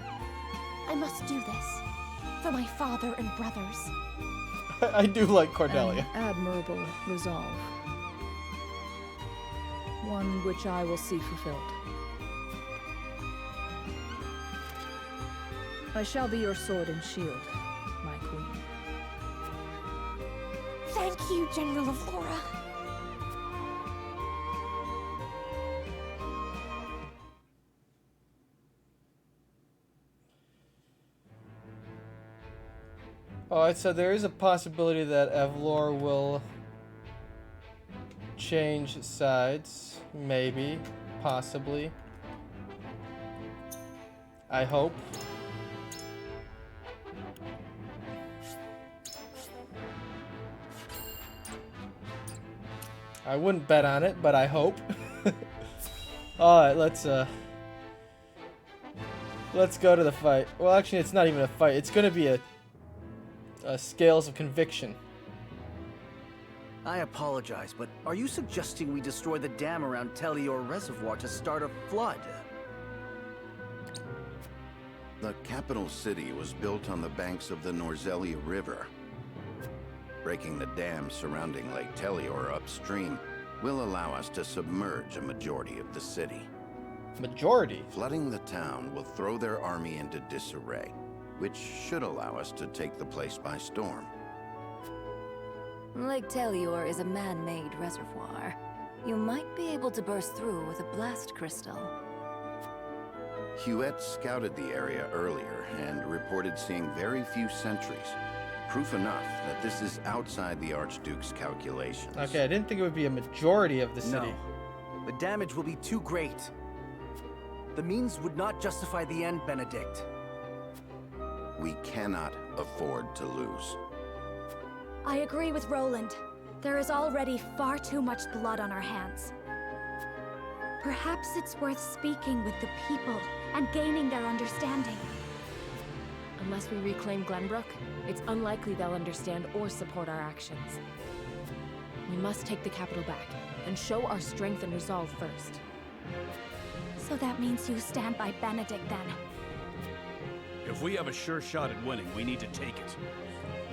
I must do this. For my father and brothers. I do like Cordelia. An admirable resolve. One which I will see fulfilled. I shall be your sword and shield, my queen. Thank you, General of Laura. Alright, so there is a possibility that Evlor will change sides. Maybe. Possibly. I hope. I wouldn't bet on it, but I hope. Alright, let's go to the fight. Well, actually, it's not even a fight. It's gonna be a scales of conviction. I apologize, but are you suggesting we destroy the dam around Telior Reservoir to start a flood? The capital city was built on the banks of the Norzelia River. Breaking the dam surrounding Lake Telior upstream will allow us to submerge a majority of the city. Majority? Flooding the town will throw their army into disarray, which should allow us to take the place by storm. Lake Telior is a man-made reservoir. You might be able to burst through with a blast crystal. Huet scouted the area earlier and reported seeing very few sentries. Proof enough that this is outside the Archduke's calculations. Okay, I didn't think it would be a majority of the city. No. The damage will be too great. The means would not justify the end, Benedict. We cannot afford to lose. I agree with Roland. There is already far too much blood on our hands. Perhaps it's worth speaking with the people and gaining their understanding. Unless we reclaim Glenbrook, it's unlikely they'll understand or support our actions. We must take the capital back and show our strength and resolve first. So that means you stand by Benedict then? If we have a sure shot at winning, we need to take it.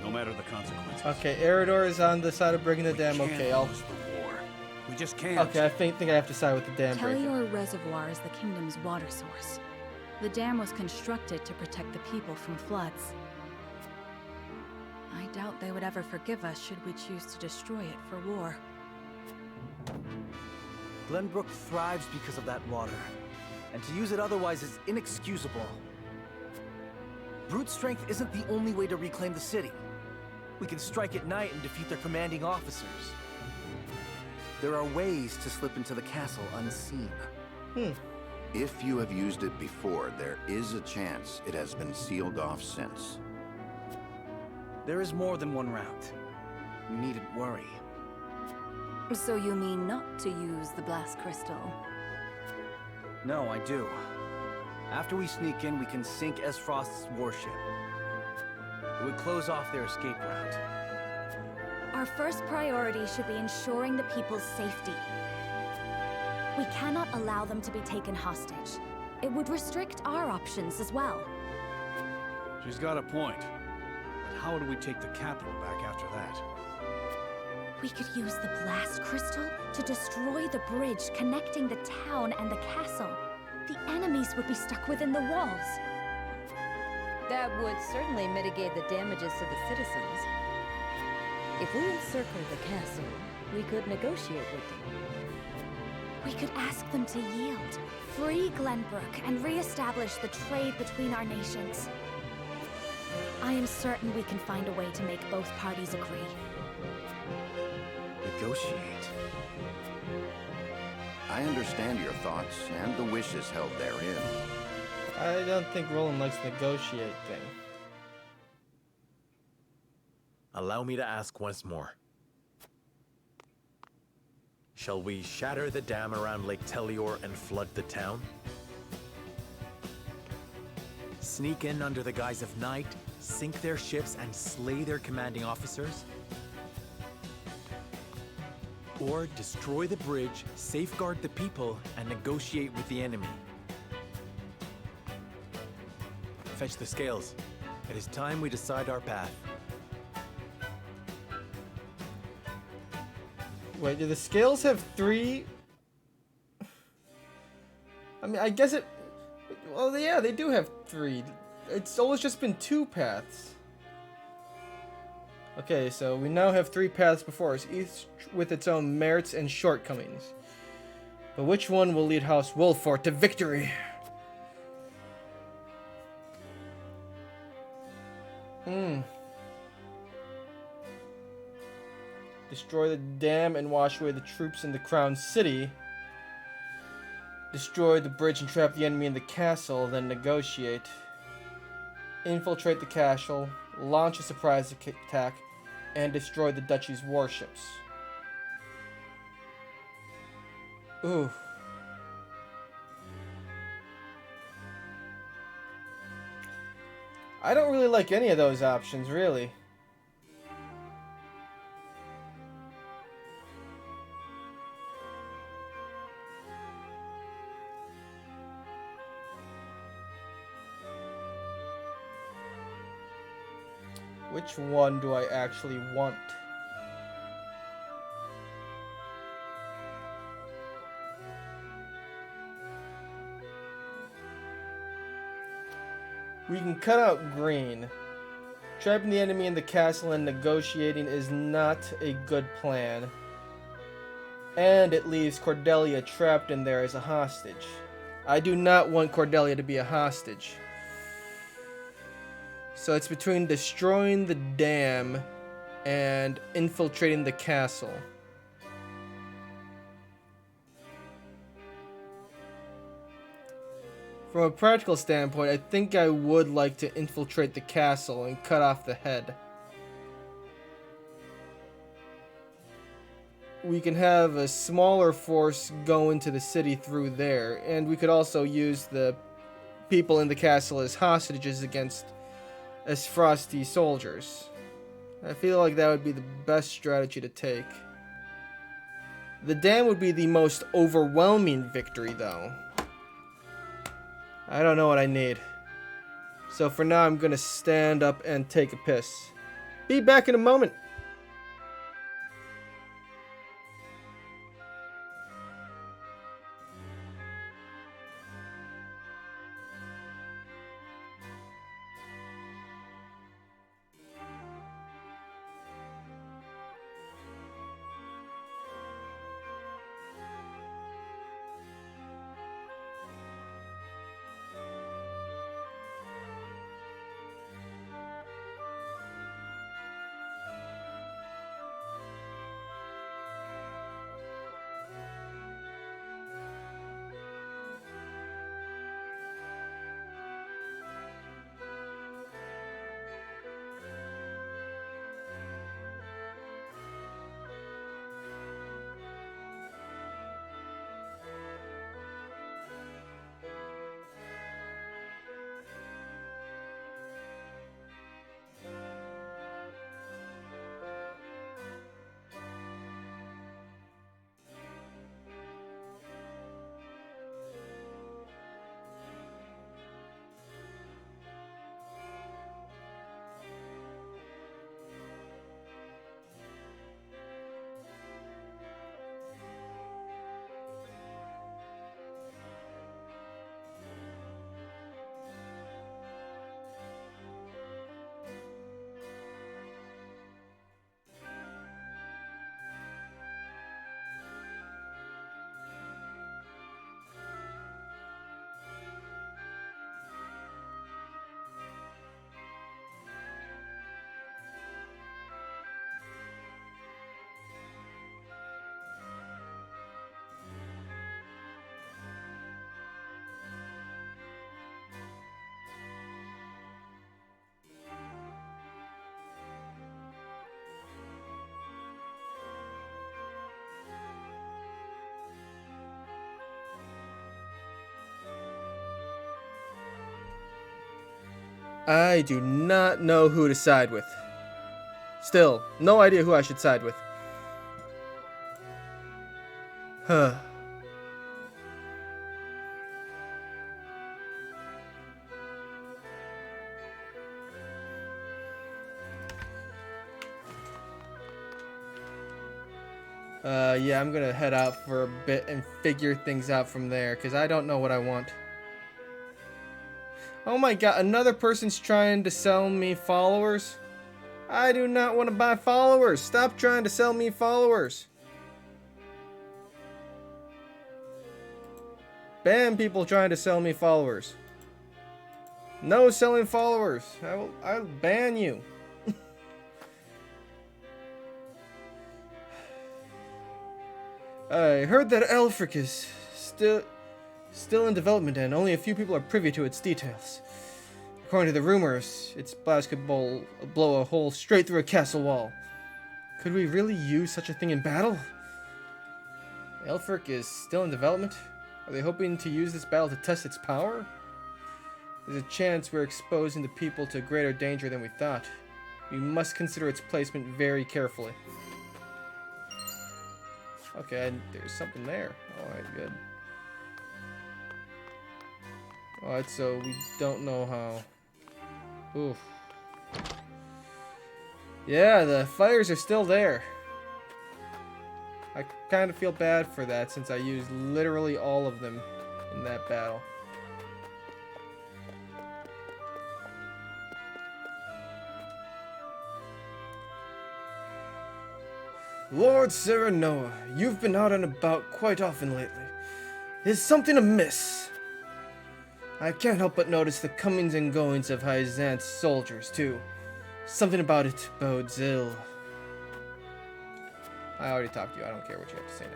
No matter the consequences. Okay, Eridor is on the side of breaking the dam. Okay, I'll... lose the war. We just can't. Okay, I think I have to side with the dam breaker. Telior Reservoir is the kingdom's water source. The dam was constructed to protect the people from floods. I doubt they would ever forgive us should we choose to destroy it for war. Glenbrook thrives because of that water, and to use it otherwise is inexcusable. Brute strength isn't the only way to reclaim the city. We can strike at night and defeat their commanding officers. There are ways to slip into the castle unseen. If you have used it before, there is a chance it has been sealed off since. There is more than one route. You needn't worry. So you mean not to use the blast crystal? No, I do. After we sneak in, we can sink Esfrost's warship. It would close off their escape route. Our first priority should be ensuring the people's safety. We cannot allow them to be taken hostage. It would restrict our options as well. She's got a point. But how do we take the capital back after that? We could use the blast crystal to destroy the bridge connecting the town and the castle. The enemies would be stuck within the walls. That would certainly mitigate the damages to the citizens. If we encircle the castle, we could negotiate with them. We could ask them to yield, free Glenbrook, and re-establish the trade between our nations. I am certain we can find a way to make both parties agree. Negotiate? I understand your thoughts and the wishes held therein. I don't think Roland likes negotiate thing. Allow me to ask once more. Shall we shatter the dam around Lake Telior and flood the town? Sneak in under the guise of night, sink their ships, and slay their commanding officers? Or destroy the bridge, safeguard the people, and negotiate with the enemy? Fetch the scales. It is time we decide our path. Wait, do the scales have 3? I mean, I guess it... Well, yeah, they do have 3. It's always just been 2 paths. Okay, so we now have 3 paths before us, each with its own merits and shortcomings. But which one will lead House Wolffort to victory? Destroy the dam and wash away the troops in the Crown City. Destroy the bridge and trap the enemy in the castle, then negotiate. Infiltrate the castle, launch a surprise attack, and destroy the duchy's warships. Ooh. I don't really like any of those options, really. Which one do I actually want? We can cut out green. Trapping the enemy in the castle and negotiating is not a good plan. And it leaves Cordelia trapped in there as a hostage. I do not want Cordelia to be a hostage. So it's between destroying the dam and infiltrating the castle. From a practical standpoint, I think I would like to infiltrate the castle and cut off the head. We can have a smaller force go into the city through there, and we could also use the people in the castle as hostages against Esfrosti soldiers. I feel like that would be the best strategy to take. The dam would be the most overwhelming victory, though. I don't know what I need. So for now, I'm gonna stand up and take a piss. Be back in a moment. I do not know who to side with. Still, no idea who I should side with. Huh. Yeah, I'm gonna head out for a bit and figure things out from there, because I don't know what I want. Oh my god, another person's trying to sell me followers? I do not want to buy followers. Stop trying to sell me followers. Ban people trying to sell me followers. No selling followers. I'll ban you. I heard that Aelfric is still in development and only a few people are privy to its details. According to the rumors, its blast could blow a hole straight through a castle wall. Could we really use such a thing in battle? Aelfric is still in development? Are they hoping to use this battle to test its power? There's a chance we're exposing the people to greater danger than we thought. We must consider its placement very carefully. Okay, there's something there. Alright, good. Alright, so we don't know how. Oof. Yeah, the fires are still there. I kind of feel bad for that since I used literally all of them in that battle. Lord Serenoa, you've been out and about quite often lately. Is something amiss? I can't help but notice the comings and goings of Hyzant's soldiers, too. Something about it bodes ill. I already talked to you. I don't care what you have to say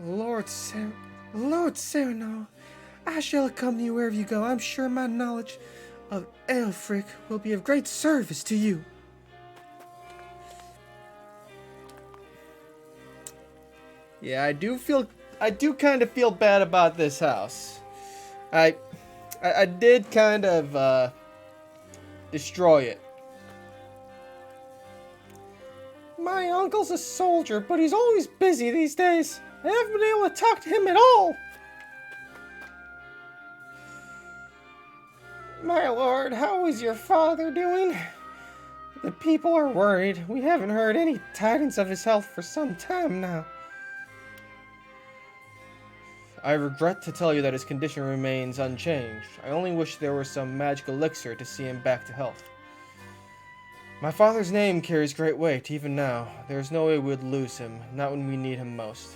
now. Lord Serenoa, I shall accompany you wherever you go. I'm sure my knowledge of Aelfric will be of great service to you. Yeah, I do kind of feel bad about this house. I did kind of destroy it. My uncle's a soldier, but he's always busy these days. I haven't been able to talk to him at all. My lord, how is your father doing? The people are worried. We haven't heard any tidings of his health for some time now. I regret to tell you that his condition remains unchanged. I only wish there were some magic elixir to see him back to health. My father's name carries great weight, even now. There's no way we'd lose him, not when we need him most.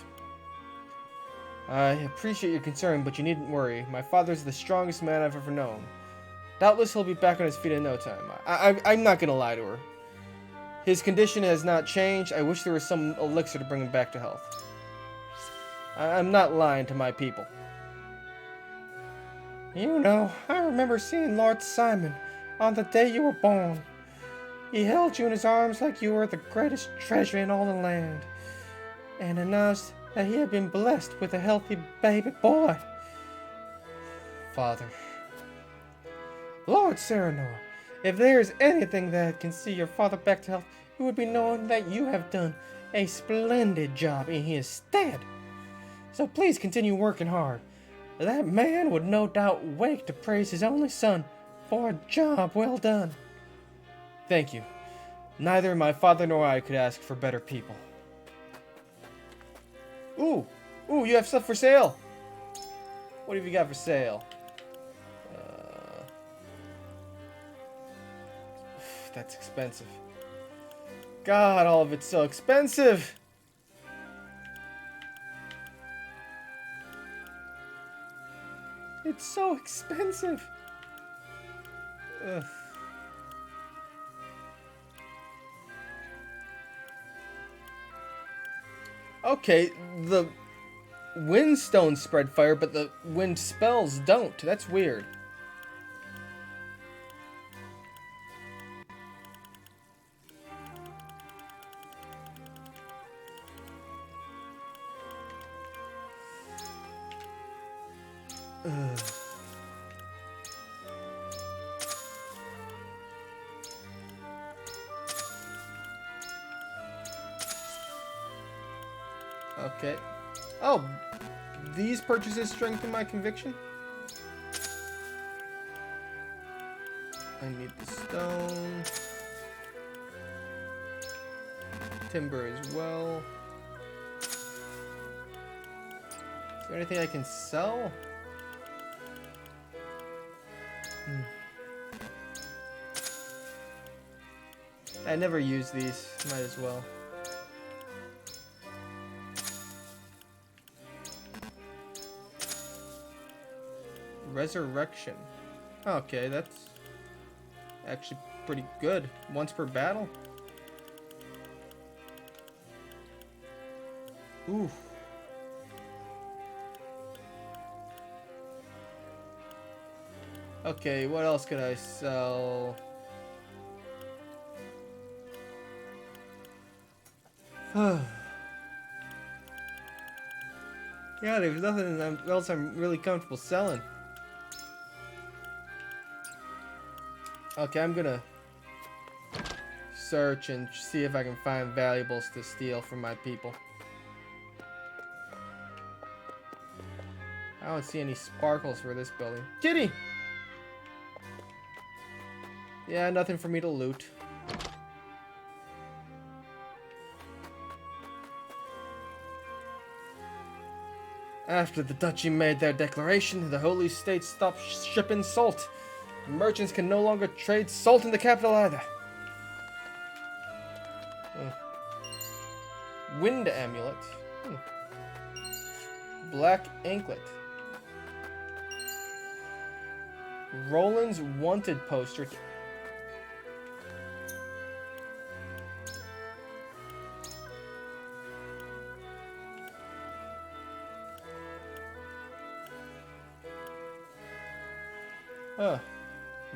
I appreciate your concern, but you needn't worry. My father's the strongest man I've ever known. Doubtless he'll be back on his feet in no time. I'm not gonna lie to her. His condition has not changed. I wish there was some elixir to bring him back to health. I'm not lying to my people. You know, I remember seeing Lord Simon on the day you were born. He held you in his arms like you were the greatest treasure in all the land, and announced that he had been blessed with a healthy baby boy. Father. Lord Serenoa, if there is anything that can see your father back to health, it would be knowing that you have done a splendid job in his stead. So please continue working hard. That man would no doubt wake to praise his only son for a job well done. Thank you. Neither my father nor I could ask for better people. Ooh, you have stuff for sale. What have you got for sale? That's expensive. God, all of it's so expensive. It's so expensive. Ugh. Okay, the wind stones spread fire, but the wind spells don't. That's weird. Ugh. Okay. Oh, these purchases strengthen my conviction? I need the stone. Timber as well. Is there anything I can sell? I never use these. Might as well. Resurrection. Okay, that's actually pretty good. Once per battle. Ooh. Okay, what else could I sell? Yeah, there's nothing else I'm really comfortable selling. Okay, I'm gonna search and see if I can find valuables to steal from my people. I don't see any sparkles for this building. Kitty! Yeah, nothing for me to loot. After the duchy made their declaration, the Holy State stopped shipping salt. Merchants can no longer trade salt in the capital either. Wind amulet. Black anklet. Roland's wanted poster.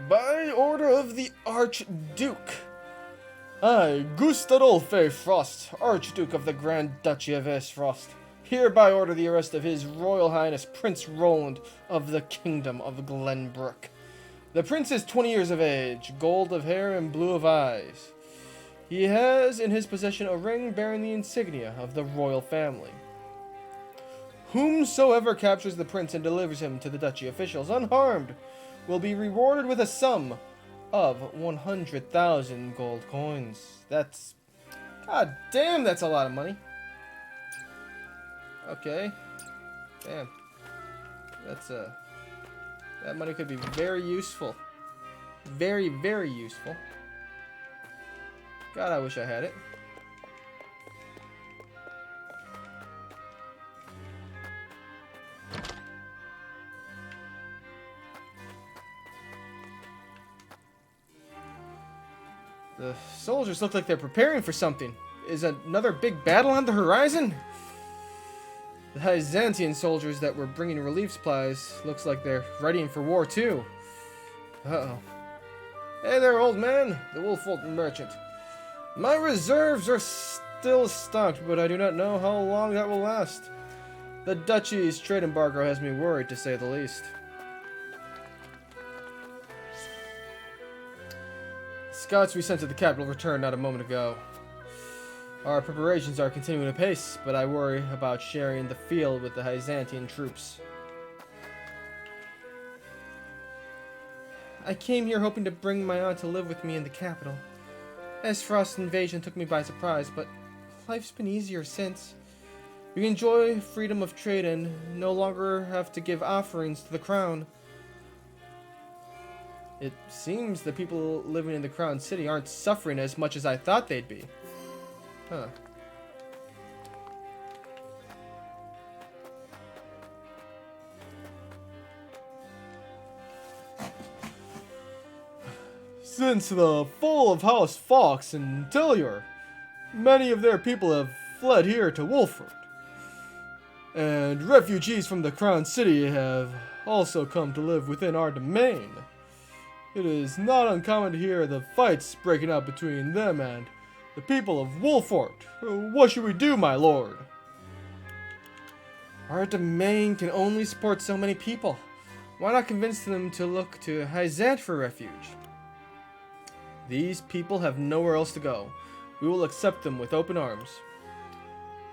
By order of the Archduke, I, Gustadolphe Frost, Archduke of the Grand Duchy of Aesfrost, hereby order the arrest of His Royal Highness Prince Roland of the Kingdom of Glenbrook. The prince is 20 years of age, gold of hair and blue of eyes. He has in his possession a ring bearing the insignia of the royal family. Whomsoever captures the prince and delivers him to the duchy officials unharmed will be rewarded with a sum of 100,000 gold coins. That's... God damn, that's a lot of money. Okay. Damn. That's that money could be very useful. Very, very useful. God, I wish I had it. The soldiers look like they're preparing for something. Is another big battle on the horizon? The Byzantine soldiers that were bringing relief supplies looks like they're readying for war too. Uh-oh. Hey there, old man, the Wolfholt merchant. My reserves are still stocked, but I do not know how long that will last. The duchy's trade embargo has me worried, to say the least. Scouts we sent to the capital returned not a moment ago. Our preparations are continuing apace, but I worry about sharing the field with the Byzantine troops. I came here hoping to bring my aunt to live with me in the capital. Aesfrost's invasion took me by surprise, but life's been easier since. We enjoy freedom of trade and no longer have to give offerings to the crown. It seems the people living in the Crown City aren't suffering as much as I thought they'd be. Huh. Since the fall of House Fox and Tellior, many of their people have fled here to Wolford. And refugees from the Crown City have also come to live within our domain. It is not uncommon to hear the fights breaking out between them and the people of Wolford. What should we do, my lord? Our domain can only support so many people. Why not convince them to look to Hyzant for refuge? These people have nowhere else to go. We will accept them with open arms.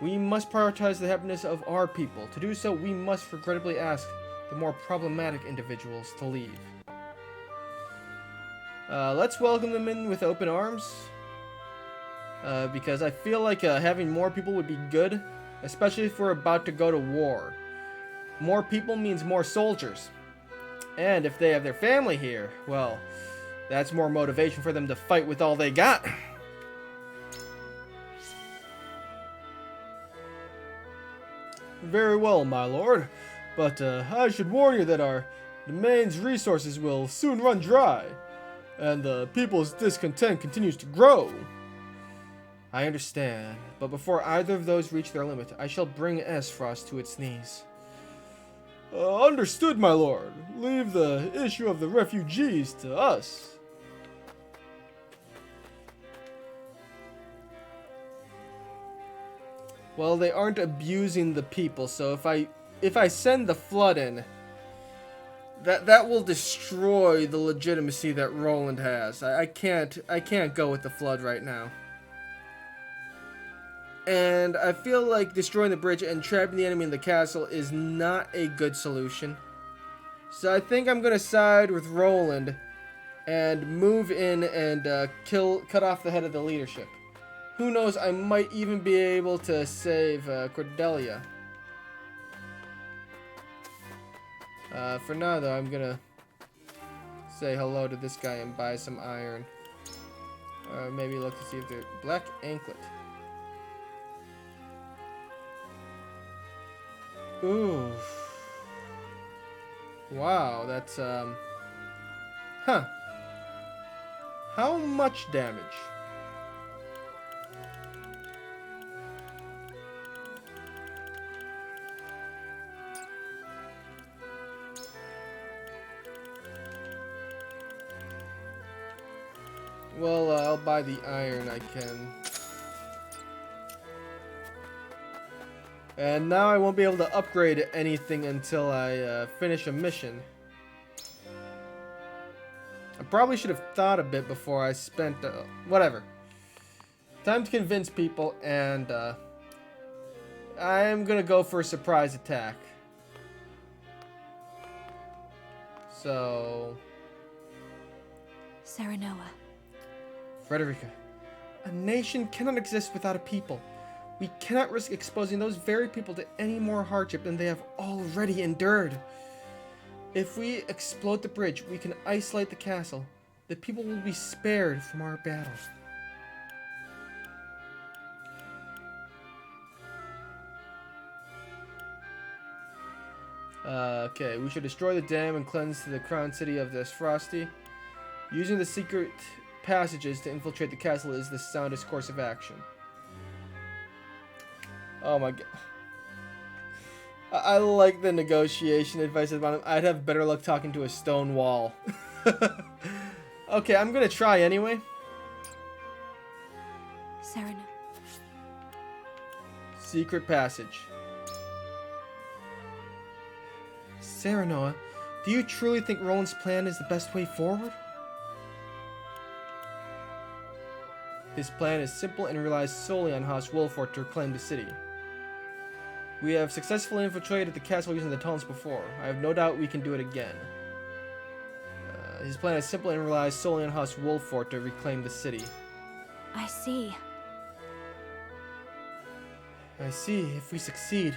We must prioritize the happiness of our people. To do so, we must regrettably ask the more problematic individuals to leave. Let's welcome them in with open arms. Because I feel like having more people would be good, especially if we're about to go to war. More people means more soldiers. And if they have their family here, well, that's more motivation for them to fight with all they got. Very well, my lord. But I should warn you that our The Maine's resources will soon run dry, and the people's discontent continues to grow. I understand, but before either of those reach their limit, I shall bring Aesfrost to its knees. Understood, my lord. Leave the issue of the refugees to us. Well, they aren't abusing the people, so if I send the flood in, that will destroy the legitimacy that Roland has. I can't go with the flood right now. And I feel like destroying the bridge and trapping the enemy in the castle is not a good solution. So I think I'm gonna side with Roland and move in and cut off the head of the leadership. Who knows, I might even be able to save Cordelia. For now, though, I'm gonna say hello to this guy and buy some iron. Maybe look to see if they're black anklet. Ooh. Wow, that's huh. How much damage? Well, I'll buy the iron I can. And now I won't be able to upgrade anything until I finish a mission. I probably should have thought a bit before I spent... whatever. Time to convince people, and I'm gonna go for a surprise attack. So... Serenoa. Frederica, a nation cannot exist without a people. We cannot risk exposing those very people to any more hardship than they have already endured. If we explode the bridge, we can isolate the castle. The people will be spared from our battle. Okay, we should destroy the dam and cleanse the crown city of the Frosty. Using the secret passages to infiltrate the castle is the soundest course of action. Oh my god. I like the negotiation advice at the bottom. I'd have better luck talking to a stone wall. Okay, I'm gonna try anyway. Serenoa. Secret passage. Serenoa, do you truly think Roland's plan is the best way forward? His plan is simple and relies solely on House Wolfort to reclaim the city. We have successfully infiltrated the castle using the tunnels before. I have no doubt we can do it again. His plan is simple and relies solely on House Wolfort to reclaim the city. I see. I see. If we succeed,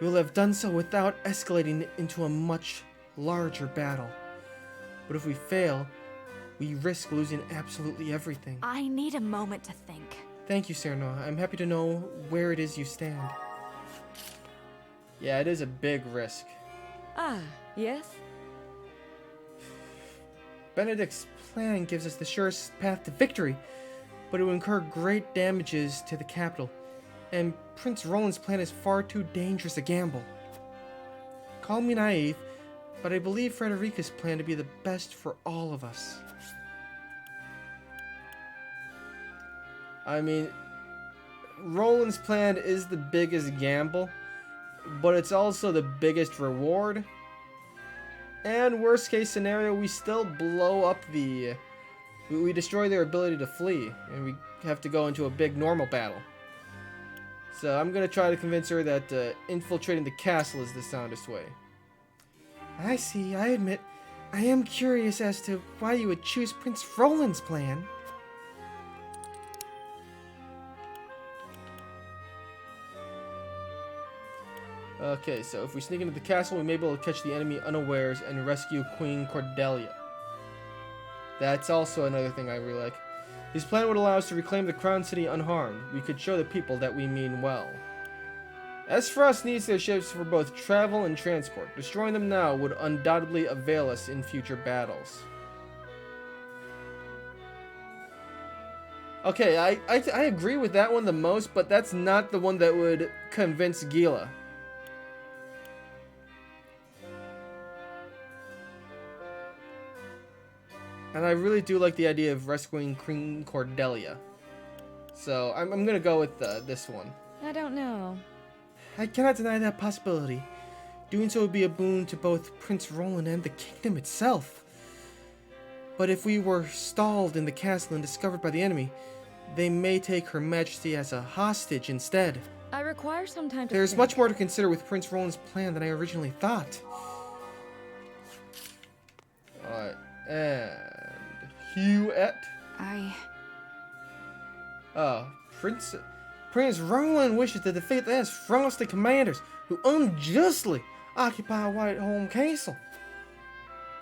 we will have done so without escalating into a much larger battle. But if we fail, we risk losing absolutely everything. I need a moment to think. Thank you, Serenoa. I'm happy to know where it is you stand. Yeah, it is a big risk. Ah, yes? Benedict's plan gives us the surest path to victory, but it will incur great damages to the capital, and Prince Roland's plan is far too dangerous a gamble. Call me naive, but I believe Frederica's plan to be the best for all of us. I mean, Roland's plan is the biggest gamble, but it's also the biggest reward. And worst case scenario, we still blow up the... We destroy their ability to flee, and we have to go into a big normal battle. So I'm going to try to convince her that infiltrating the castle is the soundest way. I see, I admit, I am curious as to why you would choose Prince Roland's plan. Okay, so if we sneak into the castle, we may be able to catch the enemy unawares and rescue Queen Cordelia. That's also another thing I really like. His plan would allow us to reclaim the crown city unharmed. We could show the people that we mean well. Esfrost needs their ships for both travel and transport. Destroying them now would undoubtedly avail us in future battles. Okay, I agree with that one the most, but that's not the one that would convince Gila. And I really do like the idea of rescuing Queen Cordelia. So I'm gonna go with this one. I don't know. I cannot deny that possibility. Doing so would be a boon to both Prince Roland and the kingdom itself. But if we were stalled in the castle and discovered by the enemy, they may take Her Majesty as a hostage instead. I require some time to There's think. much more to consider with Prince Roland's plan than I originally thought. Alright, and Hughette. Prince Roland wishes to defeat the Esfrosty commanders who unjustly occupy Whiteholm Castle.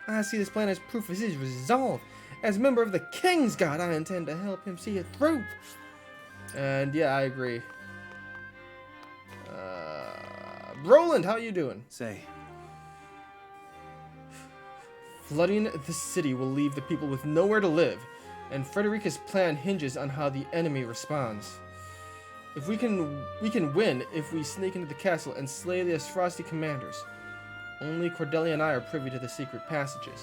I see this plan as proof of his resolve. As a member of the King's Guard, I intend to help him see it through. And yeah, I agree. Roland, how you doing? Say. Flooding the city will leave the people with nowhere to live, and Frederica's plan hinges on how the enemy responds. If we can win if we sneak into the castle and slay the Esfrosty commanders. Only Cordelia and I are privy to the secret passages.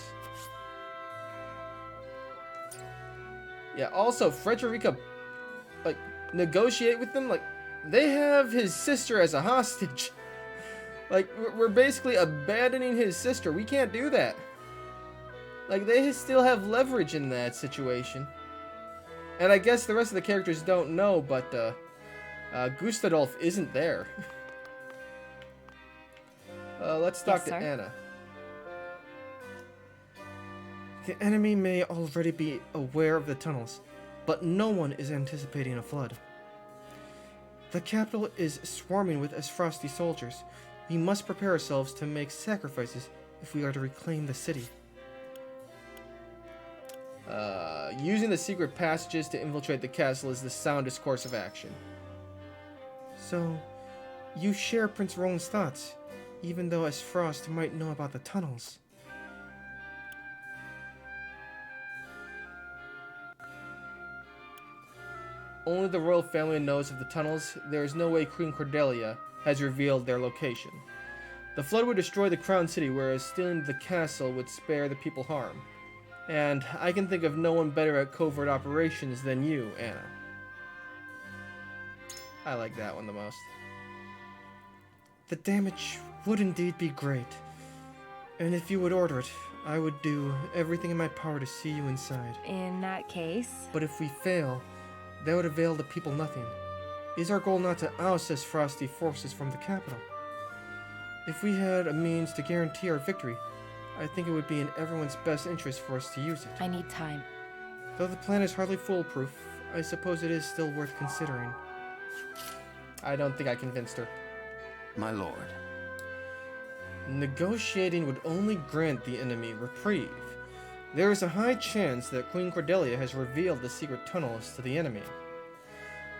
Yeah, also, Frederica, like, negotiate with them? Like, they have his sister as a hostage. Like, we're basically abandoning his sister. We can't do that. Like, they still have leverage in that situation. And I guess the rest of the characters don't know, but, Gustadolf isn't there. Let's talk to Anna. The enemy may already be aware of the tunnels, but no one is anticipating a flood. The capital is swarming with Esfrosty soldiers. We must prepare ourselves to make sacrifices if we are to reclaim the city. Using the secret passages to infiltrate the castle is the soundest course of action. So, you share Prince Roland's thoughts, even though Esfrost might know about the tunnels. Only the royal family knows of the tunnels. There is no way Queen Cordelia has revealed their location. The flood would destroy the crown city, whereas stealing the castle would spare the people harm. And I can think of no one better at covert operations than you, Anna. I like that one the most. The damage would indeed be great. And if you would order it, I would do everything in my power to see you inside. In that case... But if we fail, that would avail the people nothing. Is our goal not to oust Esfrosty forces from the capital? If we had a means to guarantee our victory, I think it would be in everyone's best interest for us to use it. I need time. Though the plan is hardly foolproof, I suppose it is still worth considering. I don't think I convinced her. My lord. Negotiating would only grant the enemy reprieve. There is a high chance that Queen Cordelia has revealed the secret tunnels to the enemy.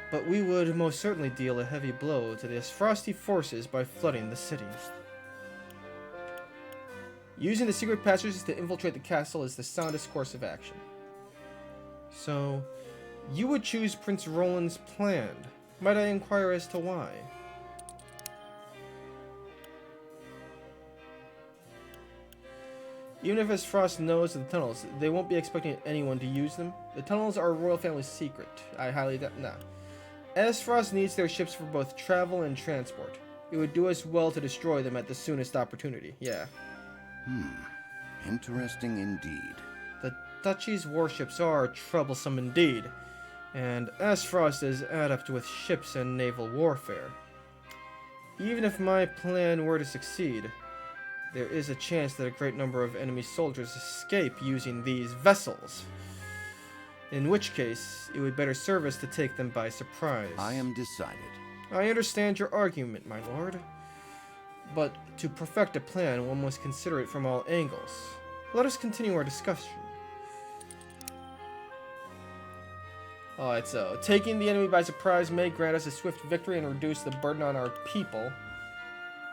But we would most certainly deal a heavy blow to the Esfrosty forces by flooding the city. Using the secret passages to infiltrate the castle is the soundest course of action. So, you would choose Prince Roland's plan. Might I inquire as to why? Even if Esfrost knows of the tunnels, they won't be expecting anyone to use them. The tunnels are a royal family secret. I highly doubt. Nah. Esfrost needs their ships for both travel and transport. It would do us well to destroy them at the soonest opportunity. Yeah. Interesting indeed. The Duchy's warships are troublesome indeed, and Esfrost is adept with ships and naval warfare. Even if my plan were to succeed, there is a chance that a great number of enemy soldiers escape using these vessels. In which case, it would better serve us to take them by surprise. I am decided. I understand your argument, my lord. But to perfect a plan, one must consider it from all angles. Let us continue our discussion. Alright, so taking the enemy by surprise may grant us a swift victory and reduce the burden on our people.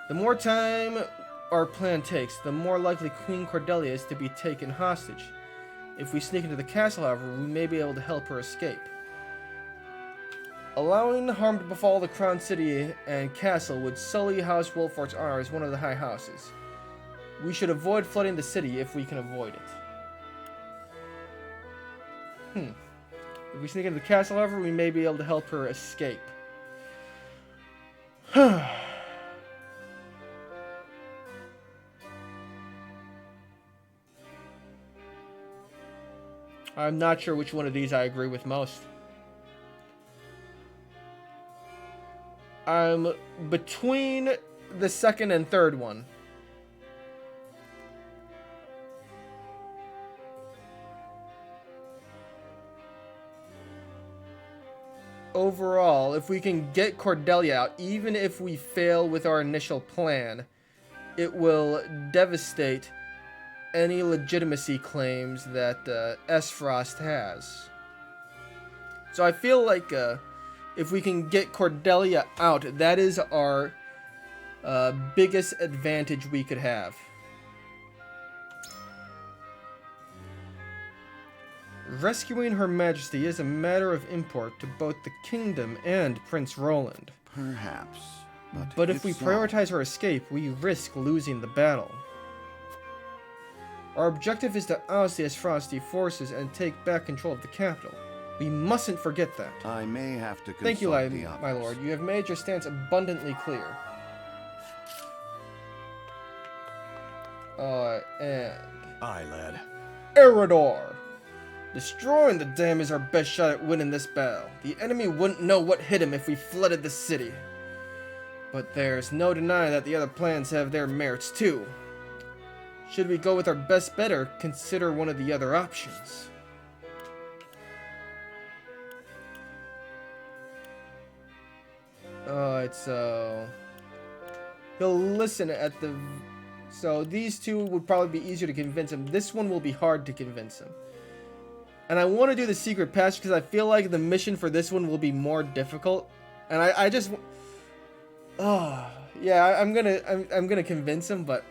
The more time our plan takes, the more likely Queen Cordelia is to be taken hostage. If we sneak into the castle, however, we may be able to help her escape. Allowing harm to befall the Crown City and Castle would sully House Wolfort's honor as one of the High Houses. We should avoid flooding the city if we can avoid it. If we sneak into the castle, however, we may be able to help her escape. I'm not sure which one of these I agree with most. I'm between the second and third one. Overall, if we can get Cordelia out, even if we fail with our initial plan, it will devastate any legitimacy claims that Esfrost has. So I feel like if we can get Cordelia out, that is our biggest advantage we could have. Rescuing Her Majesty is a matter of import to both the kingdom and Prince Roland. Perhaps. But if we prioritize her escape, we risk losing the battle. Our objective is to oust the Esfrosti forces and take back control of the capital. We mustn't forget that. I may have to consult Thank you, the my lord. You have made your stance abundantly clear. And... Aye, lad. Eredor! Destroying the dam is our best shot at winning this battle. The enemy wouldn't know what hit him if we flooded the city. But there's no denying that the other plans have their merits too. Should we go with our best bet or consider one of the other options? Alright, so... He'll listen at the... So these two would probably be easier to convince him. This one will be hard to convince him. And I want to do the secret passage because I feel like the mission for this one will be more difficult. And I just... Oh, yeah, I'm gonna convince him, but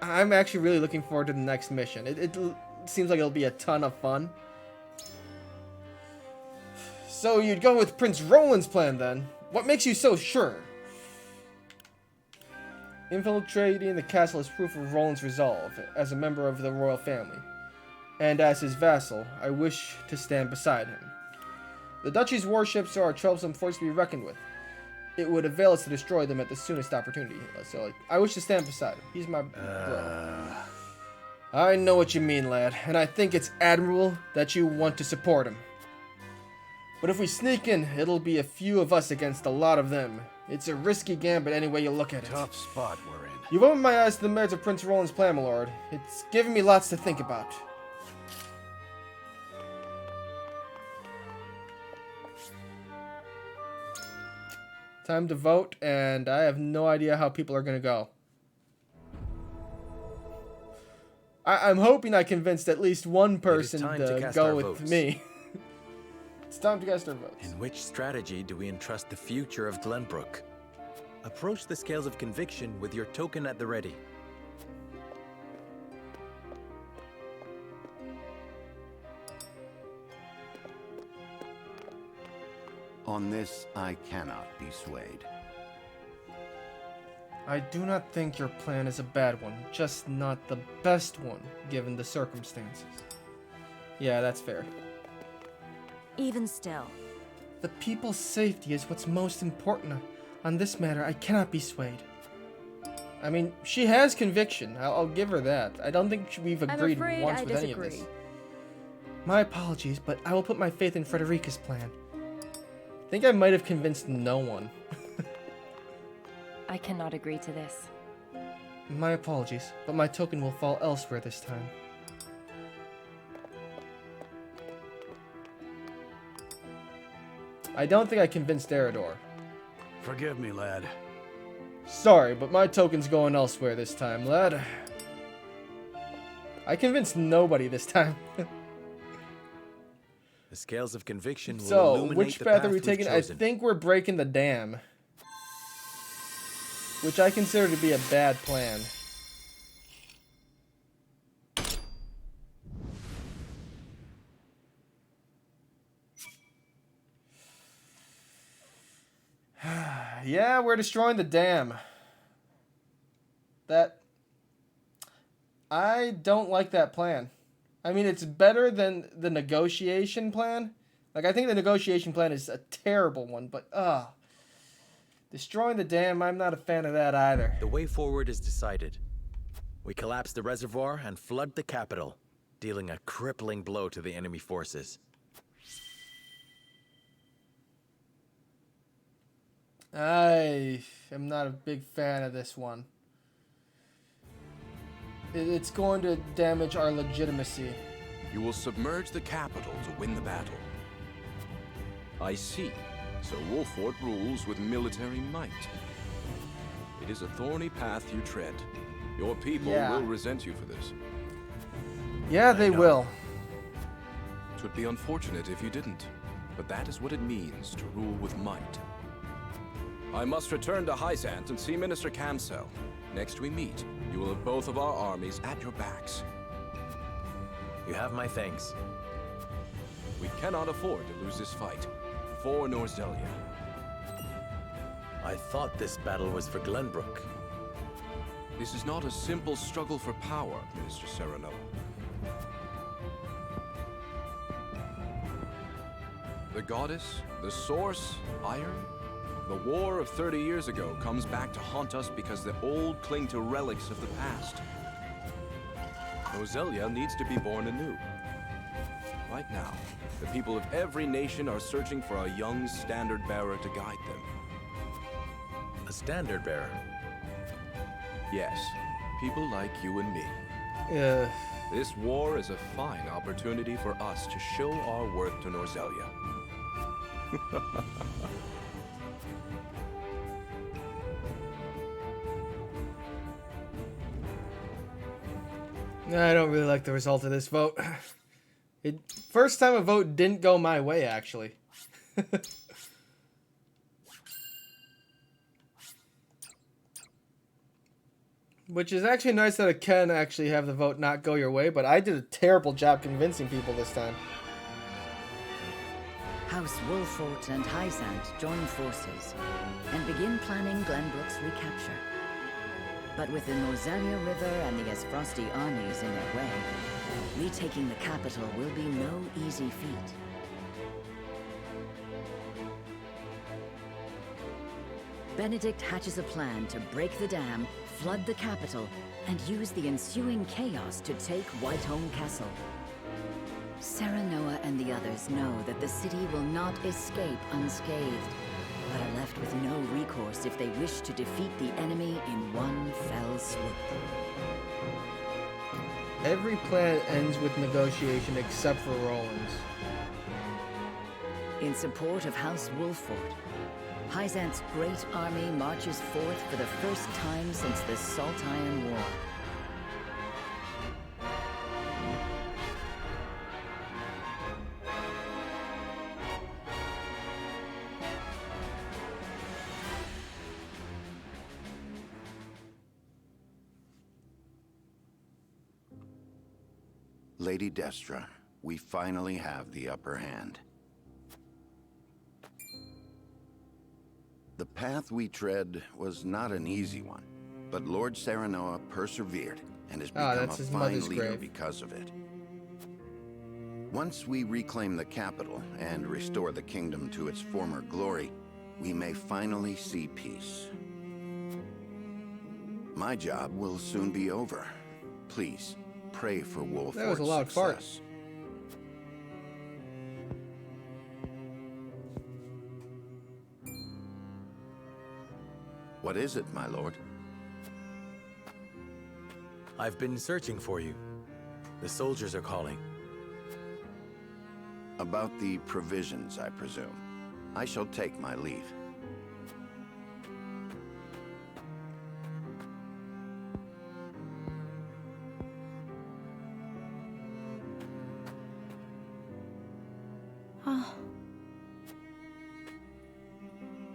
I'm actually really looking forward to the next mission. It seems like it'll be a ton of fun. So you'd go with Prince Roland's plan then? What makes you so sure? Infiltrating the castle is proof of Roland's resolve as a member of the royal family. And as his vassal, I wish to stand beside him. The duchy's warships are a troublesome force to be reckoned with. It would avail us to destroy them at the soonest opportunity. So, I wish to stand beside him. He's my bro. I know what you mean, lad, and I think it's admirable that you want to support him. But if we sneak in, it'll be a few of us against a lot of them. It's a risky gambit any way you look at it. Tough spot we're in. You've opened my eyes to the merits of Prince Roland's plan, my lord. It's given me lots to think about. Time to vote, and I have no idea how people are going to go. I'm hoping I convinced at least one person to go with me. It's time to cast our votes. In which strategy do we entrust the future of Glenbrook? Approach the scales of conviction with your token at the ready. On this, I cannot be swayed. I do not think your plan is a bad one, just not the best one, given the circumstances. Yeah, that's fair. Even still. The people's safety is what's most important. On this matter, I cannot be swayed. I mean, she has conviction. I'll give her that. I don't think we've agreed once with any of this. My apologies, but I will put my faith in Frederica's plan. I think I might have convinced no one. I cannot agree to this. My apologies, but my token will fall elsewhere this time. I don't think I convinced Eredor. Forgive me, lad. Sorry, but my token's going elsewhere this time, lad. I convinced nobody this time. The scales of conviction will So, illuminate which the path are we we've taking? I chosen. think we're breaking the dam. Which I consider to be a bad plan. Yeah, we're destroying the dam. I don't like that plan. I mean, it's better than the negotiation plan. Like, I think the negotiation plan is a terrible one, but, destroying the dam, I'm not a fan of that either. The way forward is decided. We collapse the reservoir and flood the capital, dealing a crippling blow to the enemy forces. I am not a big fan of this one. It's going to damage our legitimacy. You will submerge the capital to win the battle. I see. So Wolfort rules with military might. It is a thorny path you tread. Your people will resent you for this. Yeah, they will. It would be unfortunate if you didn't, but that is what it means to rule with might. I must return to Hyzant and see Minister Kamsel. Next we meet, you will have both of our armies at your backs. You have my thanks. We cannot afford to lose this fight. For Norzelia. I thought this battle was for Glenbrook. This is not a simple struggle for power, Minister Serenoa. The goddess, the source, iron? The war of 30 years ago comes back to haunt us because the old cling to relics of the past. Norzelia needs to be born anew. Right now, the people of every nation are searching for a young standard bearer to guide them. A standard bearer? Yes, people like you and me. This war is a fine opportunity for us to show our worth to Norzelia. I don't really like the result of this vote. First time a vote didn't go my way, actually. Which is actually nice that it can actually have the vote not go your way, but I did a terrible job convincing people this time. House Wolfort and Hyzant join forces and begin planning Glenbrook's recapture. But with the Norzelia River and the Esfrosti armies in their way, retaking the capital will be no easy feat. Benedict hatches a plan to break the dam, flood the capital, and use the ensuing chaos to take Whitehome Castle. Serenoa and the others know that the city will not escape unscathed, but are left with no recourse if they wish to defeat the enemy in one fell swoop. Every plan ends with negotiation except for Roland's. In support of House Wolfort, Hyzant's great army marches forth for the first time since the Salt Iron War. Lady Destra, we finally have the upper hand. The path we tread was not an easy one, but Lord Serenoa persevered and has become a fine leader because of it. Once we reclaim the capital and restore the kingdom to its former glory, we may finally see peace. My job will soon be over. Please, pray for Wolfort's That was a loud fart. success. What is it, my lord? I've been searching for you. The soldiers are calling. About the provisions, I presume. I shall take my leave.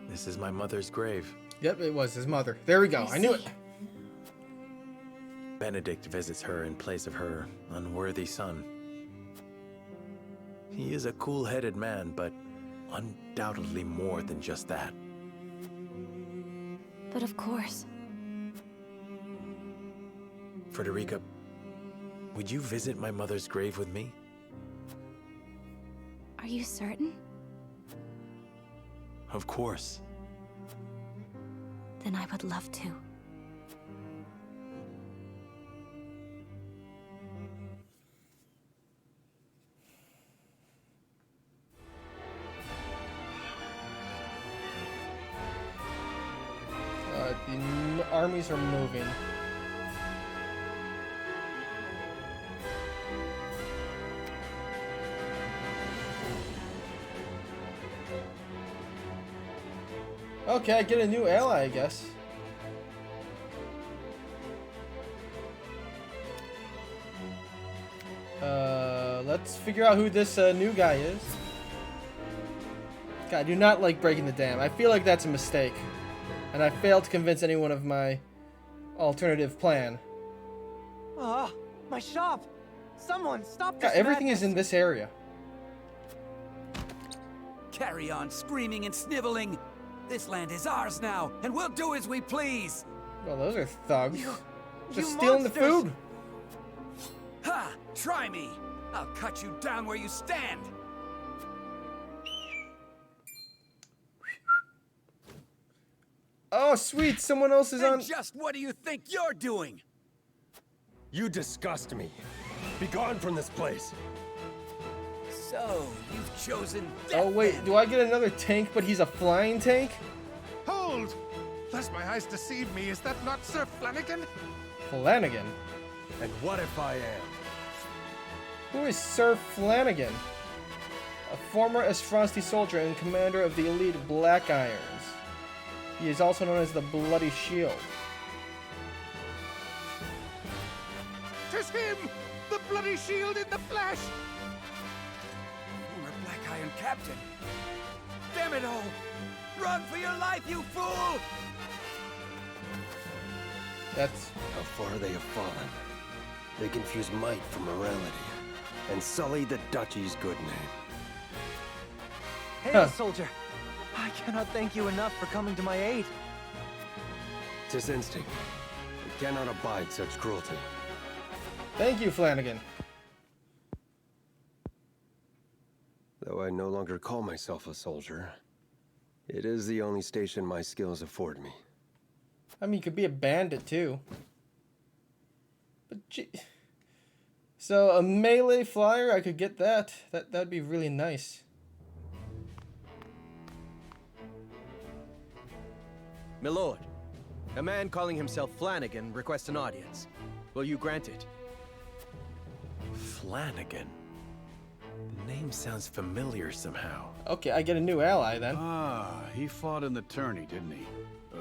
This is my mother's grave. Yep, it was his mother. There we go. I knew it. Benedict visits her in place of her unworthy son. He is a cool-headed man, but undoubtedly more than just that. But of course. Frederica, would you visit my mother's grave with me? Are you certain? Of course. Then I would love to. The armies are moving. Okay, I get a new ally, I guess. Let's figure out who this new guy is. God, I do not like breaking the dam. I feel like that's a mistake. And I failed to convince anyone of my alternative plan. Ah, my shop! Someone stop God, this everything madness. is in this area. Carry on screaming and sniveling. This land is ours now, and we'll do as we please. Well, those are thugs. You Just stealing the monsters. food. Ha! Try me. I'll cut you down where you stand. Oh, sweet. Someone else is And on. just what do you think you're doing? You disgust me. Be gone from this place. So, you've chosen death. Oh, wait. Do I get another tank, but he's a flying tank? Hold! Lest my eyes deceive me, is that not Sir Flanagan? Flanagan? And what if I am? Who is Sir Flanagan? A former Esfrosti soldier and commander of the elite Black Irons. He is also known as the Bloody Shield. 'Tis him! The bloody shield in the flesh! Former Black Iron Captain. Damn it all! Run for your life, you fool! That's how far they have fallen. They confuse might for morality, and sully the duchy's good name. Hail, soldier! I cannot thank you enough for coming to my aid. 'Tis instinct. We cannot abide such cruelty. Thank you, Flanagan. Though I no longer call myself a soldier, it is the only station my skills afford me. I mean, you could be a bandit, too. But gee. So, a melee flyer, I could get that. That'd be really nice. Milord, a man calling himself Flanagan requests an audience. Will you grant it? Flanagan? The name sounds familiar somehow. Okay, I get a new ally then. Ah, he fought in the tourney, didn't he?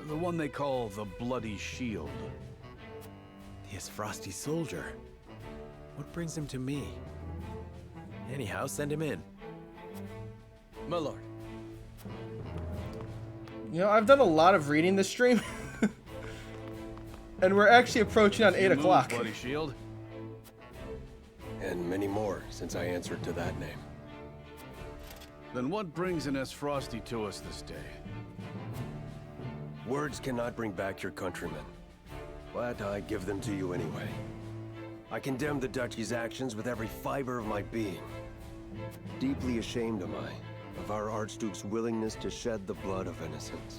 The one they call the Bloody Shield. He is Frosty Soldier. What brings him to me? Anyhow, send him in. My lord. You know, I've done a lot of reading this stream. And we're actually approaching on 8 o'clock. Bloody Shield. And many more since I answered to that name. Then what brings an Esfrosti to us this day? Words cannot bring back your countrymen, but I give them to you anyway. I condemn the Duchy's actions with every fiber of my being. Deeply ashamed am I of our Archduke's willingness to shed the blood of innocents.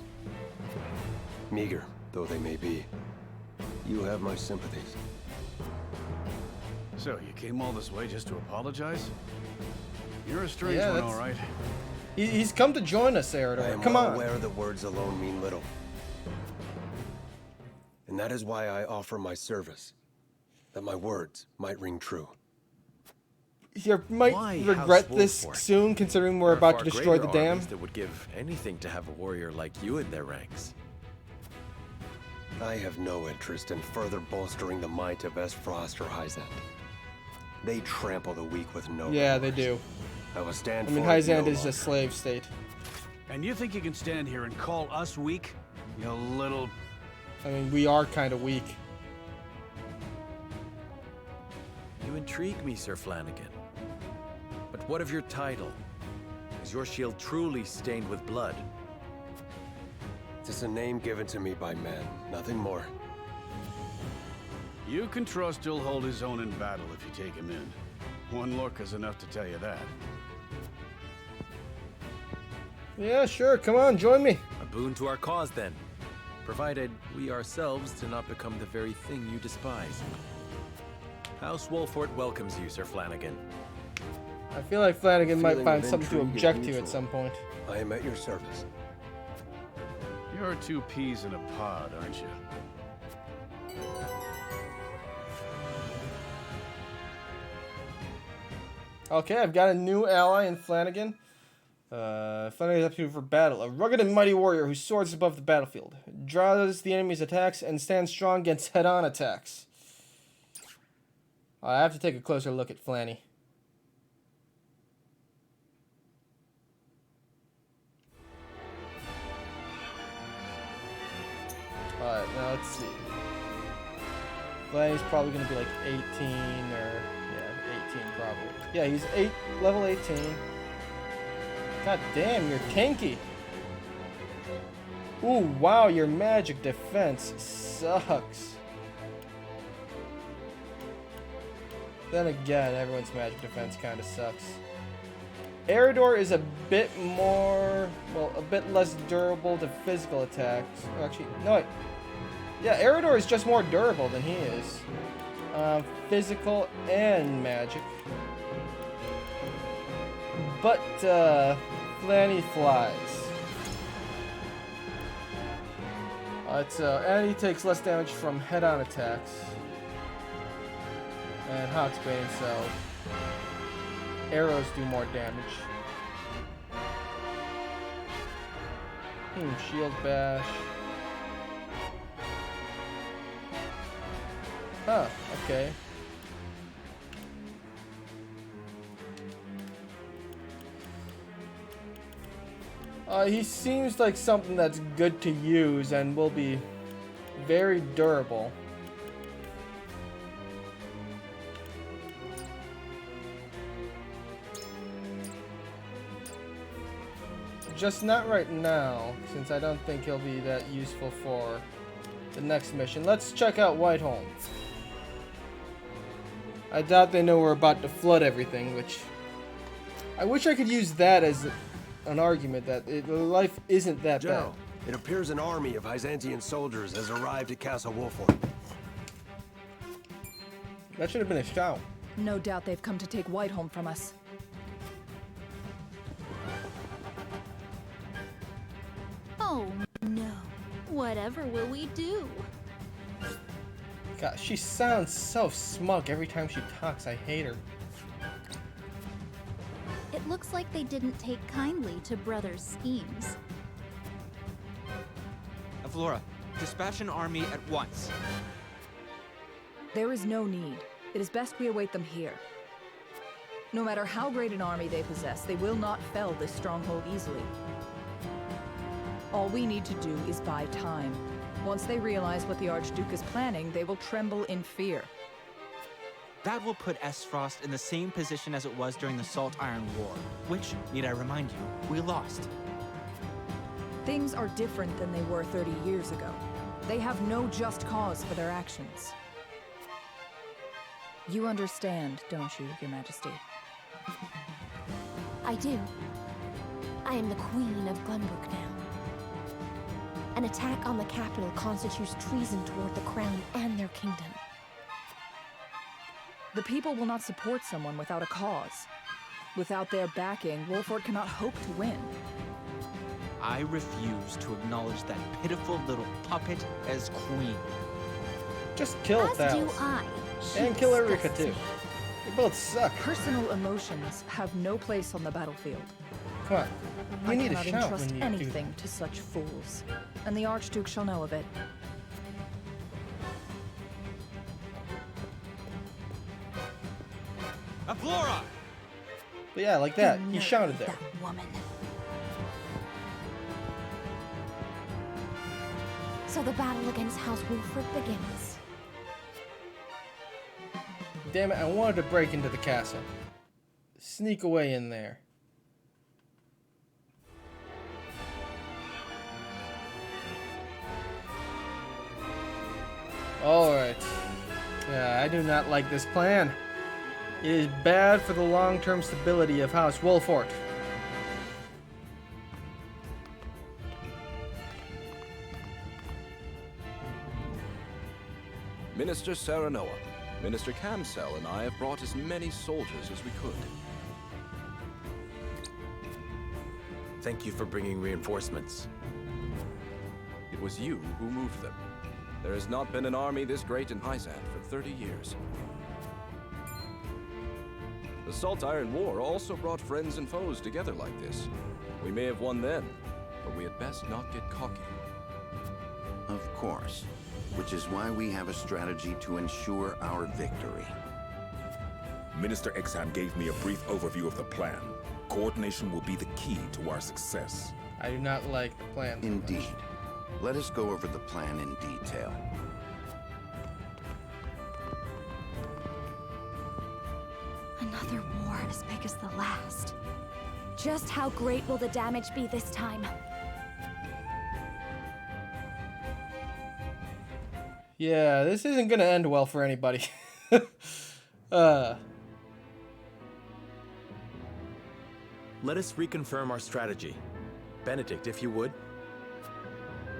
Meager though they may be, you have my sympathies. So, you came all this way just to apologize? You're a strange Yeah, one, that's- all right. He's come to join us, I Eridor. am Come well on. aware that words alone mean little. And that is why I offer my service, that my words might ring true. You might Why regret House this Wolford? soon, considering we're There are about far to destroy the greater dam. armies that would give anything to have a warrior like you in their ranks. I have no interest in further bolstering the might of Esfrost or Hyzant. They trample the weak with no Yeah, they remorse. do. I will stand I mean, for it no Hyzant is longer. a slave state. And you think you can stand here and call us weak? You little... I mean, we are kind of weak. You intrigue me, Sir Flanagan. But what of your title? Is your shield truly stained with blood? It's a name given to me by men, nothing more. You can trust he'll hold his own in battle if you take him in. One look is enough to tell you that. Yeah, sure. Come on, join me. A boon to our cause, then. Provided we ourselves do not become the very thing you despise. House Wolford welcomes you, Sir Flanagan. I feel like Flanagan might Feeling find of something to intrigue is object to mutual. at some point. I am at your service. You're two peas in a pod, aren't you? Okay, I've got a new ally in Flanagan. Flanagan is up to for battle. A rugged and mighty warrior who soars above the battlefield. Draws the enemy's attacks and stands strong against head-on attacks. I have to take a closer look at Flanny. Alright, now let's see. Flanny's probably going to be like 18 or... yeah, 18 probably. Yeah, he's level 18. God damn, you're tanky. Ooh, wow, your magic defense sucks. Then again, everyone's magic defense kind of sucks. Eridor is a bit more, well, a bit less durable to physical attacks. Oh, actually, no, wait. Yeah, Eridor is just more durable than he is. Physical and magic. But, Flanny flies. And he takes less damage from head-on attacks. And Hawksbane, so arrows do more damage. Shield bash. Huh, okay. He seems like something that's good to use and will be very durable. Just not right now, since I don't think he'll be that useful for the next mission. Let's check out Whiteholm. I doubt they know we're about to flood everything, which... I wish I could use that as an argument that life isn't that General, bad. it appears an army of Byzantian soldiers has arrived at Castle Wolford. That should have been a shout. No doubt they've come to take Whiteholm from us. Oh, no. Whatever will we do? God, she sounds so smug every time she talks. I hate her. It looks like they didn't take kindly to Brother's schemes. Avlora, dispatch an army at once. There is no need. It is best we await them here. No matter how great an army they possess, they will not fell this stronghold easily. All we need to do is buy time. Once they realize what the Archduke is planning, they will tremble in fear. That will put Esfrost in the same position as it was during the Salt Iron War, which, need I remind you, we lost. Things are different than they were 30 years ago. They have no just cause for their actions. You understand, don't you, Your Majesty? I do. I am the Queen of Glenbrook now. An attack on the capital constitutes treason toward the crown and their kingdom. The people will not support someone without a cause. Without their backing, Wolford cannot hope to win. I refuse to acknowledge that pitiful little puppet as queen. Just kill As do Thalos. I. And kill Erika too. They both suck. Personal emotions have no place on the battlefield. Come on. You I need to cannot shout entrust when you anything to such fools, and the Archduke shall know of it. Avlora! But yeah, like that. You shouted there. That woman. So the battle against House Wolford begins. Damn it, I wanted to break into the castle. Sneak away in there. Alright. I do not like this plan. It is bad for the long-term stability of House Wolford. Minister Serenoa, Minister Kamsel and I have brought as many soldiers as we could. Thank you for bringing reinforcements. It was you who moved them. There has not been an army this great in Hyzant for 30 years. The Salt Iron War also brought friends and foes together like this. We may have won then, but we had best not get cocky. Of course. Which is why we have a strategy to ensure our victory. Minister Exham gave me a brief overview of the plan. Coordination will be the key to our success. I do not like the plan. Indeed. Let us go over the plan in detail. Another war as big as the last. Just how great will the damage be this time? Yeah, this isn't gonna end well for anybody. Let us reconfirm our strategy. Benedict, if you would.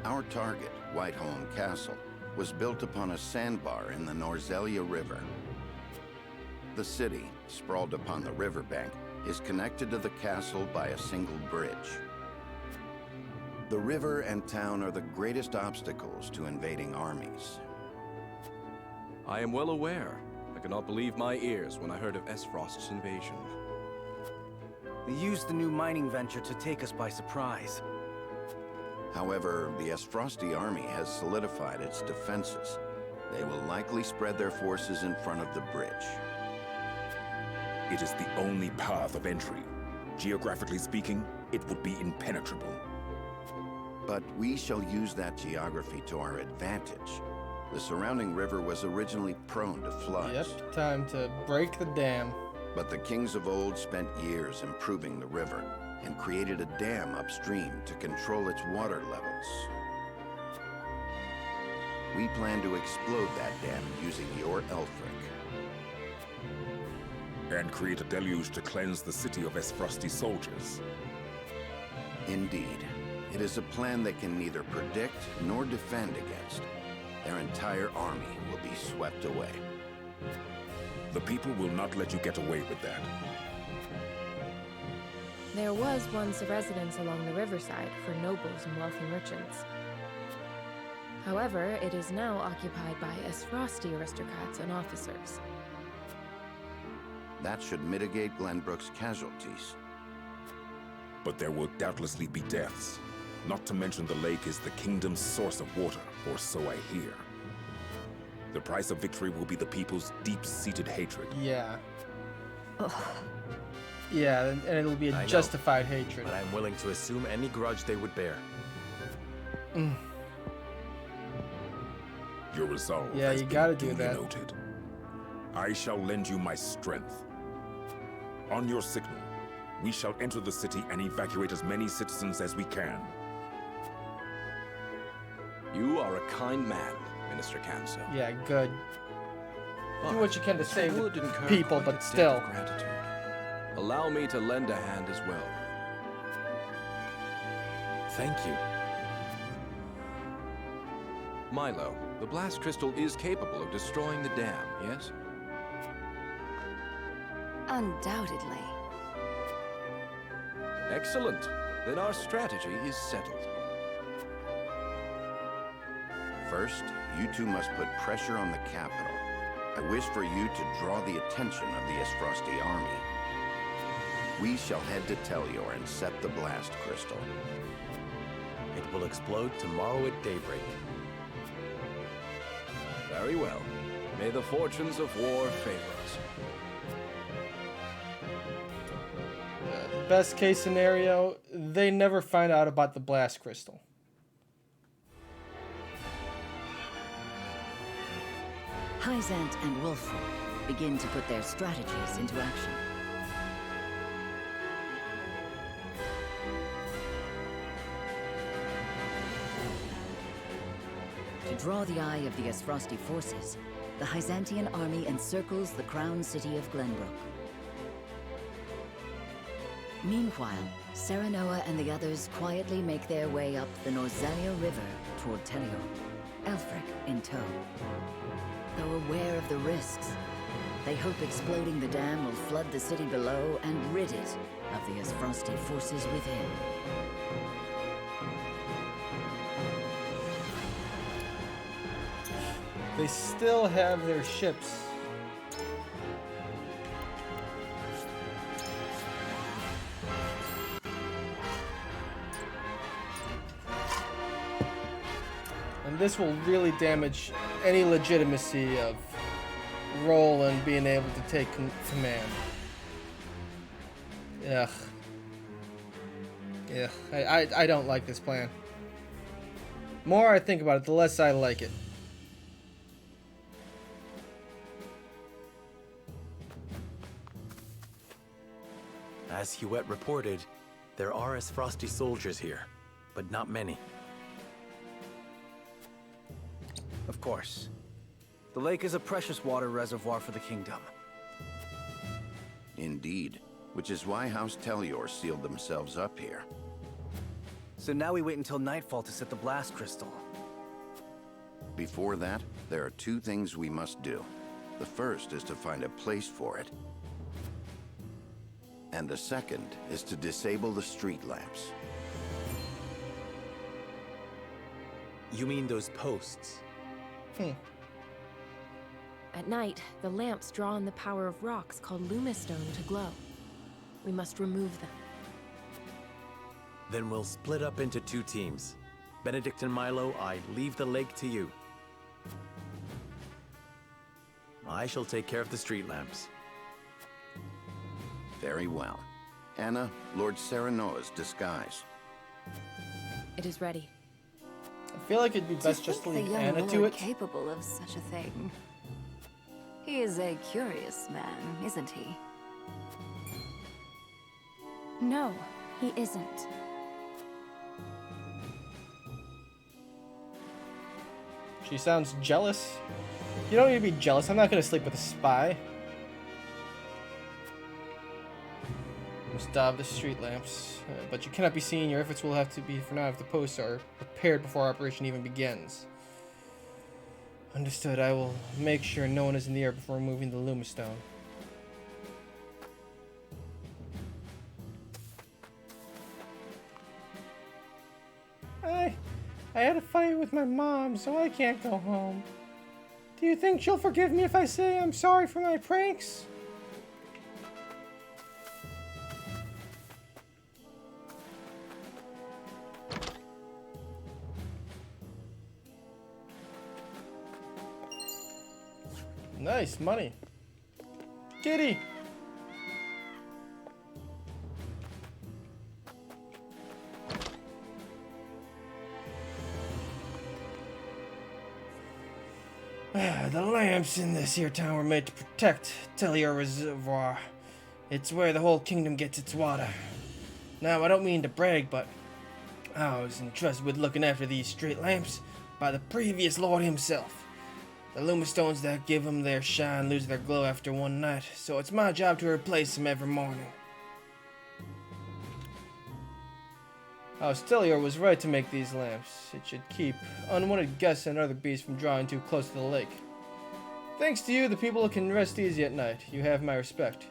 Our target, Whiteholm Castle, was built upon a sandbar in the Norzelia River. The city, sprawled upon the riverbank, is connected to the castle by a single bridge. The river and town are the greatest obstacles to invading armies. I am well aware. I could not believe my ears when I heard of Esfrost's invasion. They used the new mining venture to take us by surprise. However, the Esfrosti army has solidified its defenses. They will likely spread their forces in front of the bridge. It is the only path of entry. Geographically speaking, it would be impenetrable. But we shall use that geography to our advantage. The surrounding river was originally prone to floods. Yep, time to break the dam. But the kings of old spent years improving the river and created a dam upstream to control its water levels. We plan to explode that dam using your Elfric. And create a deluge to cleanse the city of Esfrosti soldiers. Indeed. It is a plan they can neither predict nor defend against. Their entire army will be swept away. The people will not let you get away with that. There was once a residence along the riverside for nobles and wealthy merchants. However, it is now occupied by Esfrosti aristocrats and officers. That should mitigate Glenbrook's casualties. But there will doubtlessly be deaths. Not to mention the lake is the kingdom's source of water, or so I hear. The price of victory will be the people's deep-seated hatred. Yeah. Ugh. Yeah, and it'll be a justified hatred. But I'm willing to assume any grudge they would bear. Your resolve yeah, has you been gotta do duly that. noted. I shall lend you my strength. On your signal, we shall enter the city and evacuate as many citizens as we can. You are a kind man, Minister Kamsel. Yeah, good. Do what you can to save would the incur people, quite a but debt still. of gratitude. Allow me to lend a hand as well. Thank you. Milo, the blast crystal is capable of destroying the dam, yes? Undoubtedly. Excellent. Then our strategy is settled. First, you two must put pressure on the capital. I wish for you to draw the attention of the Esfrosti army. We shall head to Telior and set the blast crystal. It will explode tomorrow at daybreak. Very well. May the fortunes of war favor us. Best case scenario, they never find out about the blast crystal. Hyzant and Wolfram begin to put their strategies into action. To draw the eye of the Esfrosti forces, the Hyzantian army encircles the crown city of Glenbrook. Meanwhile, Serenoa and the others quietly make their way up the Norzelia River toward Telior, Elfric in tow. Though aware of the risks, they hope exploding the dam will flood the city below and rid it of the Esfrosti forces within. They still have their ships. And this will really damage any legitimacy of Roland being able to take command. Ugh. Yeah, I don't like this plan. The more I think about it, the less I like it. As Huet reported, there are Esfrosti soldiers here, but not many. Of course. The lake is a precious water reservoir for the kingdom. Indeed, which is why House Telior sealed themselves up here. So now we wait until nightfall to set the blast crystal. Before that, there are two things we must do. The first is to find a place for it. And the second is to disable the street lamps. You mean those posts? At night, the lamps draw on the power of rocks called lumistone to glow. We must remove them. Then we'll split up into two teams. Benedict and Milo, I leave the lake to you. I shall take care of the street lamps. Very well. Anna, Lord Serenoa's disguise. It is ready. I feel like it'd be best just to leave Anna to it. Capable of such a thing. He is a curious man, isn't he? No, he isn't. She sounds jealous. You don't need to be jealous. I'm not gonna sleep with a spy. Stop the street lamps, but you cannot be seen. Your efforts will have to be for now if the posts are prepared before operation even begins. Understood. I will make sure no one is in the air before removing the lumistone. I had a fight with my mom, so I can't go home. Do you think she'll forgive me if I say I'm sorry for my pranks? Nice money. Kitty. The lamps in this here town were made to protect Telior Reservoir. It's where the whole kingdom gets its water. Now, I don't mean to brag, but I was entrusted with looking after these street lamps by the previous lord himself. The lumistones that give them their shine lose their glow after one night, so it's my job to replace them every morning. House Telior was right to make these lamps. It should keep unwanted guests and other beasts from drawing too close to the lake. Thanks to you, the people can rest easy at night. You have my respect.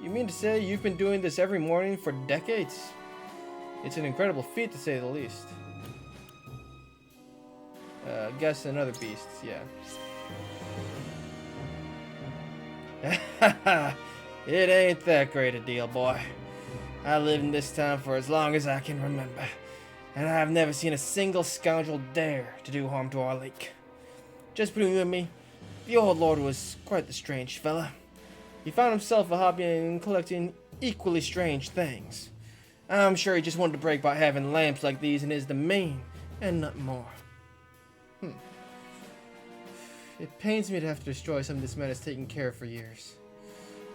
You mean to say you've been doing this every morning for decades? It's an incredible feat, to say the least. Guests and other beasts, yeah. It ain't that great a deal, boy. I lived in this town for as long as I can remember, and I've never seen a single scoundrel dare to do harm to our lake. Just between you and me, the old lord was quite the strange fella. He found himself a hobby in collecting equally strange things. I'm sure he just wanted to brag about having lamps like these in his domain, and nothing more. It pains me to have to destroy something this man has taken care of for years.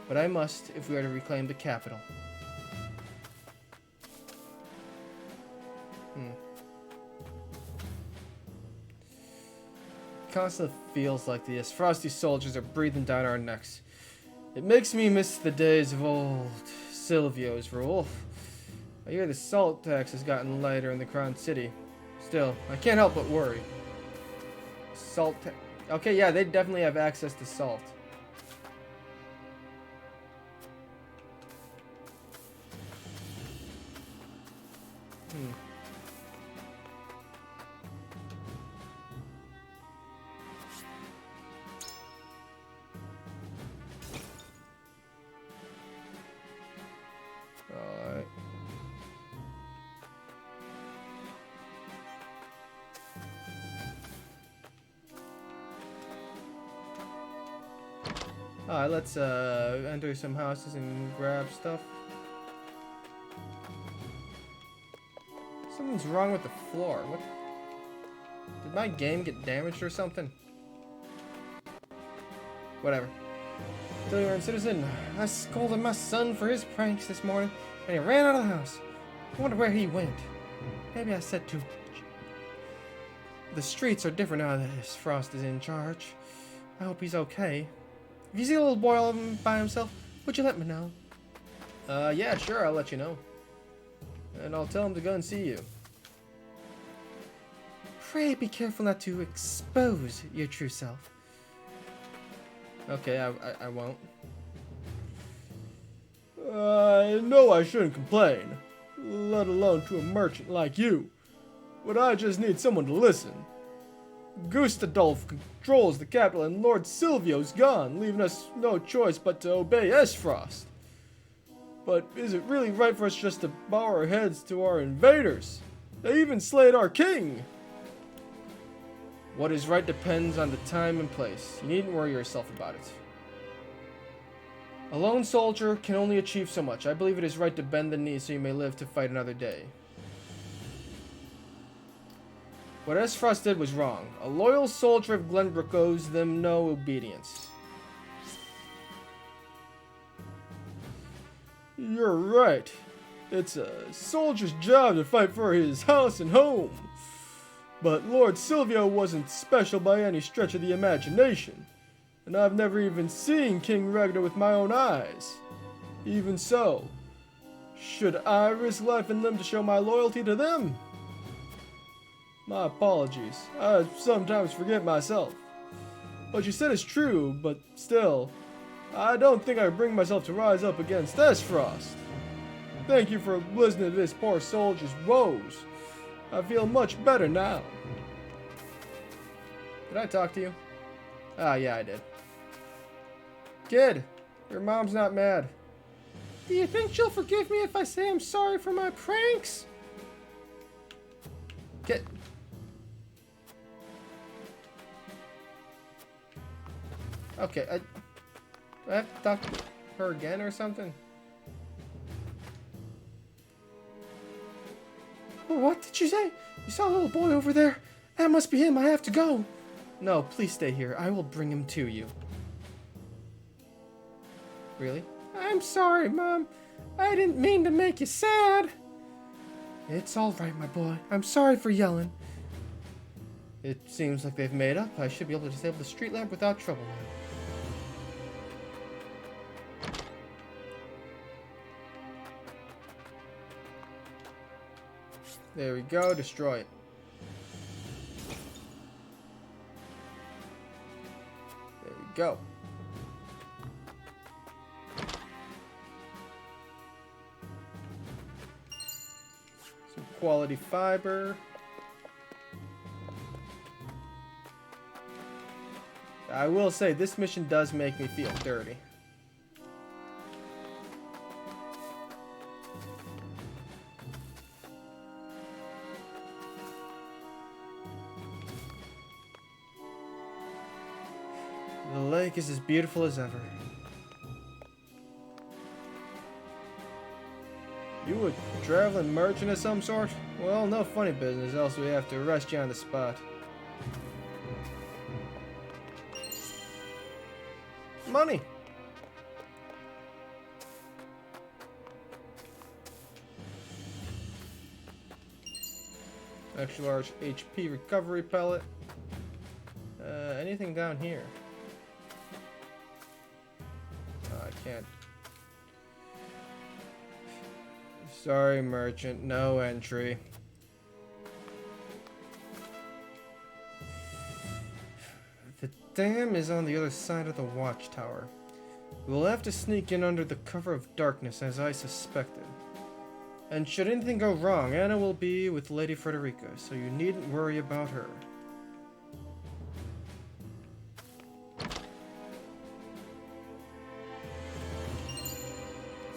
But I must if we are to reclaim the capital. Constantly feels like the frosty soldiers are breathing down our necks. It makes me miss the days of old Silvio's rule. I hear the salt tax has gotten lighter in the Crown City. Still, I can't help but worry. Salt tax. Okay, yeah, they definitely have access to salt. Alright. Alright, let's enter some houses and grab stuff. Something's wrong with the floor. What? Did my game get damaged or something? Whatever. Delaware citizen, I scolded my son for his pranks this morning, and he ran out of the house. I wonder where he went. Maybe I said too much. The streets are different now that Frost is in charge. I hope he's okay. If you see a little boy all by himself, would you let me know? Yeah, sure, I'll let you know. And I'll tell him to go and see you. Pray be careful not to expose your true self. Okay, I won't. I know I shouldn't complain, let alone to a merchant like you. But I just need someone to listen. Gustadolf controls the capital and Lord Silvio's gone, leaving us no choice but to obey Esfrost. But is it really right for us just to bow our heads to our invaders? They even slayed our king! What is right depends on the time and place. You needn't worry yourself about it. A lone soldier can only achieve so much. I believe it is right to bend the knee so you may live to fight another day. What Esfrost did was wrong. A loyal soldier of Glenbrook owes them no obedience. You're right. It's a soldier's job to fight for his house and home. But Lord Silvio wasn't special by any stretch of the imagination. And I've never even seen King Ragnar with my own eyes. Even so, should I risk life and limb to show my loyalty to them? My apologies. I sometimes forget myself. What you said is true, but still, I don't think I bring myself to rise up against Esfrost. Thank you for listening to this poor soldier's woes. I feel much better now. Did I talk to you? Ah, yeah, I did. Kid, your mom's not mad. Do you think she'll forgive me if I say I'm sorry for my pranks? Kid. Okay, do I have to talk to her again or something? What did you say? You saw a little boy over there? That must be him. I have to go. No, please stay here. I will bring him to you. Really? I'm sorry, Mom. I didn't mean to make you sad. It's all right, my boy. I'm sorry for yelling. It seems like they've made up. I should be able to disable the street lamp without trouble now. There we go, destroy it. There we go. Some quality fiber. I will say, this mission does make me feel dirty. The lake is as beautiful as ever. You a traveling merchant of some sort? Well, no funny business, else we have to arrest you on the spot. Money. Extra large HP recovery pellet. Anything down here? I can't. Sorry, merchant. No entry. The dam is on the other side of the watchtower. We'll have to sneak in under the cover of darkness, as I suspected. And should anything go wrong, Anna will be with Lady Frederica, so you needn't worry about her.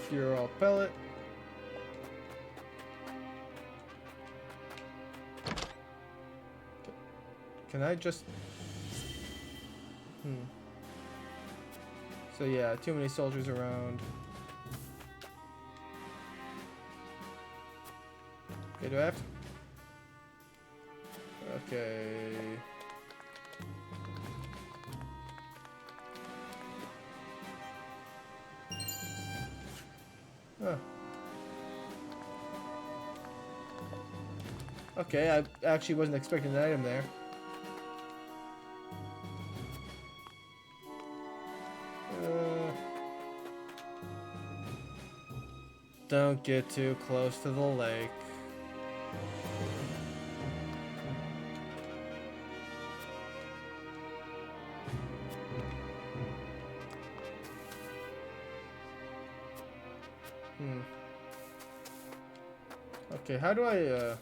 Fuel pellet. Can I just... So yeah, too many soldiers around. Okay, do I have to... Okay... Huh. Okay, I actually wasn't expecting an item there. Don't get too close to the lake. Okay, how do I,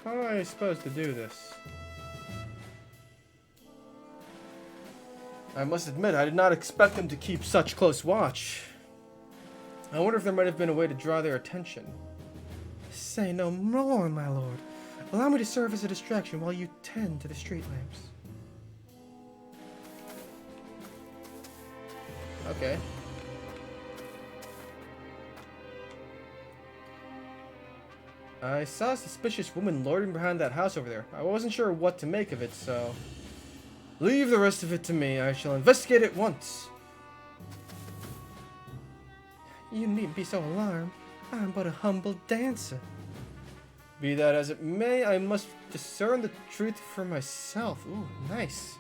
how am I supposed to do this? I must admit, I did not expect them to keep such close watch. I wonder if there might have been a way to draw their attention. Say no more, my lord. Allow me to serve as a distraction while you tend to the street lamps. Okay. I saw a suspicious woman loitering behind that house over there. I wasn't sure what to make of it, so... Leave the rest of it to me. I shall investigate at once. You needn't be so alarmed. I'm but a humble dancer. Be that as it may, I must discern the truth for myself. Ooh, nice.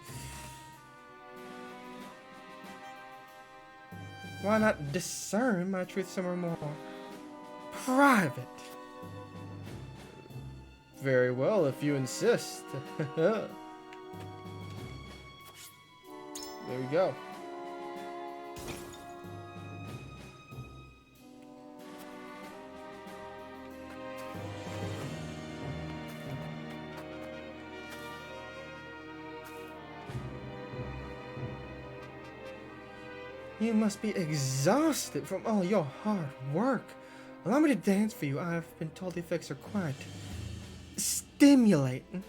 Why not discern my truth somewhere more private? Very well, if you insist. There we go. You must be exhausted from all your hard work. Allow me to dance for you. I've been told the effects are quite stimulating.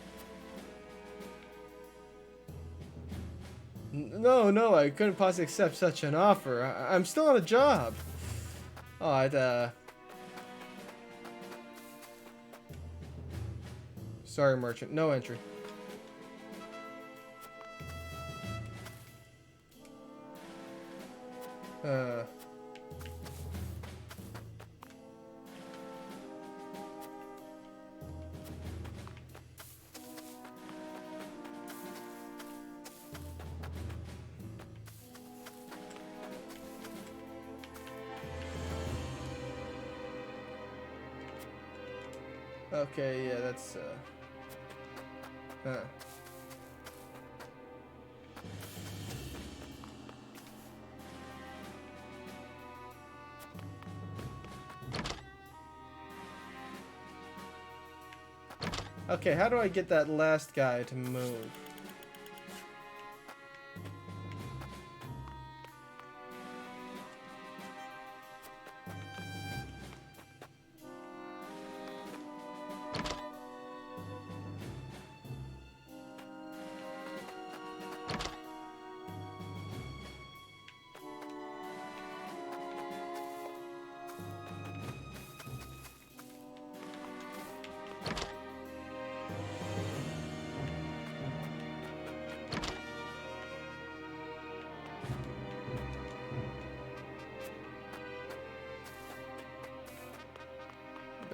No, I couldn't possibly accept such an offer. I'm still on a job. Oh, Sorry, merchant. No entry. Okay, yeah, that's, Okay, how do I get that last guy to move?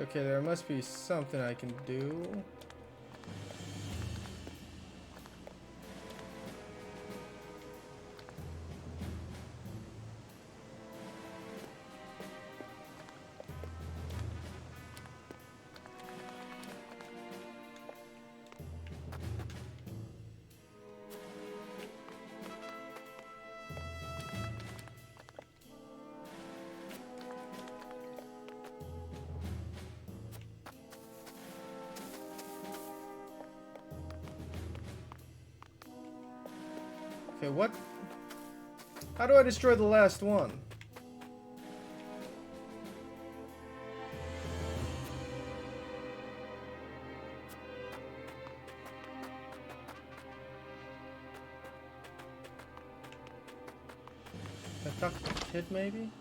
Okay, there must be something I can do. Okay, what? How do I destroy the last one? I talk to the kid, maybe?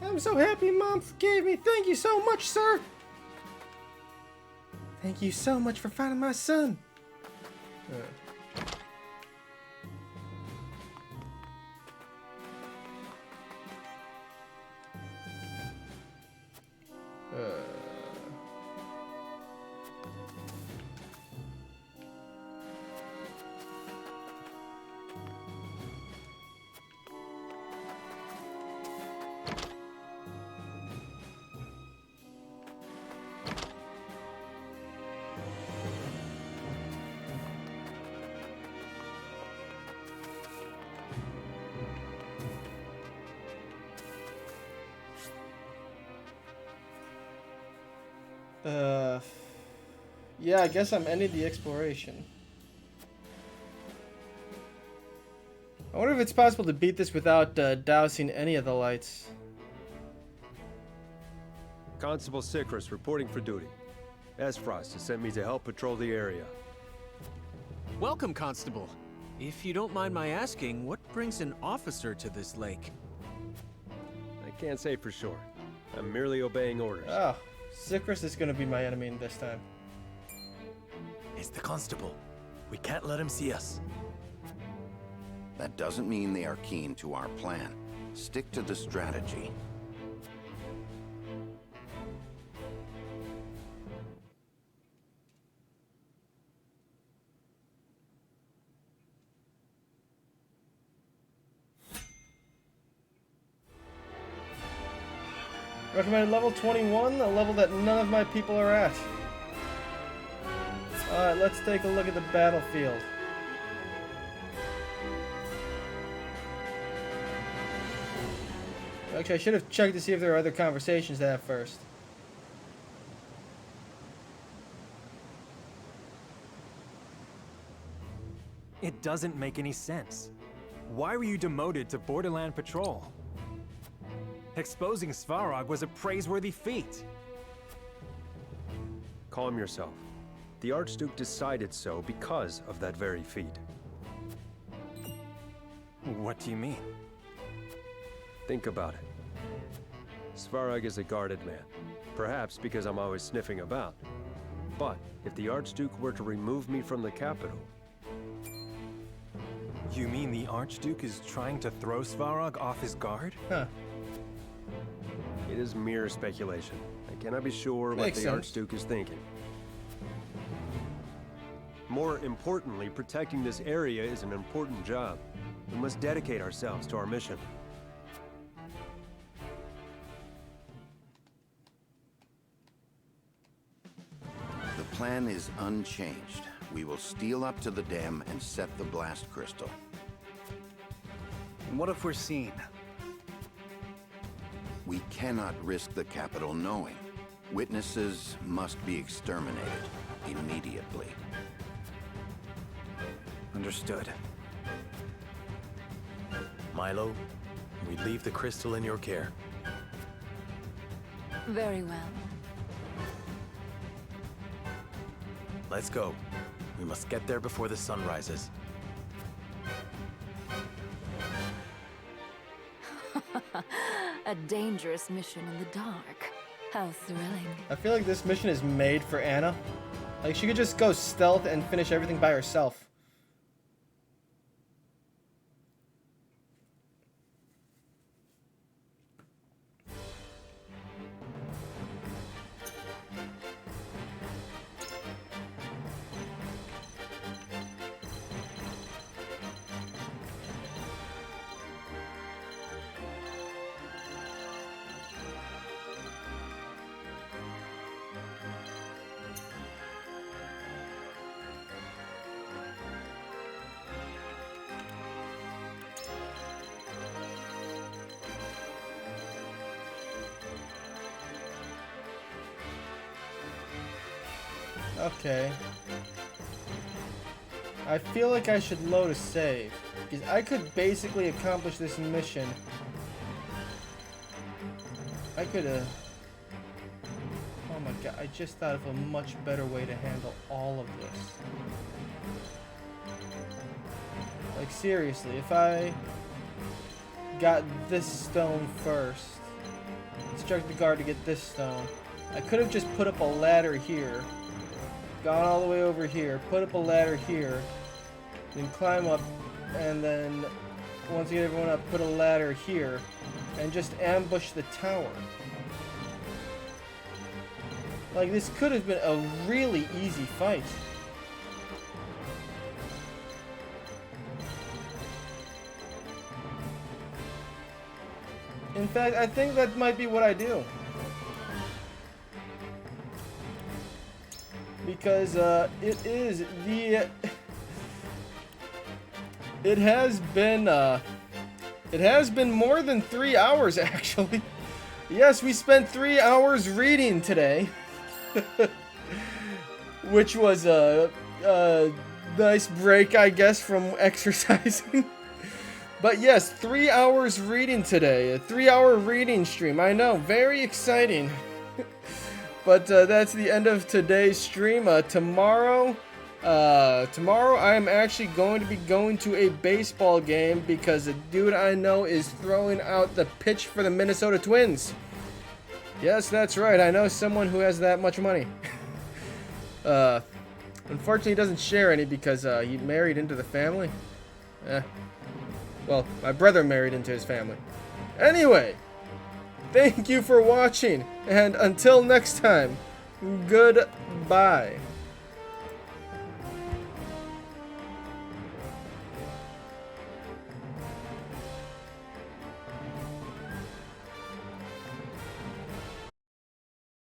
I'm so happy Mom forgave me. Thank you so much, sir. Thank you so much for finding my son. Yeah, I guess I'm ending the exploration. I wonder if it's possible to beat this without dousing any of the lights. Constable Sikris reporting for duty. Esfrost has sent me to help patrol the area. Welcome, Constable. If you don't mind my asking, what brings an officer to this lake? I can't say for sure. I'm merely obeying orders. Oh, Sikris is gonna be my enemy this time. It's the constable. We can't let him see us. That doesn't mean they are keen to our plan. Stick to the strategy. Recommended level 21, a level that none of my people are at. Alright, let's take a look at the battlefield. Actually, I should have checked to see if there are other conversations to have first. It doesn't make any sense. Why were you demoted to Borderland Patrol? Exposing Svarog was a praiseworthy feat. Calm yourself. The Archduke decided so because of that very feat. What do you mean? Think about it. Svarog is a guarded man. Perhaps because I'm always sniffing about. But if the Archduke were to remove me from the capital... You mean the Archduke is trying to throw Svarog off his guard? Huh. It is mere speculation. I cannot be sure what the Archduke is thinking. More importantly, protecting this area is an important job. We must dedicate ourselves to our mission. The plan is unchanged. We will steal up to the dam and set the blast crystal. And what if we're seen? We cannot risk the capital knowing. Witnesses must be exterminated immediately. Understood. Milo, we leave the crystal in your care. Very well. Let's go. We must get there before the sun rises. A dangerous mission in the dark. How thrilling. I feel like this mission is made for Anna. Like, she could just go stealth and finish everything by herself. Okay. I feel like I should load a save, because I could basically accomplish this mission. I could, oh my god, I just thought of a much better way to handle all of this. Like, seriously, if I got this stone first, instruct the guard to get this stone, I could have just put up a ladder here, gone all the way over here, put up a ladder here, then climb up, and then once you get everyone up, put a ladder here, and just ambush the tower. Like, this could have been a really easy fight. In fact, I think that might be what I do. Because it is the it has been more than 3 hours actually. Yes, we spent 3 hours reading today. Which was a nice break, I guess, from exercising. But yes, 3 hours reading today. A 3-hour reading stream. I know, very exciting. But that's the end of today's stream. Tomorrow I'm actually going to be going to a baseball game because a dude I know is throwing out the pitch for the Minnesota Twins. Yes, that's right. I know someone who has that much money. Unfortunately, he doesn't share any because he married into the family. Well, my brother married into his family. Anyway, thank you for watching, and until next time, goodbye.